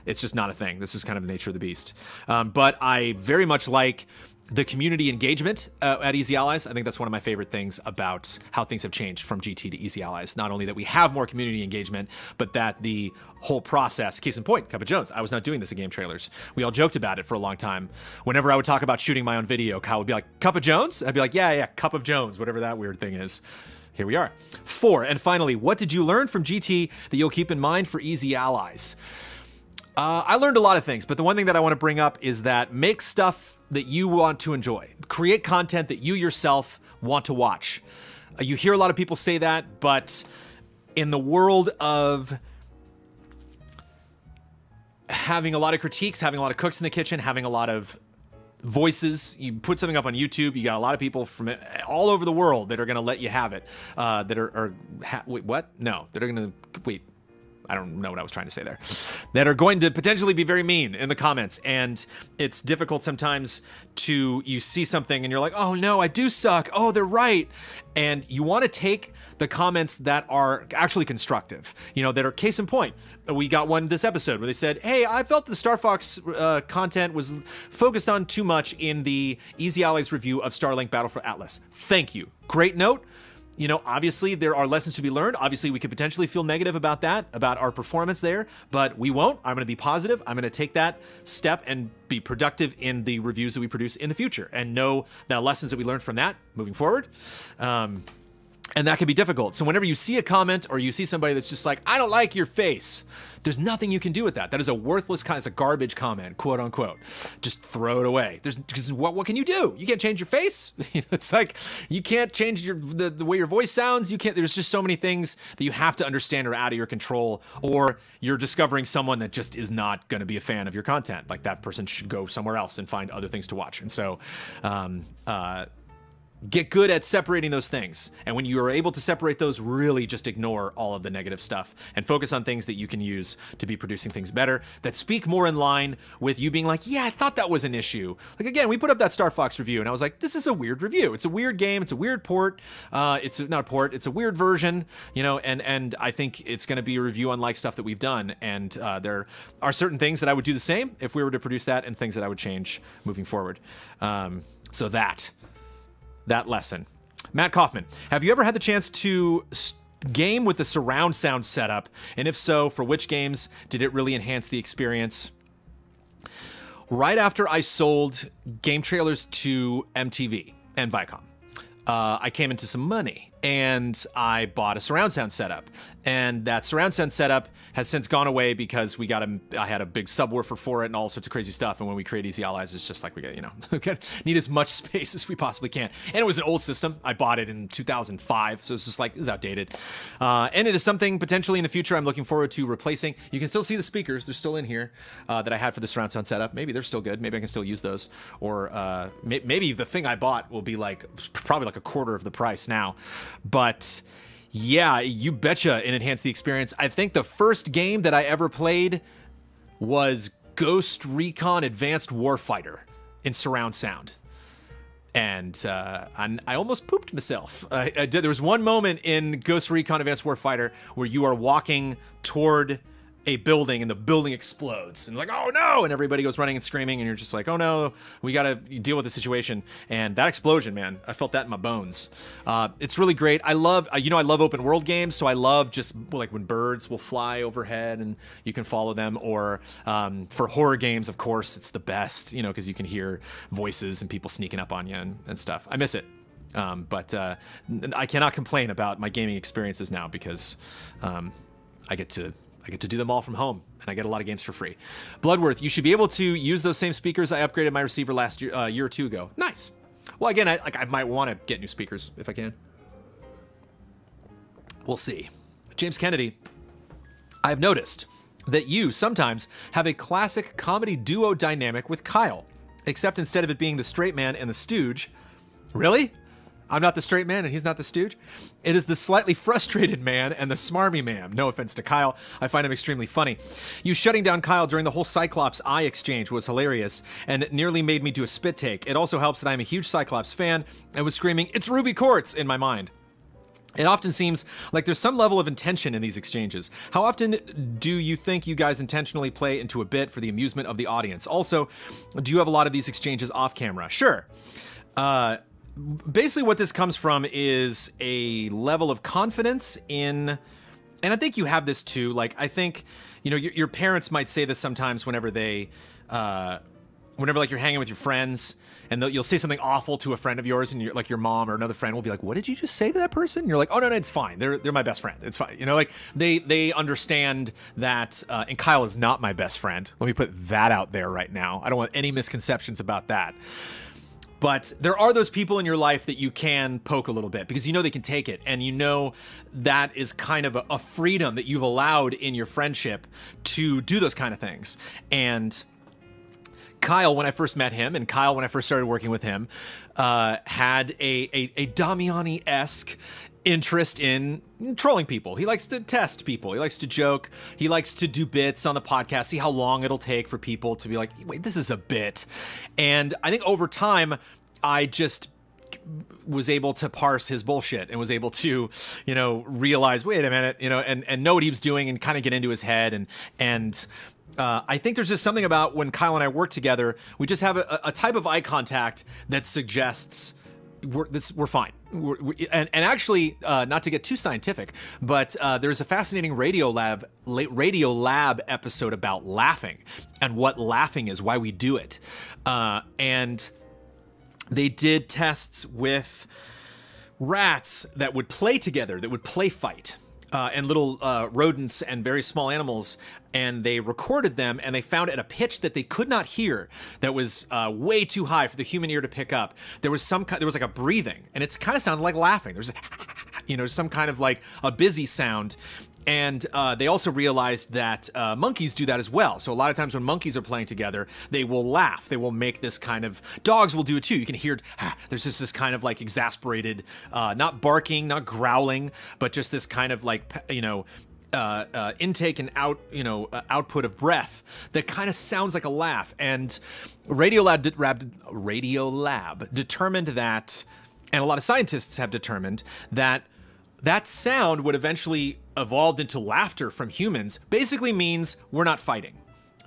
It's just not a thing. This is kind of the nature of the beast. But I very much like the community engagement at Easy Allies. I think that's one of my favorite things about how things have changed from GT to Easy Allies. Not only that we have more community engagement, but that the whole process, case in point, Cup of Jones, I was not doing this in game trailers. We all joked about it for a long time. Whenever I would talk about shooting my own video, Kyle would be like, Cup of Jones? I'd be like, yeah, Cup of Jones, whatever that weird thing is. Here we are. 4, and finally, what did you learn from GT that you'll keep in mind for Easy Allies? I learned a lot of things, but the one thing that I want to bring up is that make stuff that you want to enjoy. Create content that you yourself want to watch. You hear a lot of people say that, but in the world of having a lot of critiques, having a lot of cooks in the kitchen, having a lot of voices, you put something up on YouTube, you got a lot of people from all over the world that are going to let you have it. Wait, what? No, that are going to, wait. I don't know what I was trying to say there, that are going to potentially be very mean in the comments. And it's difficult sometimes you see something and you're like, oh no, I do suck. Oh, they're right. And you want to take the comments that are actually constructive, that are case in point. We got one this episode where they said, hey, I felt the Star Fox content was focused on too much in the Easy Allies review of Starlink Battle for Atlas. Thank you. Great note. Obviously there are lessons to be learned. Obviously we could potentially feel negative about that, about our performance there, but we won't. I'm going to be positive. I'm going to take that step and be productive in the reviews that we produce in the future and know the lessons that we learned from that moving forward. And that can be difficult. So whenever you see a comment or you see somebody that's just like, I don't like your face, there's nothing you can do with that. That is a worthless kind of garbage comment, quote unquote. Just throw it away. Because what can you do? You can't change your face. It's like you can't change the way your voice sounds. You can't. There's just so many things that you have to understand are out of your control, or you're discovering someone that just is not going to be a fan of your content. Like that person should go somewhere else and find other things to watch. And so, get good at separating those things. And when you are able to separate those, really just ignore all of the negative stuff and focus on things that you can use to be producing things better, that speak more in line with you being like, yeah, I thought that was an issue. Like, again, we put up that Star Fox review and I was like, this is a weird review. It's a weird game. It's a weird port. It's not a port. It's a weird version, and I think it's going to be a review unlike stuff that we've done. And there are certain things that I would do the same if we were to produce that, and things that I would change moving forward. So that lesson. Matt Kaufman, have you ever had the chance to game with the surround sound setup? And if so, for which games did it really enhance the experience? Right after I sold game trailers to MTV and Viacom, I came into some money and I bought a surround sound setup. And that surround sound setup has since gone away because I had a big subwoofer for it and all sorts of crazy stuff. And when we create Easy Allies, it's just like we need as much space as we possibly can. And it was an old system. I bought it in 2005, so it's just like, it's outdated. And it is something potentially in the future I'm looking forward to replacing. You can still see the speakers. They're still in here that I had for the surround sound setup. Maybe they're still good. Maybe I can still use those. Or maybe the thing I bought will be probably like a quarter of the price now. But yeah, you betcha it enhanced the experience. I think the first game that I ever played was Ghost Recon Advanced Warfighter in surround sound. And I almost pooped myself. There was one moment in Ghost Recon Advanced Warfighter where you are walking toward a building and the building explodes and like, oh no, and everybody goes running and screaming and you're just like, oh no, we gotta deal with the situation. And that explosion, man, I felt that in my bones. It's really great. I love open world games, so I love just like when birds will fly overhead and you can follow them, or for horror games, of course, it's the best, because you can hear voices and people sneaking up on you and stuff. I miss it. But I cannot complain about my gaming experiences now because I get to do them all from home, and I get a lot of games for free. Bloodworth, you should be able to use those same speakers. I upgraded my receiver last year or two ago. Nice. Well, again, I might want to get new speakers if I can. We'll see. James Kennedy, I've noticed that you sometimes have a classic comedy duo dynamic with Kyle, except instead of it being the straight man and the stooge. Really? I'm not the straight man and he's not the stooge. It is the slightly frustrated man and the smarmy man. No offense to Kyle. I find him extremely funny. You shutting down Kyle during the whole Cyclops eye exchange was hilarious and nearly made me do a spit take. It also helps that I'm a huge Cyclops fan and was screaming, "It's Ruby Quartz!" in my mind. It often seems like there's some level of intention in these exchanges. How often do you think you guys intentionally play into a bit for the amusement of the audience? Also, do you have a lot of these exchanges off camera? Sure. Basically what this comes from is a level of confidence in, and I think you have this too, like I think, you know, your parents might say this sometimes whenever they, whenever like you're hanging with your friends and you'll say something awful to a friend of yours and you're like your mom or another friend will be like, "What did you just say to that person?" And you're like, "Oh no, it's fine. They're my best friend. It's fine." You know, like they understand that, and Kyle is not my best friend. Let me put that out there right now. I don't want any misconceptions about that. But there are those people in your life that you can poke a little bit because you know they can take it. And you know that is kind of a freedom that you've allowed in your friendship to do those kind of things. And Kyle, when I first met him, and Kyle, when I first started working with him, had a Damiani-esque interest in trolling people. He likes to test people. He likes to joke. He likes to do bits on the podcast, see how long it'll take for people to be like, "Wait, this is a bit." And I think over time, I just was able to parse his bullshit and was able to, you know, realize, wait a minute, you know, and know what he was doing and kind of get into his head. And I think there's just something about when Kyle and I work together, we just have a type of eye contact that suggests we're fine. And actually, not to get too scientific, but there's a fascinating Radio Lab episode about laughing and what laughing is, why we do it. And they did tests with rats that would play together, that would play fight. And little rodents and very small animals, and they recorded them, and they found at a pitch that they could not hear, that was way too high for the human ear to pick up. There was like a breathing, and it's kind of sounded like laughing. There's, you know, some kind of like a busy sound. And they also realized that monkeys do that as well. So a lot of times when monkeys are playing together, they will laugh. They will make this kind of, dogs will do it too. You can hear, there's just this kind of like exasperated, not barking, not growling, but just this kind of like, you know, intake and output of breath that kind of sounds like a laugh. And Radiolab determined that, and a lot of scientists have determined that that sound would eventually evolve into laughter from humans basically means we're not fighting.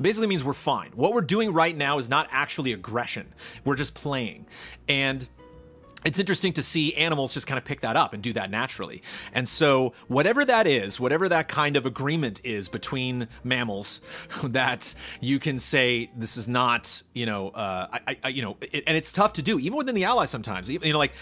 Basically means we're fine. What we're doing right now is not actually aggression. We're just playing. And it's interesting to see animals just kind of pick that up and do that naturally. And so whatever that is, whatever that kind of agreement is between mammals, that you can say this is not, you know, and it's tough to do, even within the allies sometimes. You know, like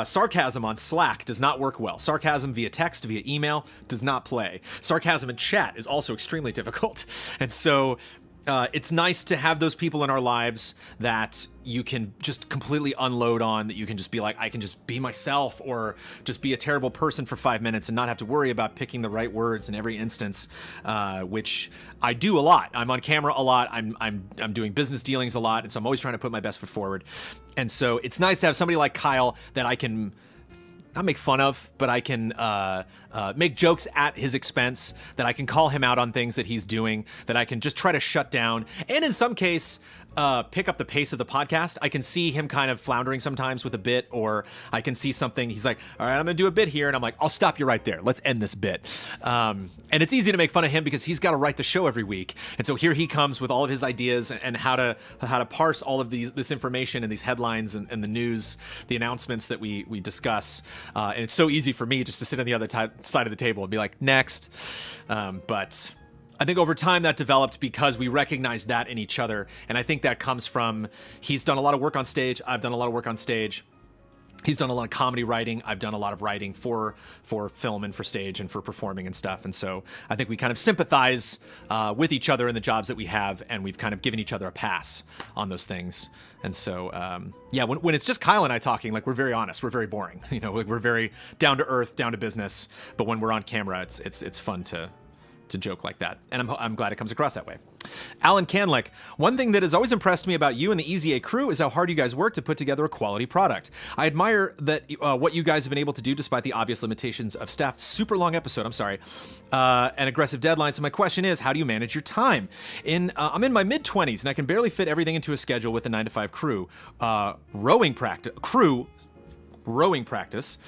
sarcasm on Slack does not work well. Sarcasm via text, via email does not play. Sarcasm in chat is also extremely difficult. And so it's nice to have those people in our lives that you can just completely unload on, that you can just be like, I can just be myself, or just be a terrible person for 5 minutes and not have to worry about picking the right words in every instance, which I do a lot. I'm on camera a lot. I'm doing business dealings a lot, and so I'm always trying to put my best foot forward. And so it's nice to have somebody like Kyle that I can not make fun of, but I can make jokes at his expense, that I can call him out on things that he's doing, that I can just try to shut down, and in some case, pick up the pace of the podcast. I can see him kind of floundering sometimes with a bit, or I can see something, he's like, all right, I'm gonna do a bit here, and I'm like, I'll stop you right there. Let's end this bit. And it's easy to make fun of him because he's got to write the show every week. And so here he comes with all of his ideas and how to parse all of this information and these headlines and the news, the announcements that we discuss. And it's so easy for me just to sit on the other side of the table and be like, next. But I think over time that developed because we recognized that in each other. And I think that comes from, he's done a lot of work on stage. I've done a lot of work on stage. He's done a lot of comedy writing. I've done a lot of writing for film and for stage and for performing and stuff. And so I think we kind of sympathize with each other in the jobs that we have, and we've kind of given each other a pass on those things. And so, yeah, when it's just Kyle and I talking, like, we're very honest, we're very boring. You know, like, we're very down to earth, down to business. But when we're on camera, it's fun to to joke like that. And I'm glad it comes across that way. Alan Canlick, one thing that has always impressed me about you and the Easy A crew is how hard you guys work to put together a quality product. I admire that what you guys have been able to do despite the obvious limitations of staff. Super long episode, I'm sorry, and aggressive deadlines. So my question is, how do you manage your time? I'm in my mid-20s and I can barely fit everything into a schedule with a 9-to-5 crew. Rowing practice,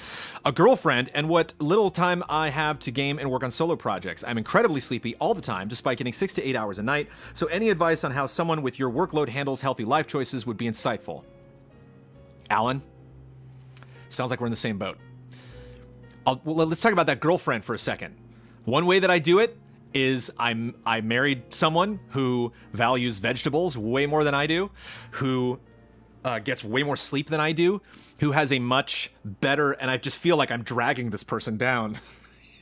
a girlfriend, and what little time I have to game and work on solo projects. I'm incredibly sleepy all the time, despite getting 6 to 8 hours a night. So any advice on how someone with your workload handles healthy life choices would be insightful. Alan, sounds like we're in the same boat. Well, let's talk about that girlfriend for a second. One way that I do it is I married someone who values vegetables way more than I do, who gets way more sleep than I do, who has a much better, and I just feel like I'm dragging this person down.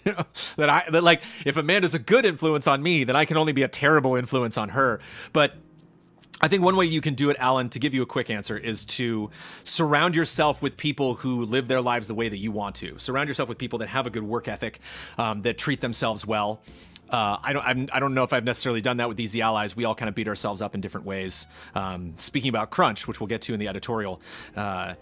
You know, that like, if Amanda's a good influence on me, then I can only be a terrible influence on her. But I think one way you can do it, Alan, to give you a quick answer, is to surround yourself with people who live their lives the way that you want to. Surround yourself with people that have a good work ethic, that treat themselves well. I don't know if I've necessarily done that with Easy Allies. We all kind of beat ourselves up in different ways. Speaking about crunch, which we'll get to in the editorial, I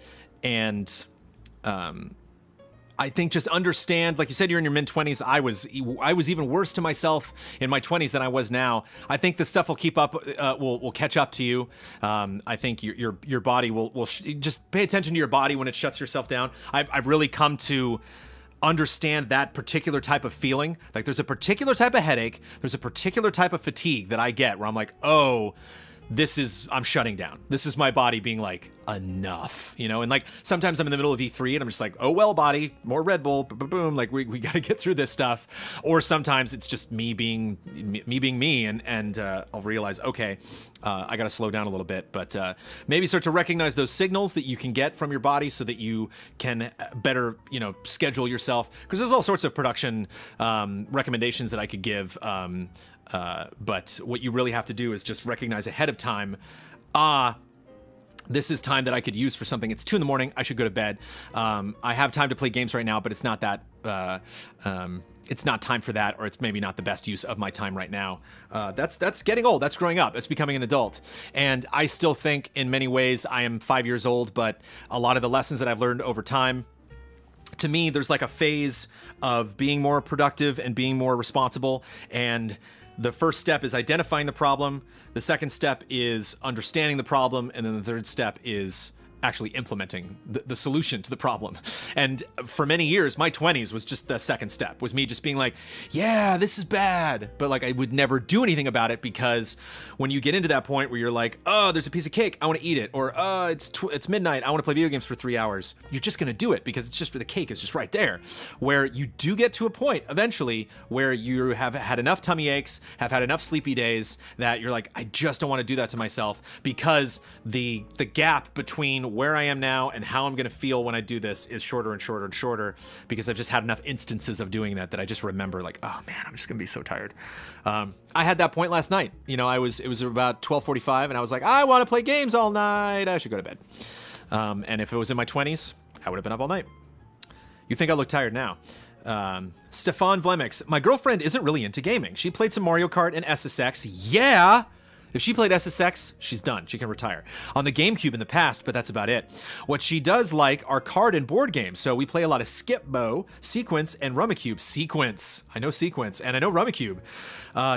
think just understand, like you said, you're in your mid-20s. I was even worse to myself in my 20s than I was now. I think this stuff will keep up, will catch up to you. I think your body will just pay attention to your body when it shuts yourself down. I've really come to understand that particular type of feeling. Like, there's a particular type of headache, there's a particular type of fatigue that I get where I'm like, oh, I'm shutting down. This is my body being like, enough, you know? And like, sometimes I'm in the middle of E3 and I'm just like, oh, well, body, more Red Bull, boom, like we got to get through this stuff. Or sometimes it's just me being me, and I'll realize, okay, I got to slow down a little bit, but maybe start to recognize those signals that you can get from your body so that you can better, you know, schedule yourself. Because there's all sorts of production recommendations that I could give. But what you really have to do is just recognize ahead of time, this is time that I could use for something. It's 2 in the morning. I should go to bed. I have time to play games right now, but it's not that, it's not time for that, or it's maybe not the best use of my time right now. That's getting old. That's growing up. It's becoming an adult. And I still think in many ways I am 5 years old, but a lot of the lessons that I've learned over time, to me, there's like a phase of being more productive and being more responsible. And the first step is identifying the problem. The second step is understanding the problem. And then the third step is actually implementing the solution to the problem. And for many years, my 20s was just the second step, was me just being like, yeah, this is bad. But like, I would never do anything about it, because when you get into that point where you're like, oh, there's a piece of cake, I want to eat it. Or, it's midnight, I want to play video games for 3 hours. You're just going to do it because it's just, the cake is just right there. Where you do get to a point eventually where you have had enough tummy aches, have had enough sleepy days, that you're like, I just don't want to do that to myself, because the gap between where I am now and how I'm going to feel when I do this is shorter and shorter and shorter, because I've just had enough instances of doing that I just remember like, oh man, I'm just going to be so tired. I had that point last night. You know, it was about 12:45 and I was like, I want to play games all night. I should go to bed. And if it was in my 20s, I would have been up all night. You think I look tired now. Stefan Vlemix, my girlfriend isn't really into gaming. She played some Mario Kart and SSX. Yeah! If she played SSX, she's done. She can retire. On the GameCube in the past, but that's about it. What she does like are card and board games, so we play a lot of Skip-Bo, Sequence, and Rummikub. Sequence. I know Sequence, and I know Rummikub.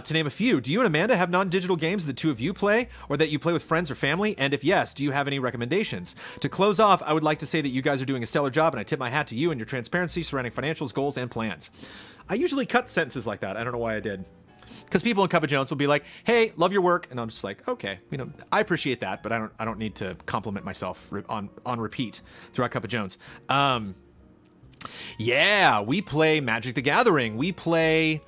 To name a few, do you and Amanda have non-digital games the two of you play, or that you play with friends or family? And if yes, do you have any recommendations? To close off, I would like to say that you guys are doing a stellar job, and I tip my hat to you and your transparency surrounding financials, goals, and plans. I usually cut sentences like that. I don't know why I did. Because people in Cup of Jones will be like, hey, love your work. And I'm just like, okay, you know, I appreciate that, but I don't need to compliment myself on repeat throughout Cup of Jones. Yeah, we play Magic the Gathering. We play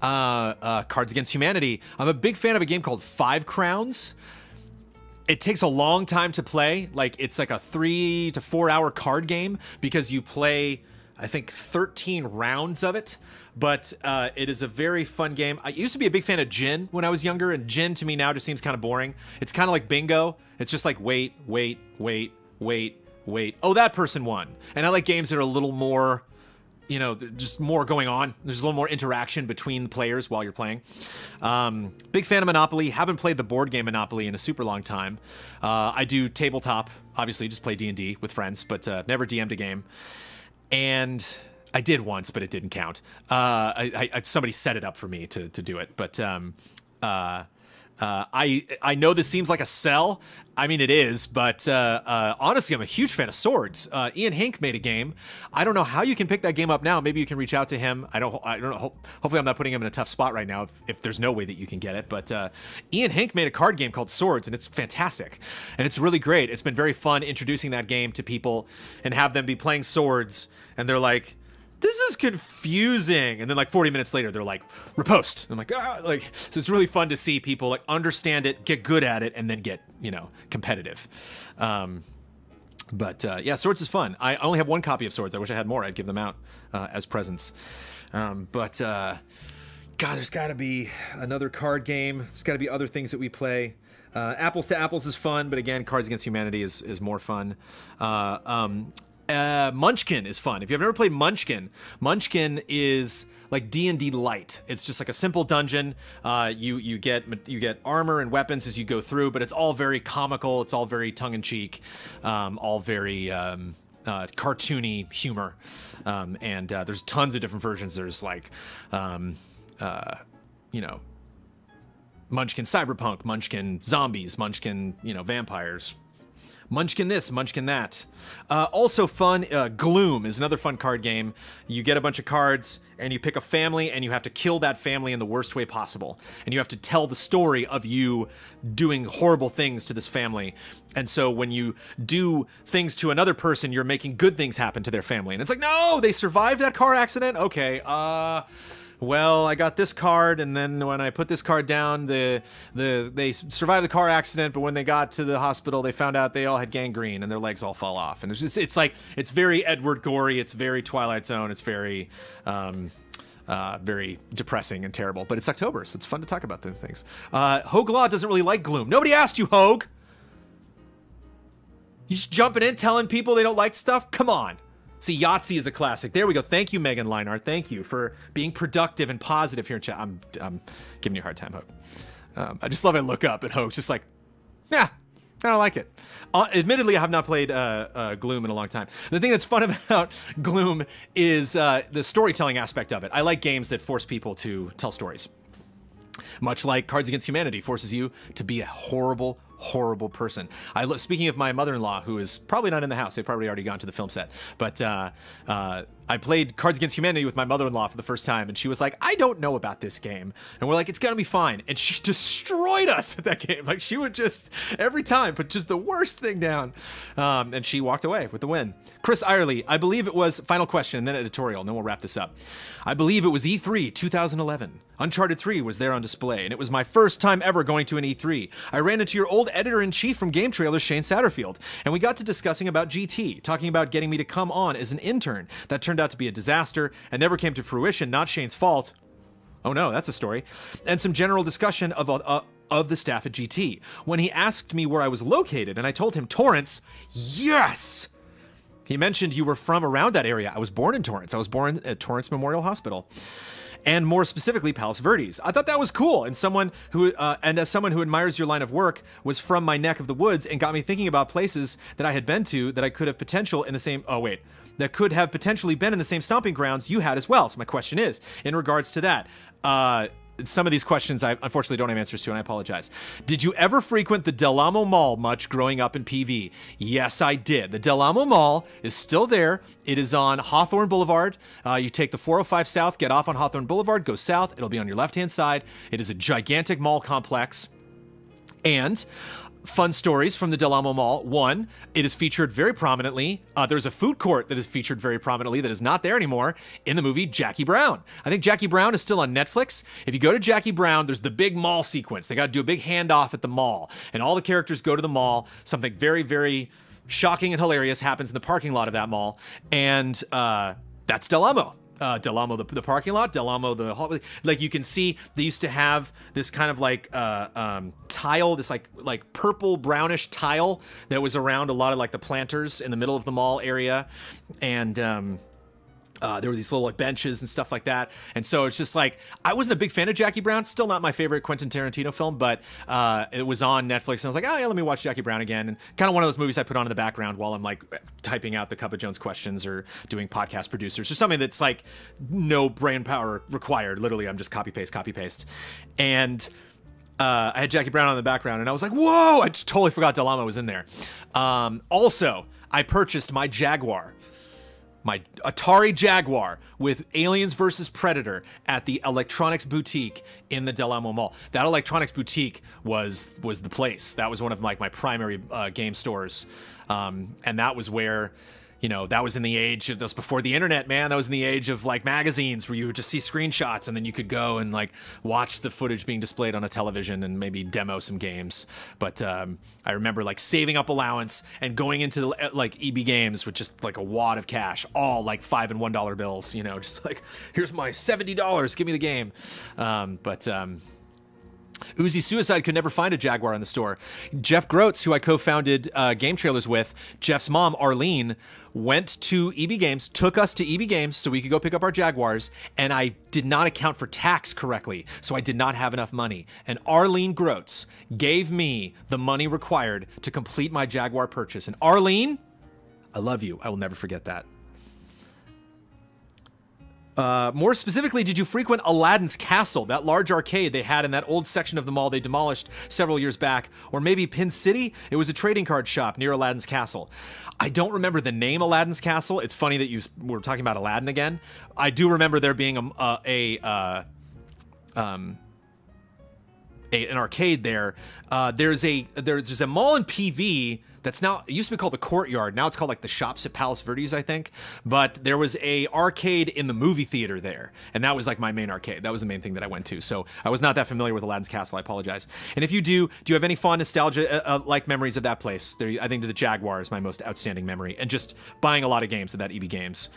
Cards Against Humanity. I'm a big fan of a game called 5 Crowns. It takes a long time to play. Like, it's like a 3 to 4 hour card game, because you play, I think, 13 rounds of it. But it is a very fun game. I used to be a big fan of Gin when I was younger, and Gin to me now just seems kind of boring. It's kind of like bingo. It's just like wait. Oh, that person won. And I like games that are a little more, you know, just more going on. There's a little more interaction between the players while you're playing. Big fan of Monopoly. Haven't played the board game Monopoly in a super long time. I do tabletop, obviously, just play D&D with friends, but never DM'd a game. And I did once, but it didn't count. Somebody set it up for me to do it, but I know this seems like a sell. I mean, it is, but honestly, I'm a huge fan of Swords. Ian Hink made a game. I don't know how you can pick that game up now. Maybe you can reach out to him. I don't know. Hopefully, I'm not putting him in a tough spot right now if there's no way that you can get it. But Ian Hink made a card game called Swords, and it's fantastic. And it's really great. It's been very fun introducing that game to people and have them be playing Swords, and they're like, this is confusing. And then like 40 minutes later, they're like, repost. I'm like, ah, like, so it's really fun to see people like understand it, get good at it, and then get, you know, competitive. Yeah, Swords is fun. I only have one copy of Swords. I wish I had more. I'd give them out as presents. God, there's got to be another card game. There's got to be other things that we play. Apples to Apples is fun, but again, Cards Against Humanity is more fun. Munchkin is fun. If you've never played Munchkin, Munchkin is like D&D light. It's just like a simple dungeon. You get armor and weapons as you go through, but it's all very comical. It's all very tongue-in-cheek, all very cartoony humor. There's tons of different versions. There's like, you know, Munchkin Cyberpunk, Munchkin Zombies, Munchkin, you know, vampires. Munchkin this, Munchkin that. Also fun, Gloom is another fun card game. You get a bunch of cards, and you pick a family, and you have to kill that family in the worst way possible. And you have to tell the story of you doing horrible things to this family. And so when you do things to another person, you're making good things happen to their family. And it's like, no, they survived that car accident? Okay, well, I got this card, and then when I put this card down, they survived the car accident, but when they got to the hospital, they found out they all had gangrene, and their legs all fell off. And it's like, it's very Edward Gorey, it's very Twilight Zone, it's very, very depressing and terrible. But it's October, so it's fun to talk about those things. Hogue Law doesn't really like Gloom. Nobody asked you, Hogue! You just jumping in, telling people they don't like stuff? Come on! See, Yahtzee is a classic. There we go. Thank you, Megan Leinart. Thank you for being productive and positive here in chat. I'm giving you a hard time, Hogue. I just love it. Look up at Hogue's just like, yeah, I don't like it. Admittedly, I have not played Gloom in a long time. The thing that's fun about Gloom is the storytelling aspect of it. I like games that force people to tell stories. Much like Cards Against Humanity forces you to be a horrible person. Speaking of my mother-in-law, who is probably not in the house, they've probably already gone to the film set, but I played Cards Against Humanity with my mother-in-law for the first time, and she was like, I don't know about this game. And we're like, it's gonna be fine. And she destroyed us at that game. Like, she would just, every time, put just the worst thing down. And she walked away with the win. Chris Irely, I believe it was, final question, and then editorial, and then we'll wrap this up. I believe it was E3 2011. Uncharted 3 was there on display, and it was my first time ever going to an E3. I ran into your old editor-in-chief from Game Trailers, Shane Satterfield, and we got to discussing about GT, talking about getting me to come on as an intern. That turned out to be a disaster and never came to fruition, not Shane's fault. Oh no, that's a story. And some general discussion of the staff at GT. When he asked me where I was located and I told him Torrance, yes! He mentioned you were from around that area. I was born in Torrance. I was born at Torrance Memorial Hospital. And more specifically, Palos Verdes. I thought that was cool, and someone who, and as someone who admires your line of work, was from my neck of the woods and got me thinking about places that I had been to that I could have potential in the same. Oh wait, that could have potentially been in the same stomping grounds you had as well. So my question is, in regards to that, some of these questions I unfortunately don't have answers to, and I apologize. Did you ever frequent the Del Amo Mall much growing up in PV? Yes, I did. The Del Amo Mall is still there. It is on Hawthorne Boulevard. You take the 405 south, get off on Hawthorne Boulevard, go south. It'll be on your left-hand side. It is a gigantic mall complex. And fun stories from the Del Amo Mall. One, it is featured very prominently. There's a food court that is featured very prominently that is not there anymore in the movie Jackie Brown. I think Jackie Brown is still on Netflix. If you go to Jackie Brown, there's the big mall sequence. They got to do a big handoff at the mall, and all the characters go to the mall. Something very, very shocking and hilarious happens in the parking lot of that mall, and that's Del Amo. Del Amo, the parking lot, Del Amo, the hall. Like, you can see they used to have this kind of like tile, this like purple brownish tile that was around a lot of like the planters in the middle of the mall area, and There were these little like benches and stuff like that. And so it's just like, I wasn't a big fan of Jackie Brown. Still not my favorite Quentin Tarantino film, but it was on Netflix. And I was like, oh yeah, let me watch Jackie Brown again. And kind of one of those movies I put on in the background while I'm like typing out the Cup of Jones questions or doing podcast producers or something that's like no brain power required. Literally, I'm just copy, paste. And I had Jackie Brown on in the background and I was like, whoa, I just totally forgot Del Amo was in there. Also, I purchased my Jaguar. My Atari Jaguar with Aliens vs. Predator at the Electronics Boutique in the Del Amo Mall. That Electronics Boutique was the place. That was one of like my primary game stores, and that was where, you know, that was in the age of, that was before the internet, man. That was in the age of like magazines where you would just see screenshots and then you could go and like watch the footage being displayed on a television and maybe demo some games. But I remember like saving up allowance and going into like EB Games with just like a wad of cash, all like $5 and $1 bills, you know, just like, here's my $70, give me the game. Uzi Suicide could never find a Jaguar in the store. Jeff Groats, who I co-founded Game Trailers with, Jeff's mom, Arlene, went to EB Games, took us to EB Games so we could go pick up our Jaguars, and I did not account for tax correctly, so I did not have enough money. And Arlene Groats gave me the money required to complete my Jaguar purchase. And Arlene, I love you. I will never forget that. More specifically, did you frequent Aladdin's Castle, that large arcade they had in that old section of the mall they demolished several years back? Or maybe Pin City? It was a trading card shop near Aladdin's Castle. I don't remember the name Aladdin's Castle. It's funny that you were talking about Aladdin again. I do remember there being an arcade there. There's a mall in PV that's now, it used to be called the Courtyard. Now it's called like the Shops at Palos Verdes, I think. But there was a arcade in the movie theater there. And that was like my main arcade. That was the main thing that I went to. So I was not that familiar with Aladdin's Castle. I apologize. And if you do you have any fond nostalgia like memories of that place? I think the Jaguar is my most outstanding memory. And just buying a lot of games at that EB Games.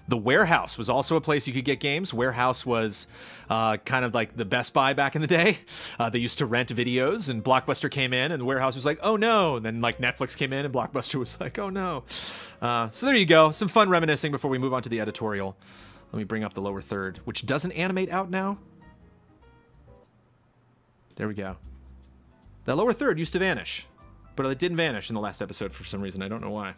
The Warehouse was also a place you could get games. Warehouse was kind of like the Best Buy back in the day. They used to rent videos, and Blockbuster came in, and the Warehouse was like, oh no. And then like Netflix came in, and Blockbuster was like, oh no. So there you go. Some fun reminiscing before we move on to the editorial. Let me bring up the lower third, which doesn't animate out now. There we go. That lower third used to vanish, but it didn't vanish in the last episode for some reason. I don't know why.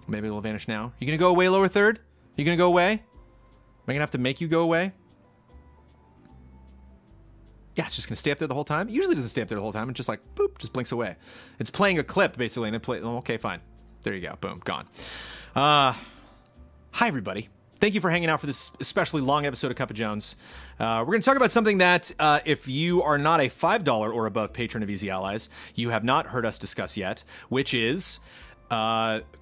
Maybe it'll vanish now. You gonna go away, lower third? You gonna go away? Am I gonna have to make you go away? Yeah, it's just gonna stay up there the whole time. It usually doesn't stay up there the whole time. It just like, boop, just blinks away. It's playing a clip, basically, and it oh, okay, fine. There you go, boom, gone. Hi, everybody. Thank you for hanging out for this especially long episode of Cup of Jones. We're gonna talk about something that, if you are not a $5 or above patron of Easy Allies, you have not heard us discuss yet, which is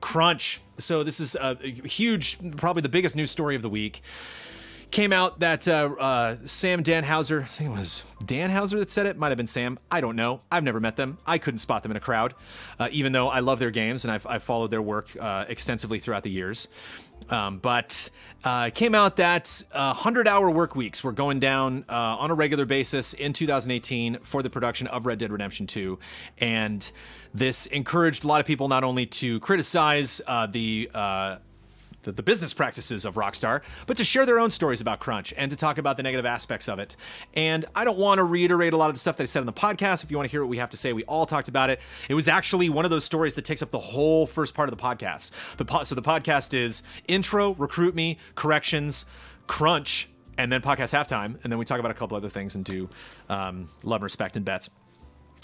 Crunch. So this is a huge, probably the biggest news story of the week. Came out that Sam Danhauser, I think it was Danhauser that said it, might have been Sam, I don't know. I've never met them. I couldn't spot them in a crowd, even though I love their games and I've followed their work extensively throughout the years. But it came out that 100-hour work weeks were going down on a regular basis in 2018 for the production of Red Dead Redemption 2. And this encouraged a lot of people not only to criticize the business practices of Rockstar, but to share their own stories about Crunch and to talk about the negative aspects of it. And I don't want to reiterate a lot of the stuff that I said on the podcast. If you want to hear what we have to say, we all talked about it. It was actually one of those stories that takes up the whole first part of the podcast. So the podcast is intro, recruit me, corrections, Crunch, and then podcast halftime. And then we talk about a couple other things and do love, respect, and bets.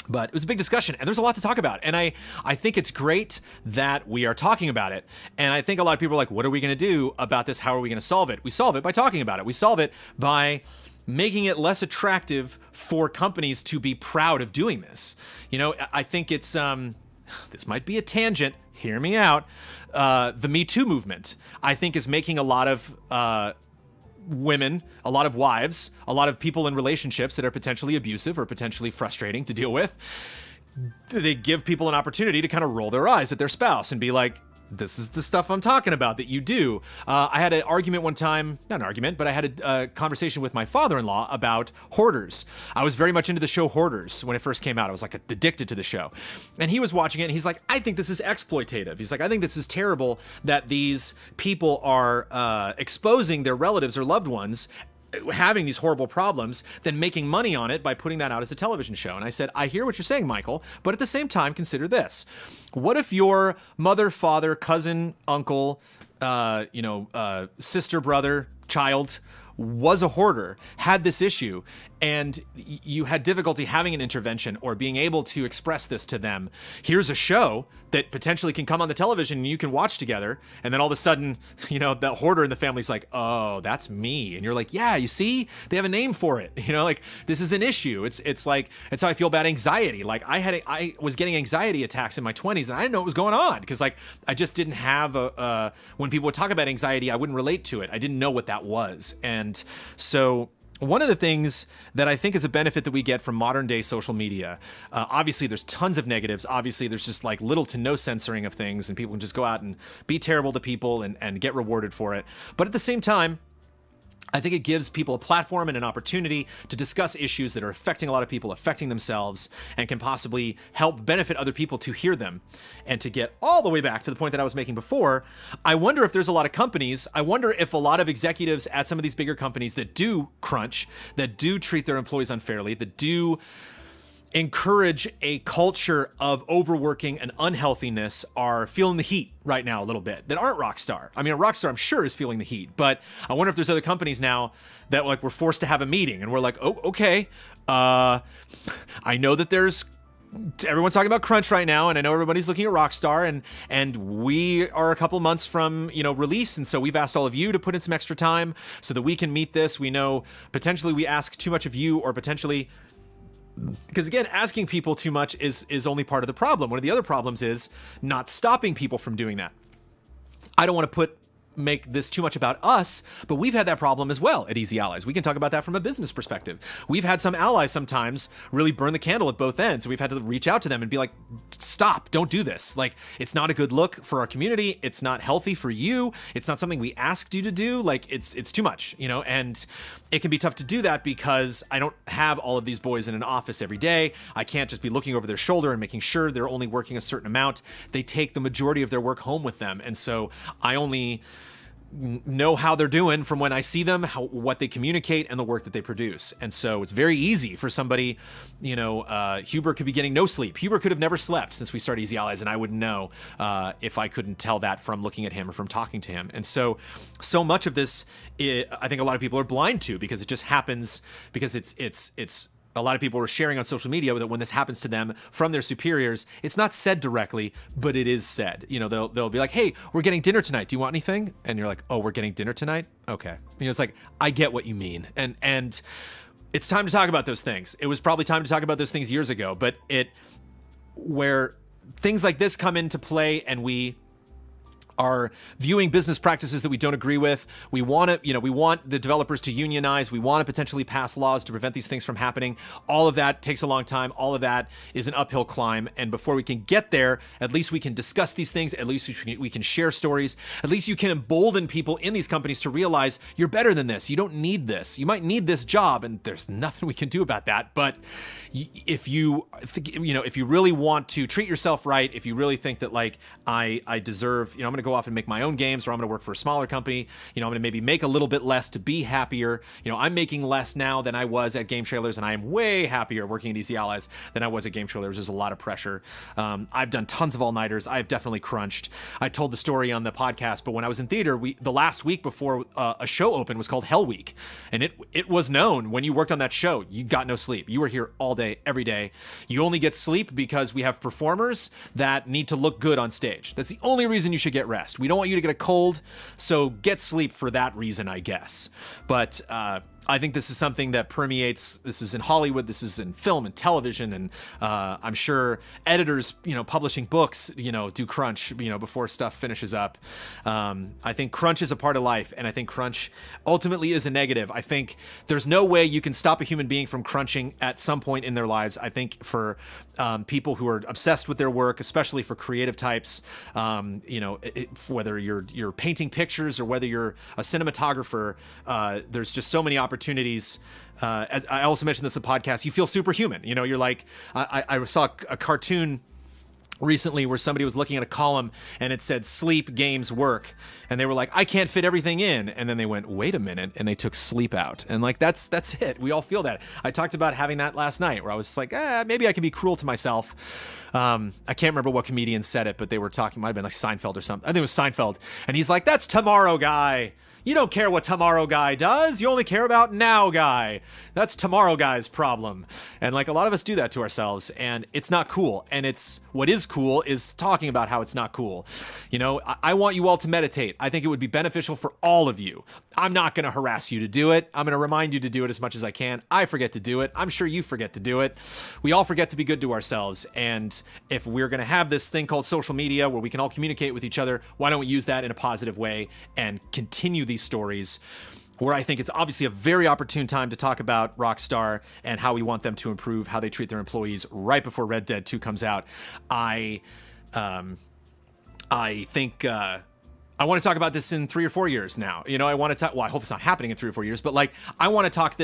But it was a big discussion, and there's a lot to talk about. And I think it's great that we are talking about it. And I think a lot of people are like, what are we going to do about this? How are we going to solve it? We solve it by talking about it. We solve it by making it less attractive for companies to be proud of doing this. You know, I think it's, this might be a tangent, hear me out. The Me Too movement, I think, is making a lot of women, a lot of wives, a lot of people in relationships that are potentially abusive or potentially frustrating to deal with. They give people an opportunity to kind of roll their eyes at their spouse and be like, this is the stuff I'm talking about that you do. I had an argument one time, not an argument, but I had a conversation with my father-in-law about Hoarders. I was very much into the show Hoarders when it first came out. I was like addicted to the show. And he was watching it and he's like, I think this is exploitative. He's like, I think this is terrible that these people are exposing their relatives or loved ones having these horrible problems, then making money on it by putting that out as a television show. And I said, I hear what you're saying, Michael, but at the same time, consider this. What if your mother, father, cousin, uncle, sister, brother, child was a hoarder, had this issue, and you had difficulty having an intervention or being able to express this to them? Here's a show that potentially can come on the television and you can watch together, and then all of a sudden, the hoarder in the family's like, oh, that's me. And you're like, yeah, you see, they have a name for it. Like, this is an issue. It's like, it's how I feel about anxiety. Like, I was getting anxiety attacks in my 20s and I didn't know what was going on because, like, I just didn't have when people would talk about anxiety, I wouldn't relate to it. I didn't know what that was. And so one of the things that I think is a benefit that we get from modern day social media, obviously there's tons of negatives. Obviously there's just like little to no censoring of things and people can just go out and be terrible to people and get rewarded for it. But at the same time, I think it gives people a platform and an opportunity to discuss issues that are affecting a lot of people, affecting themselves, and can possibly help benefit other people to hear them. And to get all the way back to the point that I was making before, I wonder if there's a lot of companies, I wonder if a lot of executives at some of these bigger companies that do crunch, that do treat their employees unfairly, that do encourage a culture of overworking and unhealthiness are feeling the heat right now a little bit, that aren't Rockstar. I mean, Rockstar, I'm sure, is feeling the heat, but I wonder if there's other companies now that, like, we're forced to have a meeting and we're like, oh, okay, I know that everyone's talking about crunch right now, and I know everybody's looking at Rockstar, and we are a couple months from, release, and so we've asked all of you to put in some extra time so that we can meet this. We know potentially we ask too much of you, or potentially, because again, asking people too much is only part of the problem. One of the other problems is not stopping people from doing that. I don't want to make this too much about us, but we've had that problem as well at Easy Allies. We can talk about that from a business perspective. We've had some allies sometimes really burn the candle at both ends. We've had to reach out to them and be like, stop, don't do this. Like, it's not a good look for our community. It's not healthy for you. It's not something we asked you to do. Like, it's too much, and it can be tough to do that because I don't have all of these boys in an office every day. I can't just be looking over their shoulder and making sure they're only working a certain amount. They take the majority of their work home with them. And so I only know how they're doing from when I see them, what they communicate, and the work that they produce. And so it's very easy for somebody, Huber could be getting no sleep. Huber could have never slept since we started Easy Allies, and I wouldn't know if I couldn't tell that from looking at him or from talking to him. And so much of this, I think a lot of people are blind to, because it just happens because it's a lot of people are sharing on social media that when this happens to them from their superiors, it's not said directly, but it is said. They'll be like, hey, we're getting dinner tonight. Do you want anything? And you're like, oh, we're getting dinner tonight? Okay. It's like, I get what you mean. And it's time to talk about those things. It was probably time to talk about those things years ago, but where things like this come into play and we are viewing business practices that we don't agree with. We want the developers to unionize. We want to potentially pass laws to prevent these things from happening. All of that takes a long time. All of that is an uphill climb. And before we can get there, at least we can discuss these things. At least we can share stories. At least you can embolden people in these companies to realize you're better than this. You don't need this. You might need this job, and there's nothing we can do about that. But if you really want to treat yourself right, if you really think that, like, I deserve, I'm going to go off and make my own games, or I'm going to work for a smaller company, I'm going to maybe make a little bit less to be happier. I'm making less now than I was at Game Trailers, and I am way happier working at Easy Allies than I was at Game Trailers. There's a lot of pressure. I've done tons of all-nighters. I've definitely crunched. I told the story on the podcast, but when I was in theater, the last week before a show opened was called Hell Week, and it was known when you worked on that show, you got no sleep. You were here all day, every day. You only get sleep because we have performers that need to look good on stage. That's the only reason you should get rest. We don't want you to get a cold, so get sleep for that reason, I guess. But I think this is something that permeates. This is in Hollywood. This is in film and television, and I'm sure editors, publishing books, do crunch, before stuff finishes up. I think crunch is a part of life, and I think crunch ultimately is a negative. I think there's no way you can stop a human being from crunching at some point in their lives. I think for people who are obsessed with their work, especially for creative types, whether you're painting pictures or whether you're a cinematographer, there's just so many opportunities. As I also mentioned this in the podcast, you feel superhuman. You're like, I saw a cartoon recently where somebody was looking at a column and it said sleep, games, work, and they were like, I can't fit everything in, and then they went, wait a minute, and they took sleep out, and like that's it. We all feel that. I talked about having that last night where I was just like, maybe I can be cruel to myself. I can't remember what comedian said it, but they were talking, might have been like Seinfeld or something. I think it was Seinfeld, and he's like, that's Tomorrow Guy. You don't care what Tomorrow Guy does. You only care about Now Guy. That's Tomorrow Guy's problem. And like a lot of us do that to ourselves, and it's not cool. And what is cool is talking about how it's not cool. I want you all to meditate. I think it would be beneficial for all of you. I'm not going to harass you to do it. I'm going to remind you to do it as much as I can. I forget to do it. I'm sure you forget to do it. We all forget to be good to ourselves. And if we're going to have this thing called social media where we can all communicate with each other, why don't we use that in a positive way and continue these stories where I think it's obviously a very opportune time to talk about Rockstar and how we want them to improve how they treat their employees right before Red Dead 2 comes out. I think I want to talk about this in 3 or 4 years now. I want to talk, well, I hope it's not happening in 3 or 4 years, but like I want to talk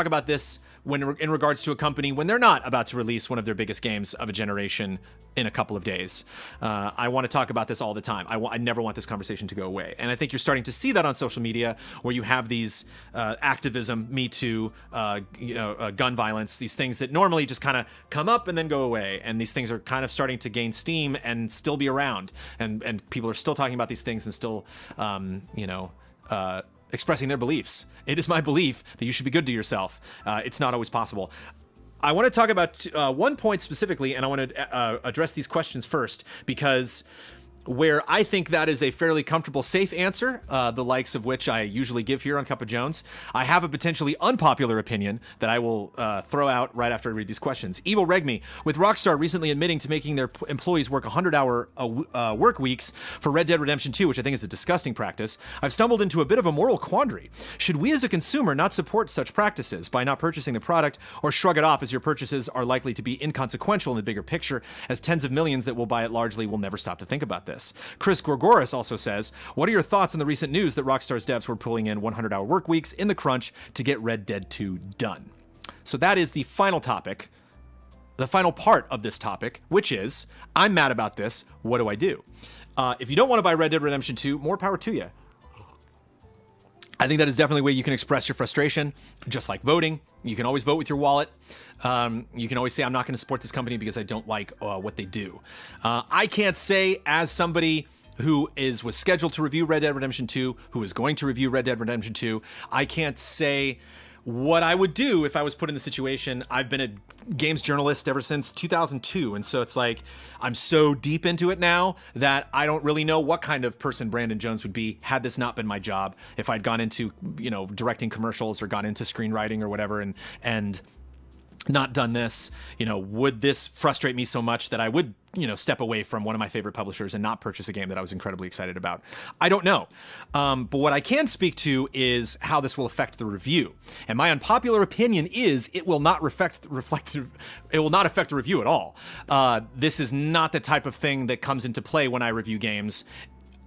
about this when in regards to a company when they're not about to release one of their biggest games of a generation in a couple of days. I want to talk about this all the time. I never want this conversation to go away. And I think you're starting to see that on social media where you have these activism, Me Too, gun violence, these things that normally just kind of come up and then go away. And these things are kind of starting to gain steam and still be around. And people are still talking about these things and still, expressing their beliefs. It is my belief that you should be good to yourself. It's not always possible. I want to talk about one point specifically, and I want to address these questions first, because where I think that is a fairly comfortable, safe answer, the likes of which I usually give here on Cup of Jones, I have a potentially unpopular opinion that I will throw out right after I read these questions. Evil Regme, with Rockstar recently admitting to making their employees work 100-hour work weeks for Red Dead Redemption 2, which I think is a disgusting practice, I've stumbled into a bit of a moral quandary. Should we as a consumer not support such practices by not purchasing the product, or shrug it off as your purchases are likely to be inconsequential in the bigger picture, as tens of millions that will buy it largely will never stop to think about this? Chris Gorgoris also says, what are your thoughts on the recent news that Rockstar's devs were pulling in 100-hour work weeks in the crunch to get Red Dead 2 done? So that is the final topic, the final part of this topic, which is, I'm mad about this, what do I do? If you don't want to buy Red Dead Redemption 2, more power to you. I think that is definitely a way you can express your frustration, just like voting. You can always vote with your wallet. You can always say, I'm not going to support this company because I don't like what they do. I can't say, as somebody who was scheduled to review Red Dead Redemption 2, who is going to review Red Dead Redemption 2, I can't say what I would do if I was put in the situation. I've been a games journalist ever since 2002, and so it's like I'm so deep into it now that I don't really know what kind of person Brandon Jones would be had this not been my job. If I'd gone into, directing commercials or gone into screenwriting or whatever and not done this, would this frustrate me so much that I would, step away from one of my favorite publishers and not purchase a game that I was incredibly excited about? I don't know. But what I can speak to is how this will affect the review. And my unpopular opinion is it will not affect the review at all. This is not the type of thing that comes into play when I review games.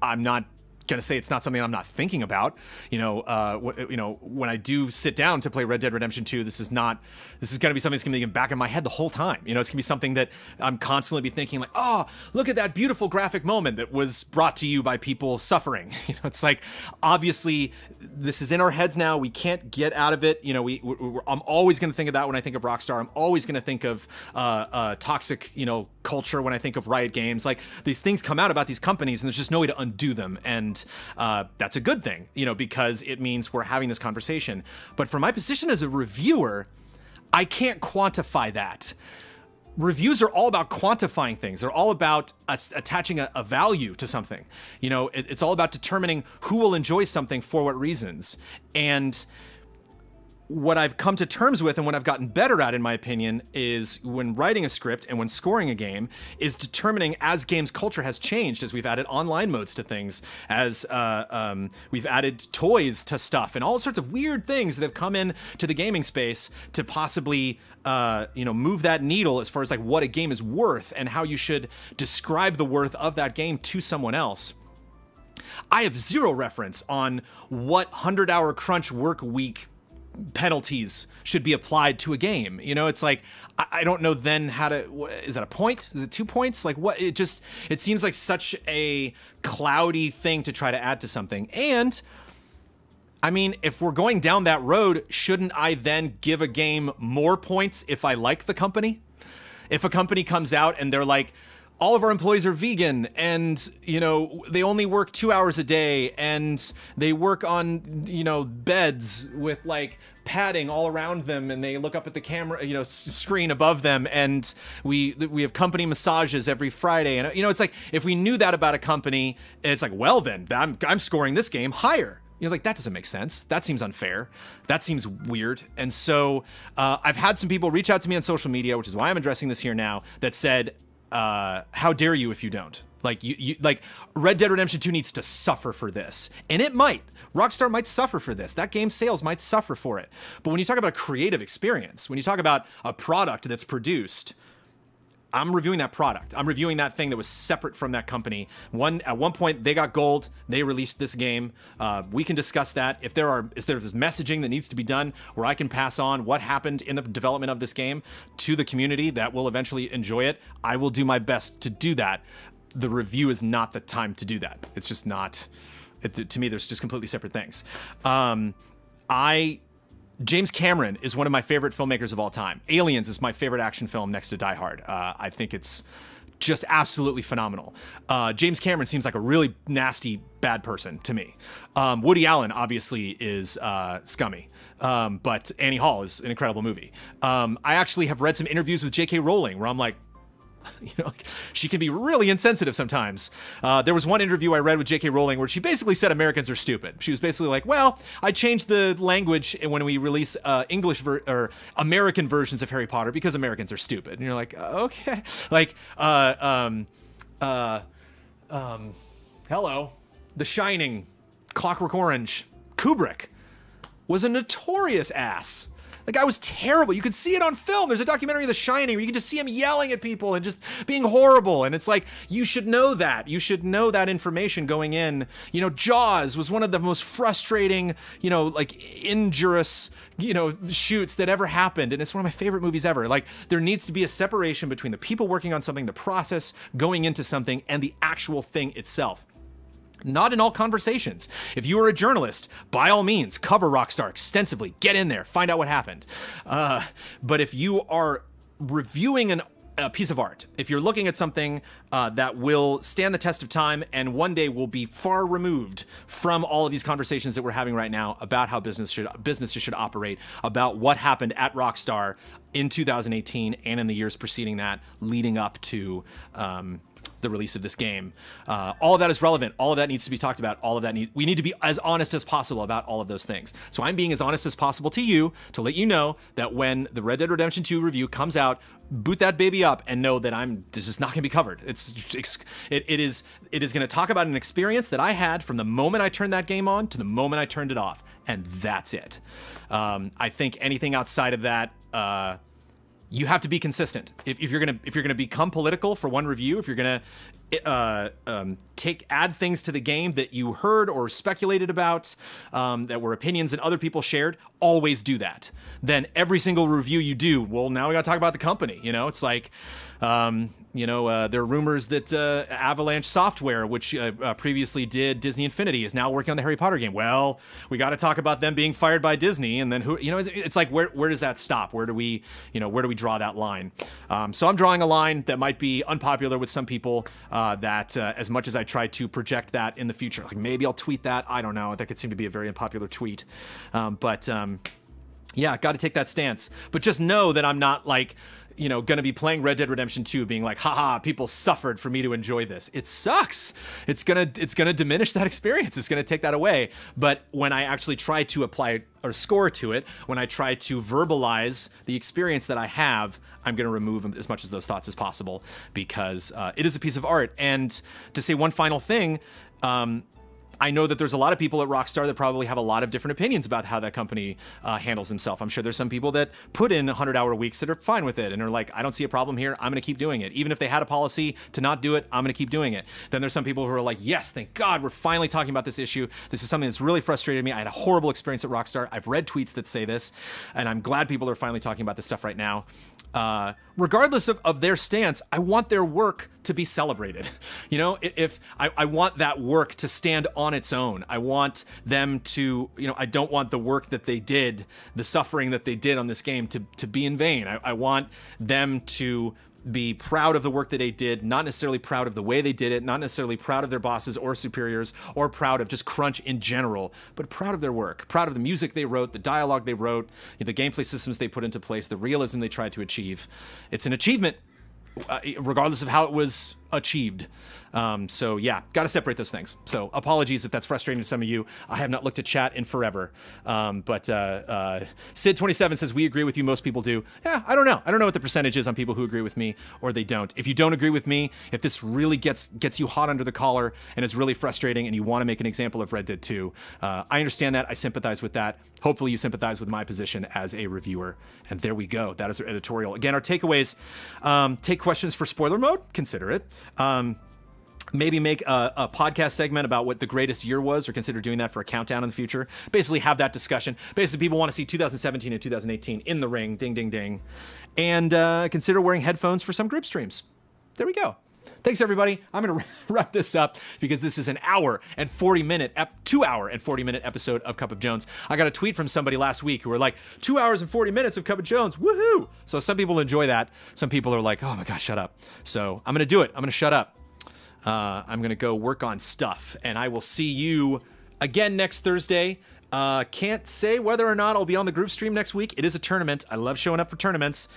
I'm not going to say it's not something I'm not thinking about. When I do sit down to play Red Dead Redemption 2, this is going to be something that's going to be in the back of my head the whole time. It's going to be something that I'm constantly be thinking like, oh, look at that beautiful graphic moment that was brought to you by people suffering. It's like, obviously this is in our heads now. We can't get out of it. I'm always going to think of that when I think of Rockstar. I'm always going to think of toxic, culture when I think of Riot Games. Like, these things come out about these companies and there's just no way to undo them. And that's a good thing, because it means we're having this conversation. But from my position as a reviewer, I can't quantify that. Reviews are all about quantifying things. They're all about attaching a value to something. It's all about determining who will enjoy something for what reasons. And what I've come to terms with and what I've gotten better at, in my opinion, is when writing a script and when scoring a game, is determining, as games culture has changed, as we've added online modes to things, as we've added toys to stuff, and all sorts of weird things that have come in to the gaming space to possibly move that needle as far as like what a game is worth and how you should describe the worth of that game to someone else. I have zero reference on what 100-hour crunch work week penalties should be applied to a game. You know, it's like, I don't know then how to, is that a point? Is it 2 points? Like what, it seems like such a cloudy thing to try to add to something. And I mean, if we're going down that road, shouldn't I then give a game more points if I like the company? If a company comes out and they're like, all of our employees are vegan, and, you know, they only work 2 hours a day, and they work on, you know, beds with, like, padding all around them, and they look up at the camera, you know, screen above them, and we have company massages every Friday. And, you know, it's like, if we knew that about a company, it's like, well, then, I'm scoring this game higher. You're like, that doesn't make sense. That seems unfair. That seems weird. And so I've had some people reach out to me on social media, which is why I'm addressing this here now, that said, how dare you if you don't? Like, you like, Red Dead Redemption 2 needs to suffer for this. And it might. Rockstar might suffer for this. That game's sales might suffer for it. But when you talk about a creative experience, when you talk about a product that's produced, I'm reviewing that product. I'm reviewing that thing that was separate from that company. At one point, they got gold. They released this game. We can discuss that. If there's messaging that needs to be done where I can pass on what happened in the development of this game to the community that will eventually enjoy it, I will do my best to do that. The review is not the time to do that. It's just not. To me, there's just completely separate things. James Cameron is one of my favorite filmmakers of all time. Aliens is my favorite action film next to Die Hard. I think it's just absolutely phenomenal. James Cameron seems like a really nasty, bad person to me. Woody Allen obviously is scummy. But Annie Hall is an incredible movie. I actually have read some interviews with J.K. Rowling where I'm like, you know, she can be really insensitive sometimes. There was one interview I read with J.K. Rowling where she basically said Americans are stupid. She was basically like, well, I changed the language when we release English or American versions of Harry Potter because Americans are stupid. And you're like, okay. Like, hello. The Shining, Clockwork Orange, Kubrick was a notorious ass. The guy was terrible. You could see it on film. There's a documentary of The Shining where you can just see him yelling at people and just being horrible. And it's like, you should know that. You should know that information going in. You know, Jaws was one of the most frustrating, you know, like injurious, you know, shoots that ever happened. And it's one of my favorite movies ever. Like, there needs to be a separation between the people working on something, the process going into something, and the actual thing itself. Not in all conversations. If you are a journalist, by all means, cover Rockstar extensively. Get in there, find out what happened. But if you are reviewing a piece of art, if you're looking at something that will stand the test of time and one day will be far removed from all of these conversations that we're having right now about how businesses should operate, about what happened at Rockstar in 2018 and in the years preceding that, leading up to the release of this game. All of that is relevant. All of that needs to be talked about. All of that we need to be as honest as possible about all of those things. So I'm being as honest as possible to you to let you know that when the Red Dead Redemption 2 review comes out, boot that baby up and know that this is not going to be covered. It is going to talk about an experience that I had from the moment I turned that game on to the moment I turned it off, and that's it. I think anything outside of that, you have to be consistent. If you're gonna become political for one review, if you're gonna add things to the game that you heard or speculated about, that were opinions that other people shared, always do that. Then every single review you do, well, now we gotta talk about the company. You know, it's like, there are rumors that Avalanche Software, which previously did Disney Infinity, is now working on the Harry Potter game. Well, we got to talk about them being fired by Disney, and then who? You know, it's like where does that stop? Where do we draw that line? So I'm drawing a line that might be unpopular with some people. That as much as I try to project that in the future, like maybe I'll tweet that. I don't know. That could seem to be a very unpopular tweet, yeah, got to take that stance. But just know that I'm not like, you know, going to be playing Red Dead Redemption 2 being like, haha, people suffered for me to enjoy this. It sucks. It's going to diminish that experience. It's going to take that away. But when I actually try to apply or score to it, when I try to verbalize the experience that I have, I'm going to remove as much of those thoughts as possible, because it is a piece of art. And to say one final thing, I know that there's a lot of people at Rockstar that probably have a lot of different opinions about how that company handles himself. I'm sure there's some people that put in 100-hour weeks that are fine with it and are like, I don't see a problem here. I'm going to keep doing it. Even if they had a policy to not do it, I'm going to keep doing it. Then there's some people who are like, yes, thank God we're finally talking about this issue. This is something that's really frustrated me. I had a horrible experience at Rockstar. I've read tweets that say this, and I'm glad people are finally talking about this stuff right now. Regardless of their stance, I want their work to be celebrated. You know, if I want that work to stand on its own. I want them to, you know, I don't want the work that they did, the suffering that they did on this game to be in vain. I want them to be proud of the work that they did, not necessarily proud of the way they did it, not necessarily proud of their bosses or superiors, or proud of just Crunch in general, but proud of their work, proud of the music they wrote, the dialogue they wrote, the gameplay systems they put into place, the realism they tried to achieve. It's an achievement, regardless of how it was achieved. So yeah, got to separate those things. So apologies if that's frustrating to some of you. I have not looked at chat in forever. But Sid27 says, we agree with you. Most people do. Yeah, I don't know. I don't know what the percentage is on people who agree with me or they don't. If you don't agree with me, if this really gets you hot under the collar and it's really frustrating and you want to make an example of Red Dead 2, I understand that. I sympathize with that. Hopefully you sympathize with my position as a reviewer. And there we go. That is our editorial. Again, our takeaways, take questions for spoiler mode. Consider it. Maybe make a podcast segment about what the greatest year was, or consider doing that for a countdown in the future. Basically have that discussion. Basically, people want to see 2017 and 2018 in the ring, ding, ding, ding. And consider wearing headphones for some group streams. There we go. Thanks, everybody. I'm going to wrap this up because this is an 2 hour and 40 minute episode of Cup of Jones. I got a tweet from somebody last week who were like, 2 hours and 40 minutes of Cup of Jones. Woohoo! So some people enjoy that. Some people are like, oh my gosh, shut up. So I'm going to do it. I'm going to shut up. I'm going to go work on stuff, and I will see you again next Thursday. Can't say whether or not I'll be on the group stream next week. It is a tournament. I love showing up for tournaments.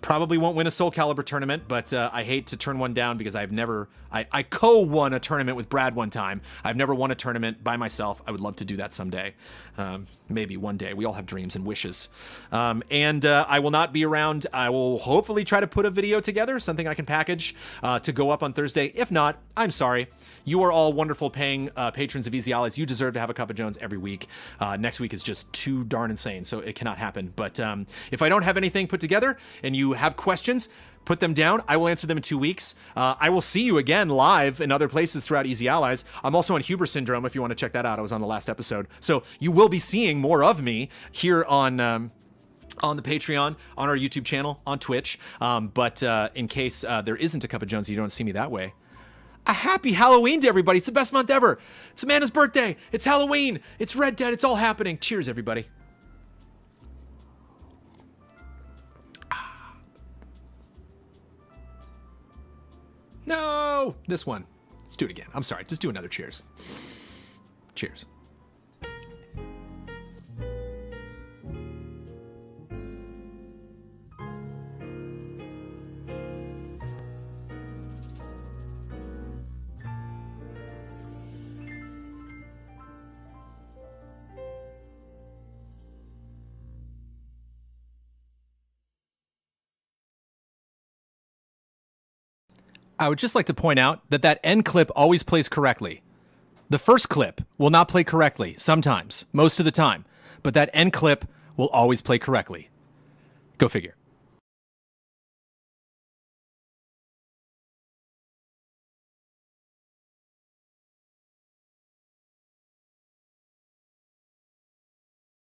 Probably won't win a Soul Calibur tournament, but I hate to turn one down because I've never... I co-won a tournament with Brad one time. I've never won a tournament by myself. I would love to do that someday. Maybe one day. We all have dreams and wishes. I will not be around. I will hopefully try to put a video together, something I can package to go up on Thursday. If not, I'm sorry. You are all wonderful paying patrons of Easy Allies. You deserve to have a Cup of Jones every week. Next week is just too darn insane, so it cannot happen. But if I don't have anything put together and you have questions, put them down. I will answer them in 2 weeks. I will see you again live in other places throughout Easy Allies. I'm also on Huber Syndrome if you want to check that out. I was on the last episode. So you will be seeing more of me here on the Patreon, on our YouTube channel, on Twitch. But in case there isn't a Cup of Jones, you don't see me that way. A happy Halloween to everybody. It's the best month ever. It's Amanda's birthday. It's Halloween. It's Red Dead. It's all happening. Cheers, everybody. No, this one. Let's do it again. I'm sorry. Just do another cheers. Cheers. I would just like to point out that that end clip always plays correctly. The first clip will not play correctly sometimes, most of the time, but that end clip will always play correctly. Go figure.